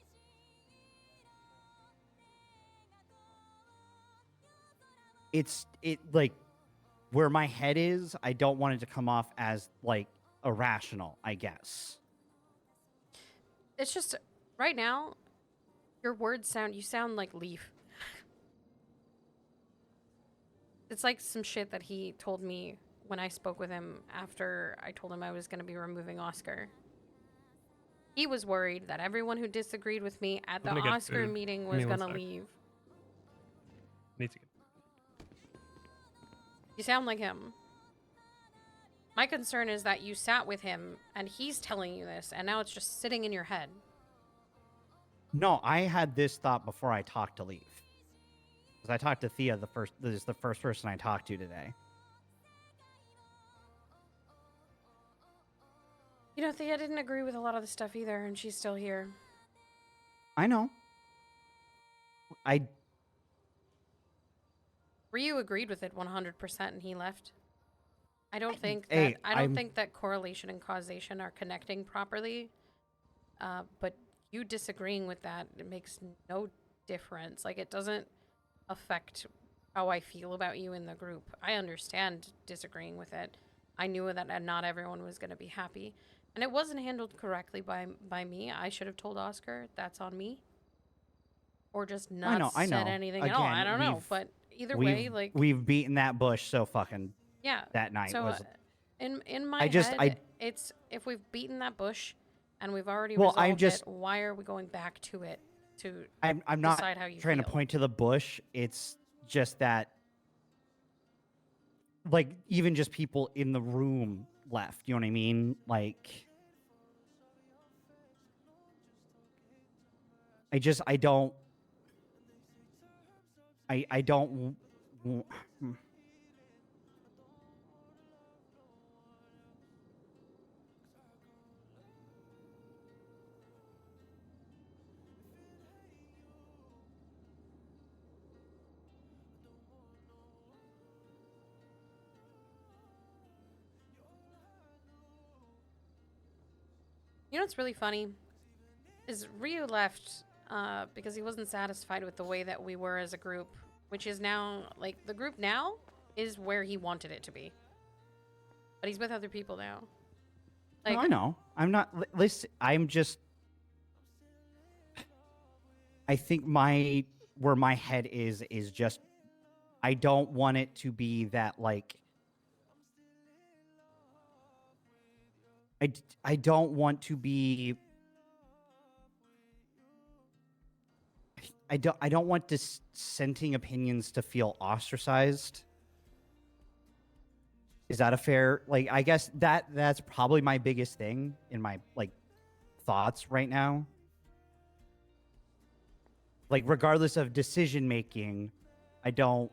it like where my head is, I don't want it to come off as like irrational, I guess. It's just right now, your words you sound like Leaf. It's like some shit that he told me when I spoke with him after I told him I was going to be removing Oscar. He was worried that everyone who disagreed with me at the I'm gonna get Oscar food. meeting Give was me one going to sec. leave. Need to get. You sound like him. My concern is that you sat with him and he's telling you this, and now it's just sitting in your head. No, I had this thought before I talked to Leaf. Because I talked to Thea this is the first person I talked to today. You know, Thea didn't agree with a lot of the stuff either, and she's still here. I know. Ryu agreed with it 100% and he left. I don't think that Hey, I don't think that correlation and causation are connecting properly. But you disagreeing with that, it makes no difference. Like, it doesn't affect how I feel about you in the group. I understand disagreeing with it. I knew that not everyone was going to be happy. And it wasn't handled correctly by me. I should have told Oscar, that's on me. Or just not I know. said anything at all. I don't know. But either way, like, we've beaten that bush so fucking yeah. that night So was in my head, it's if we've beaten that bush and we've already resolved it, why are we going back to it to I'm not decide how you trying feel? to point to the bush. It's just that like even just people in the room left, you know what I mean? Like I don't You know what's really funny is Ryu left because he wasn't satisfied with the way that we were as a group, which is now like the group now is where he wanted it to be. But he's with other people now. Like, no, I know. I'm not listen, I'm just I think where my head is just I don't want it to be that like I don't want to be I don't want dissenting opinions to feel ostracized. Is that a fair like I guess that's probably my biggest thing in my like thoughts right now. Like regardless of decision making, I don't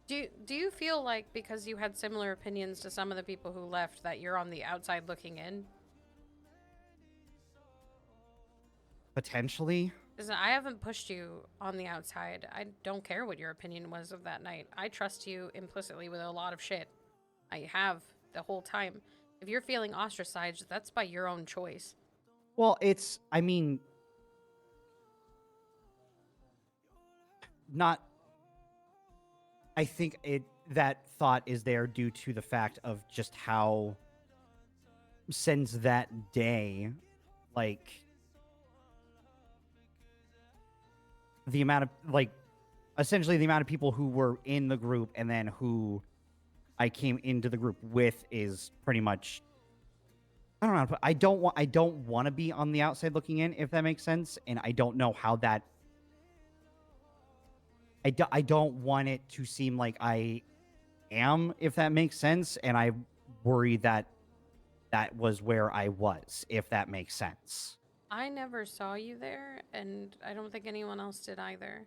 do you feel like because you had similar opinions to some of the people who left that you're on the outside looking in? potentially. Because I haven't pushed you on the outside. I don't care what your opinion was of that night. I trust you implicitly with a lot of shit. I have the whole time. If you're feeling ostracized, that's by your own choice. Well, I mean not I think that thought is there due to the fact of just how since that day like the amount of like essentially the amount of people who were in the group and then who I came into the group with is pretty much I don't know, but I don't want to be on the outside looking in if that makes sense, and I don't know how that I don't want it to seem like I am if that makes sense, and I worry that was where I was if that makes sense. I never saw you there, and I don't think anyone else did either.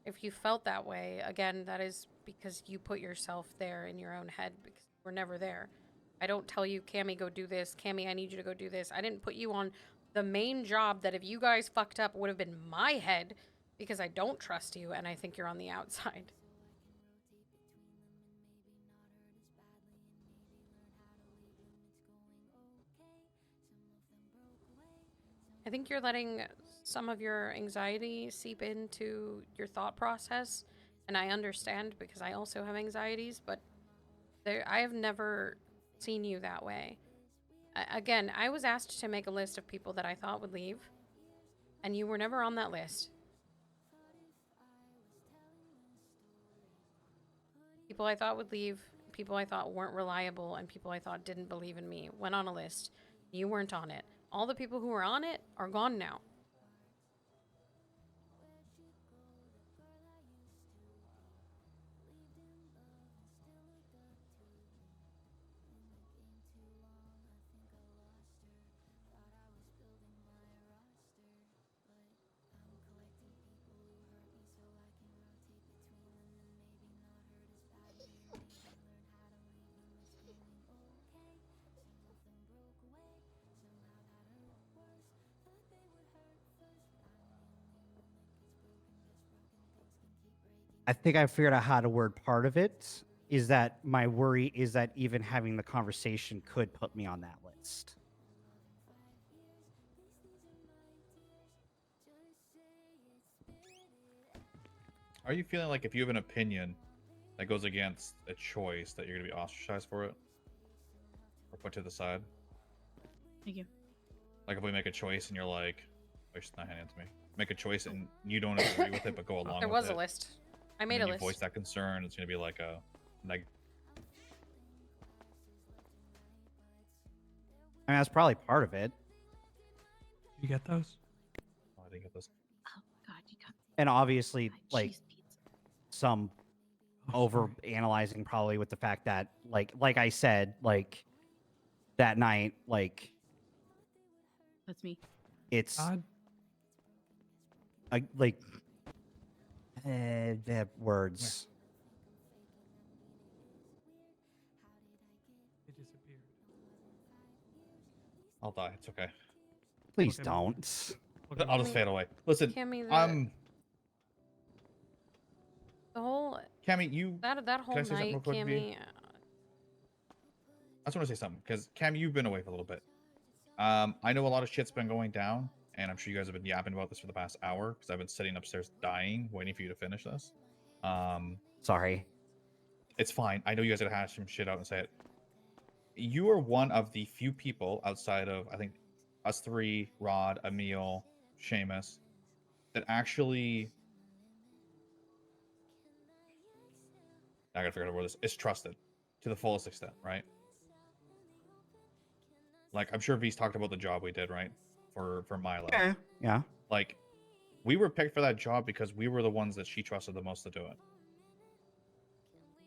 If you felt that way, again, that is because you put yourself there in your own head because we're never there. I don't tell you, Cammy, go do this. Cammy, I need you to go do this. I didn't put you on the main job that if you guys fucked up would have been my head because I don't trust you and I think you're on the outside. I think you're letting some of your anxiety seep into your thought process, and I understand because I also have anxieties, but I have never seen you that way. Again, I was asked to make a list of people that I thought would leave, and you were never on that list. People I thought would leave, people I thought weren't reliable, and people I thought didn't believe in me went on a list. You weren't on it. All the people who were on it are gone now. I think I figured out how to word part of it. Is that my worry is that even having the conversation could put me on that list. Are you feeling like if you have an opinion that goes against a choice that you're going to be ostracized for it? Or put to the side? Thank you. Like if we make a choice and you're like, oh, she's not handing it to me. Make a choice and you don't agree with it but go along There with was it. a list. I And made then a you list. voice that concern, it's going to be like a negative. I mean, that's probably part of it. You get those? Oh, I didn't get this. Oh God, you got And obviously, my like, cheese pizza. some Oh, over sorry. analyzing probably with the fact that like I said, like that night, like That's me. it's God. like the words. It disappeared. I'll die. It's okay. Please Look at me. don't. Look at I'll me. just fade away. Listen, Cammy, the whole Cammy, you. that whole Can I say something real night, quick, V? Cammy. I just want to say something because Cam, you've been away for a little bit. I know a lot of shit's been going down, and I'm sure you guys have been yapping about this for the past hour because I've been sitting upstairs dying, waiting for you to finish this. Sorry. It's fine. I know you guys gotta hash some shit out and say it. You are one of the few people outside of I think us three, Rod, Emil, Seamus, that actually. I gotta figure out how to word this. Is trusted to the fullest extent, right? Like I'm sure V's talked about the job we did, right? For Milo. Yeah. Like we were picked for that job because we were the ones that she trusted the most to do it.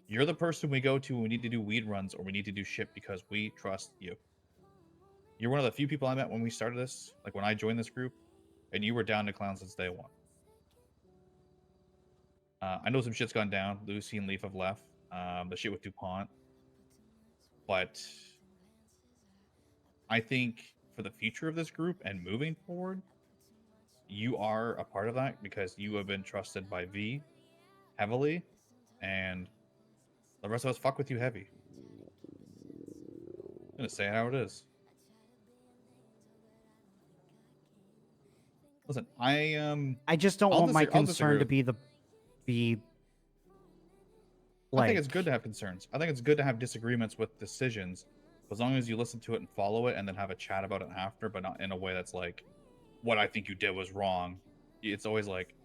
You're the person we go to when we need to do weed runs or we need to do shit because we trust you. You're one of the few people I met when we started this, like when I joined this group, and you were down to clown since day one. I know some shit's gone down. Lucy and Leaf have left. The shit with DuPont. But I think for the future of this group and moving forward, you are a part of that because you have been trusted by V heavily, and the rest of us fuck with you heavy. I'm gonna say it how it is. Listen, I just don't I'll want my disagree- I'll concern to disagree be I like think it's good to have concerns. I think it's good to have disagreements with decisions, as long as you listen to it and follow it, and then have a chat about it after, but not in a way that's like, "What I think you did was wrong." It's always like,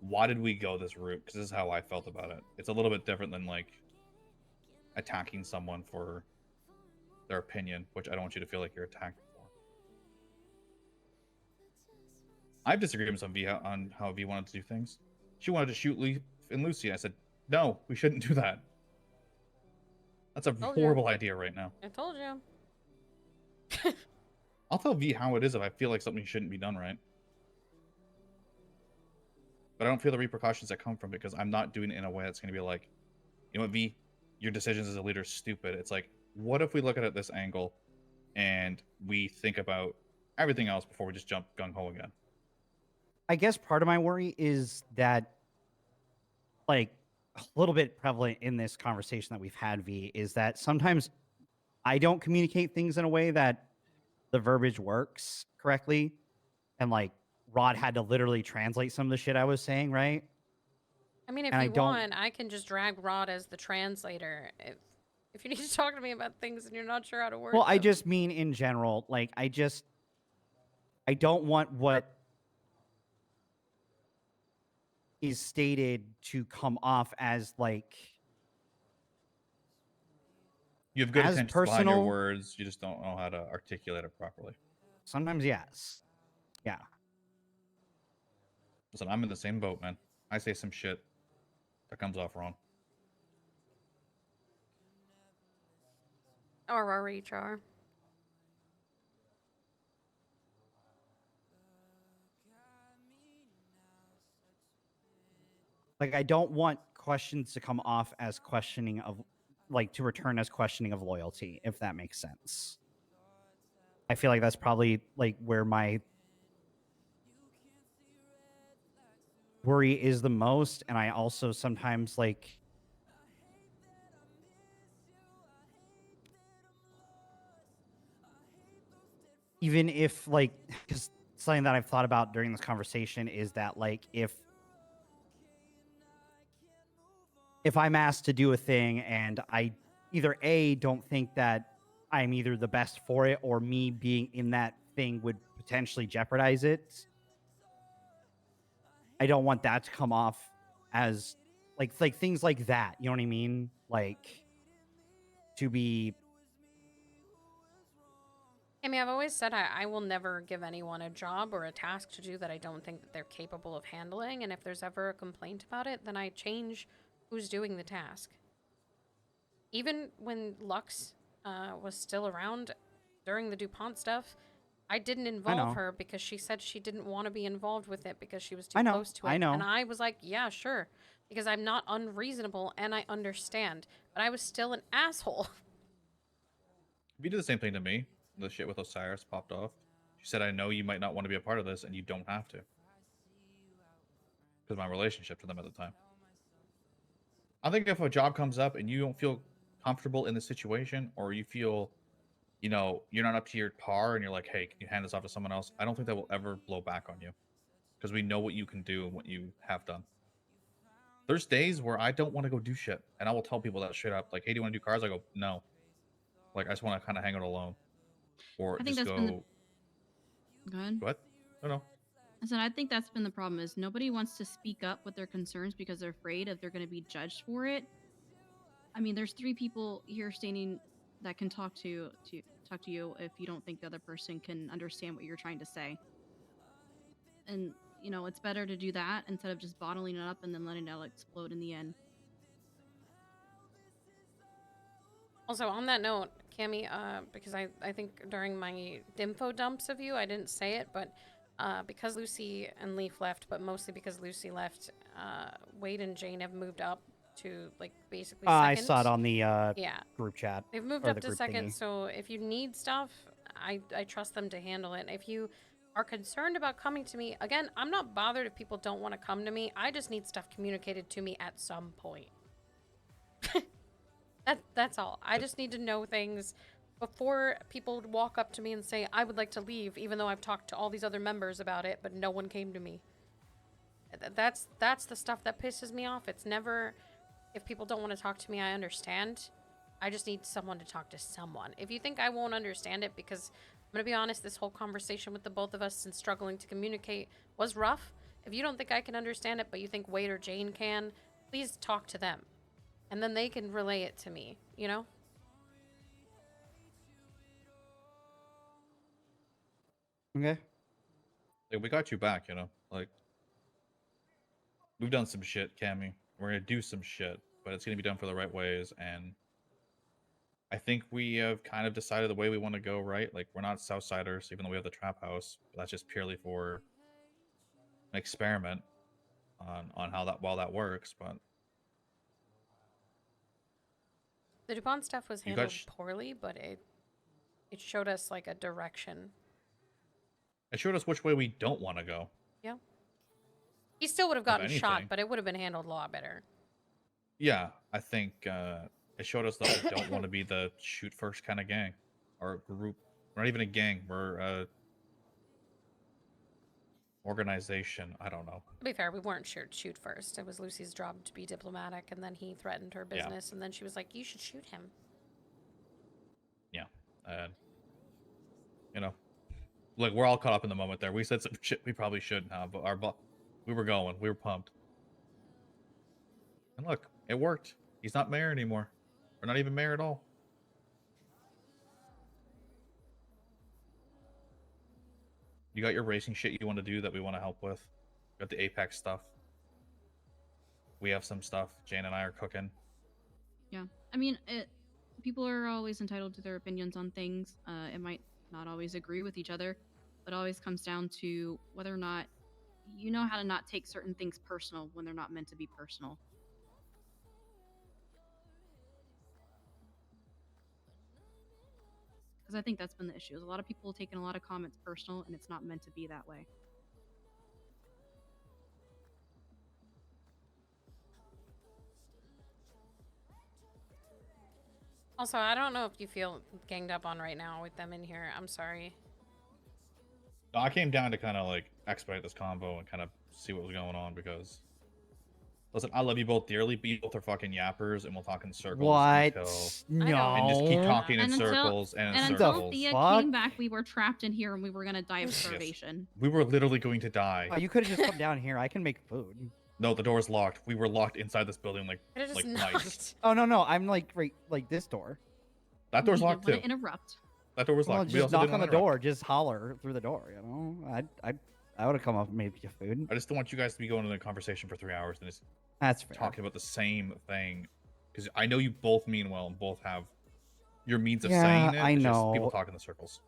"Why did we go this route?" Because this is how I felt about it. It's a little bit different than like attacking someone for their opinion, which I don't want you to feel like you're attacked for. I have disagreements on how V wanted to do things. She wanted to shoot Leaf and Lucy. I said, "No, we shouldn't do that. That's a Told you. horrible idea right now." I told you. I'll tell V how it is if I feel like something shouldn't be done right. But I don't feel the repercussions that come from it because I'm not doing it in a way that's going to be like, you know what, V, your decisions as a leader are stupid. It's like, what if we look at it this angle and we think about everything else before we just jump gung ho again? I guess part of my worry is that, like, a little bit prevalent in this conversation that we've had, V, is that sometimes I don't communicate things in a way that the verbiage works correctly. And like Rod had to literally translate some of the shit I was saying, right? I mean, if And I you don't want, I can just drag Rod as the translator. If you need to talk to me about things and you're not sure how to word well, I them. just mean in general, like I don't want what is stated to come off as like You have good as intentions behind your personal. words. You just don't know how to articulate it properly. Sometimes, yes. Yeah. Listen, I'm in the same boat, man. I say some shit that comes off wrong. Or our HR. Like I don't want questions to come off as questioning of, like, to return as questioning of loyalty, if that makes sense. I feel like that's probably like where my worry is the most. And I also sometimes like even if like, because something that I've thought about during this conversation is that like if I'm asked to do a thing and I either A, don't think that I'm either the best for it, or me being in that thing would potentially jeopardize it, I don't want that to come off as like things like that. You know what I mean? Like to be. I mean, I've always said I will never give anyone a job or a task to do that I don't think that they're capable of handling. And if there's ever a complaint about it, then I change who's doing the task. Even when Lux was still around during the DuPont stuff, I didn't involve know. her because she said she didn't want to be involved with it because she was too I know. close to it. I know. And I was like, yeah, sure. Because I'm not unreasonable and I understand. But I was still an asshole. If you did the same thing to me, the shit with Osiris popped off. She said, I know you might not want to be a part of this, and you don't have to. Because my relationship to them at the time. I think if a job comes up and you don't feel comfortable in the situation, or you feel, you know, you're not up to your par and you're like, hey, can you hand this off to someone else? I don't think that will ever blow back on you. Because we know what you can do and what you have done. There's days where I don't want to go do shit. And I will tell people that straight up. Like, hey, do you want to do cars? I go, no. Like, I just want to kind of hang out alone. Or I think just that's been the go, good. what? No. I said I think that's been the problem is nobody wants to speak up with their concerns because they're afraid if they're going to be judged for it. I mean, there's 3 people here standing that can talk to you if you don't think the other person can understand what you're trying to say. And you know, it's better to do that instead of just bottling it up and then letting it all explode in the end. Also, on that note, Cammy, because I think during my info dumps of you, I didn't say it, but because Lucy and Leaf left, but mostly because Lucy left, Wade and Jane have moved up to, like, basically second. I saw it on the yeah. group chat. They've moved or up the to group second, thingy. so if you need stuff, I trust them to handle it. If you are concerned about coming to me, again, I'm not bothered if people don't want to come to me. I just need stuff communicated to me at some point. That's all. I just need to know things before people walk up to me and say, I would like to leave, even though I've talked to all these other members about it, but no one came to me. That's the stuff that pisses me off. It's never, if people don't want to talk to me, I understand. I just need someone to talk to someone. If you think I won't understand it, because I'm going to be honest, this whole conversation with the both of us and struggling to communicate was rough. If you don't think I can understand it, but you think Wade or Jane can, please talk to them. And then they can relay it to me, you know? Okay. Like, we got you back, you know? Like, we've done some shit, Cammy. We're going to do some shit, but it's going to be done for the right ways, and I think we have kind of decided the way we want to go, right? Like, we're not Southsiders, even though we have the trap house. But that's just purely for an experiment on how that works. But The DuPont stuff was you handled guys, poorly, but it showed us like a direction. it showed us which way we don't want to go. Yeah. He still would have If gotten shot, anything. but it would have been handled a lot better. Yeah, I think it showed us that we don't want to be the shoot first kind of gang or group. We're not even a gang. We're a organization. I don't know. To be fair, we weren't sure to shoot first. It was Lucy's job to be diplomatic, and then he threatened her Yeah. business, and then she was like, "You should shoot him." Yeah, and you know, like we're all caught up in the moment there. We said some shit we probably shouldn't have, but we were going. We were pumped. And look, it worked. He's not mayor anymore. Or not even mayor at all. You got your racing shit you want to do that we want to help with. You got the Apex stuff. We have some stuff. Jane and I are cooking. Yeah, I mean, people are always entitled to their opinions on things. It might not always agree with each other, but it always comes down to whether or not you know how to not take certain things personal when they're not meant to be personal. Because I think that's been the issue. Is a lot of people taking a lot of comments personal, and it's not meant to be that way. Also, I don't know if you feel ganged up on right now with them in here. I'm sorry. No, I came down to kind of like expedite this combo and kind of see what was going on because listen, I love you both dearly, but you both are fucking yappers, and we'll talk in circles What? until No. and just keep talking in And until- circles and in And the until circles. Thea fuck? came back, we were trapped in here, and we were gonna die of starvation. We were literally going to die. Oh, you could have just come down here. I can make food. No, the door's locked. We were locked inside this building like Could have just mice. knocked. Oh no, I'm like right like this door. That door's You locked didn't too. wanna interrupt. That door was Well, locked. We just also knock didn't on the wanna interrupt. door. Just holler through the door. You know, I would have come up and made you food. I just don't want you guys to be going in a conversation for 3 hours and just That's fair. talking about the same thing. Because I know you both mean well and both have your means of Yeah, saying it. I It's just know. people talk in the circles.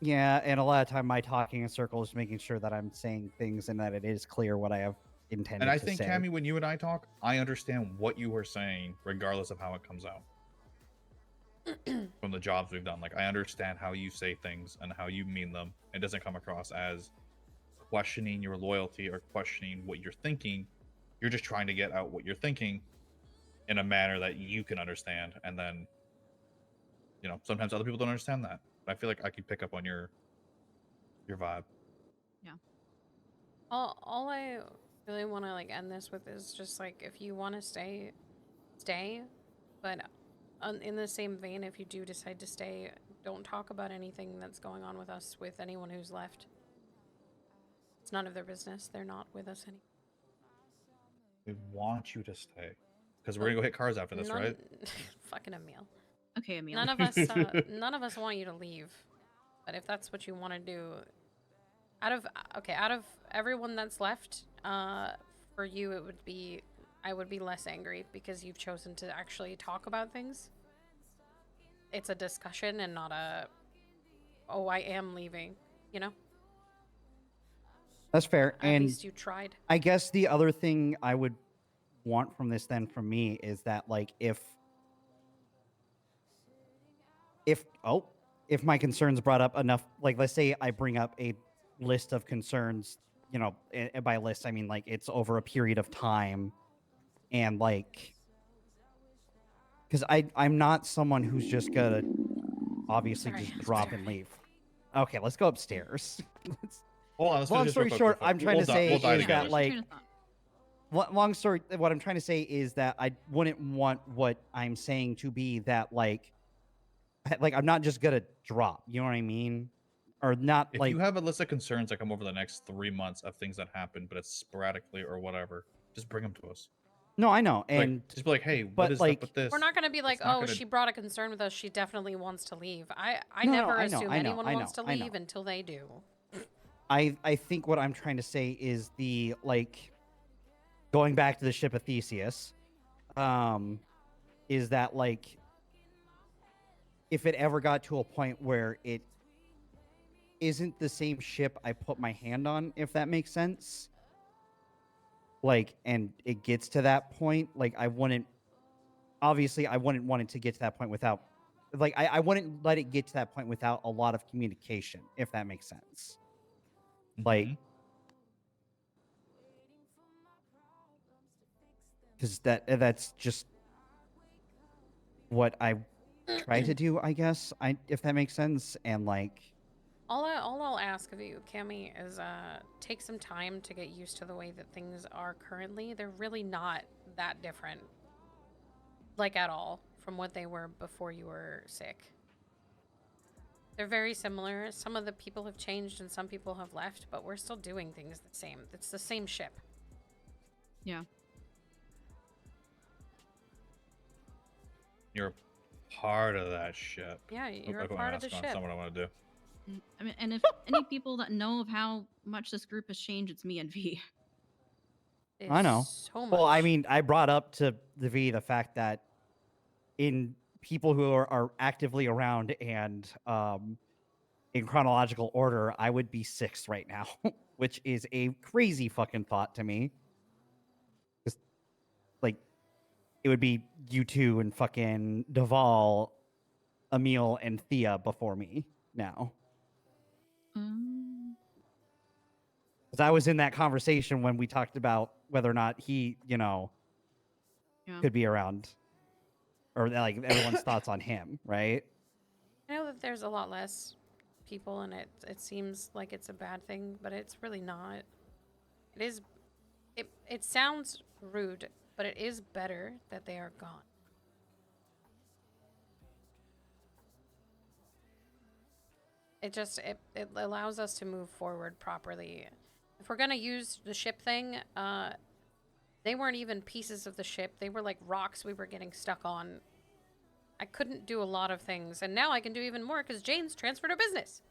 Yeah, and a lot of time my talking in circles, making sure that I'm saying things and that it is clear what I have intended And I to think, say. Cammy, when you and I talk, I understand what you are saying, regardless of how it comes out. From the jobs we've done, like I understand how you say things and how you mean them. It doesn't come across as questioning your loyalty or questioning what you're thinking. You're just trying to get out what you're thinking in a manner that you can understand. And then, you know, sometimes other people don't understand that. But I feel like I could pick up on your vibe. All I really want to like end this with is just like if you want to stay, stay. But in the same vein, if you do decide to stay, don't talk about anything that's going on with us with anyone who's left. It's none of their business. They're not with us anymore. We want you to stay because we're gonna go hit cars after this, right? Fucking Emil. Okay, Emil. None of us want you to leave. But if that's what you want to do, out of everyone that's left, for you I would be less angry because you've chosen to actually talk about things. It's a discussion and not a, oh, I am leaving, you know? That's fair. At And least you tried. I guess the other thing I would want from this then from me is that like if my concerns brought up enough, like let's say I bring up a list of concerns, you know, and by list I mean like it's over a period of time, and like because I'm not someone who's just gonna obviously Sorry, just I'm drop sorry. and leave. Okay, let's go upstairs. Hold on. Let's Long finish this story real quick, short, real I'm quick. trying We'll to die- say we'll die is together. that like long story, what I'm trying to say is that I wouldn't want what I'm saying to be that like I'm not just gonna drop, you know what I mean? Or not If like you have a list of concerns that come over the next 3 months of things that happen, but it's sporadically or whatever, just bring them to us. no, I know. Like, And just be like, hey, but, what is like, up with this? We're not going to be like, It's not oh, gonna- she brought a concern with us. She definitely wants to leave. I No, no, never I know, assume I know, anyone I wants to know, I know. leave until they do. I think what I'm trying to say is the like going back to the ship of Theseus, is that like if it ever got to a point where it isn't the same ship I put my hand on, if that makes sense. Like, and it gets to that point, like I wouldn't want it to get to that point without, like, I wouldn't let it get to that point without a lot of communication, if that makes sense. Like, Mhm. because that's just what I try to do, I guess. If that makes sense, and like, All I'll ask of you, Cammy, is take some time to get used to the way that things are currently. They're really not that different, like at all, from what they were before you were sick. They're very similar. Some of the people have changed and some people have left, but we're still doing things the same. It's the same ship. Yeah. You're part of that ship. Yeah, Oop, you're I a put my part of the mask on, ship. That's not what I want to do. I mean, and if any people that know of how much this group has changed, it's me and V. I know. It's so much. Well, I mean, I brought up to the fact that in people who are actively around and in chronological order, I would be 6th right now, which is a crazy fucking thought to me. Just like, it would be you two and fucking Duval, Emil, and Thea before me now. Because I was in that conversation when we talked about whether or not he, Yeah. could be around, or like everyone's thoughts on him, right? I know that there's a lot less people, and it seems like it's a bad thing, but it's really not. It is. It sounds rude, but it is better that they are gone. It allows us to move forward properly. If we're gonna use the ship thing, they weren't even pieces of the ship. They were like rocks we were getting stuck on. I couldn't do a lot of things, and now I can do even more because Jane's transferred her business.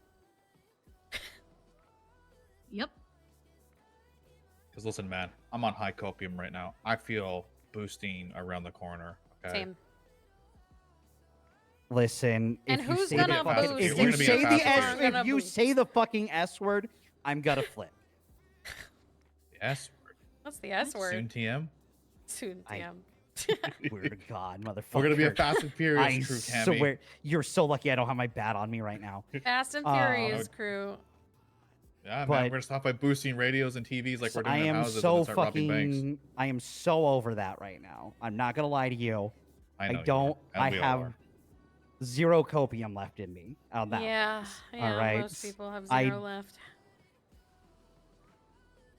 Yep. Because listen, man, I'm on high copium right now. I feel boosting around the corner. Okay. Same. Listen, And if you who's say gonna the fucking, boost? if We're you gonna be a say the fast S, food. if you say the fucking S word, I'm gonna flip. The S word. What's the S word? Soon TM. Soon, I- TM. Word of God, motherfucker. We're gonna be a Fast and Furious I crew, Cammy. swear, you're so lucky I don't have my bat on me right now. Fast and Um, Furious crew. Yeah, man. But- We're gonna stop by boosting radios and TVs like So we're doing I in am houses and so then start robbing banks. fucking. I am so over that right now. I'm not gonna lie to you. I know. don't. You are, and I we all have are. 0 copium left in me. On that. Yeah, yeah. right. Most people have I- 0 left.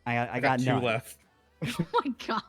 I I got got 2 none. left. Oh my god.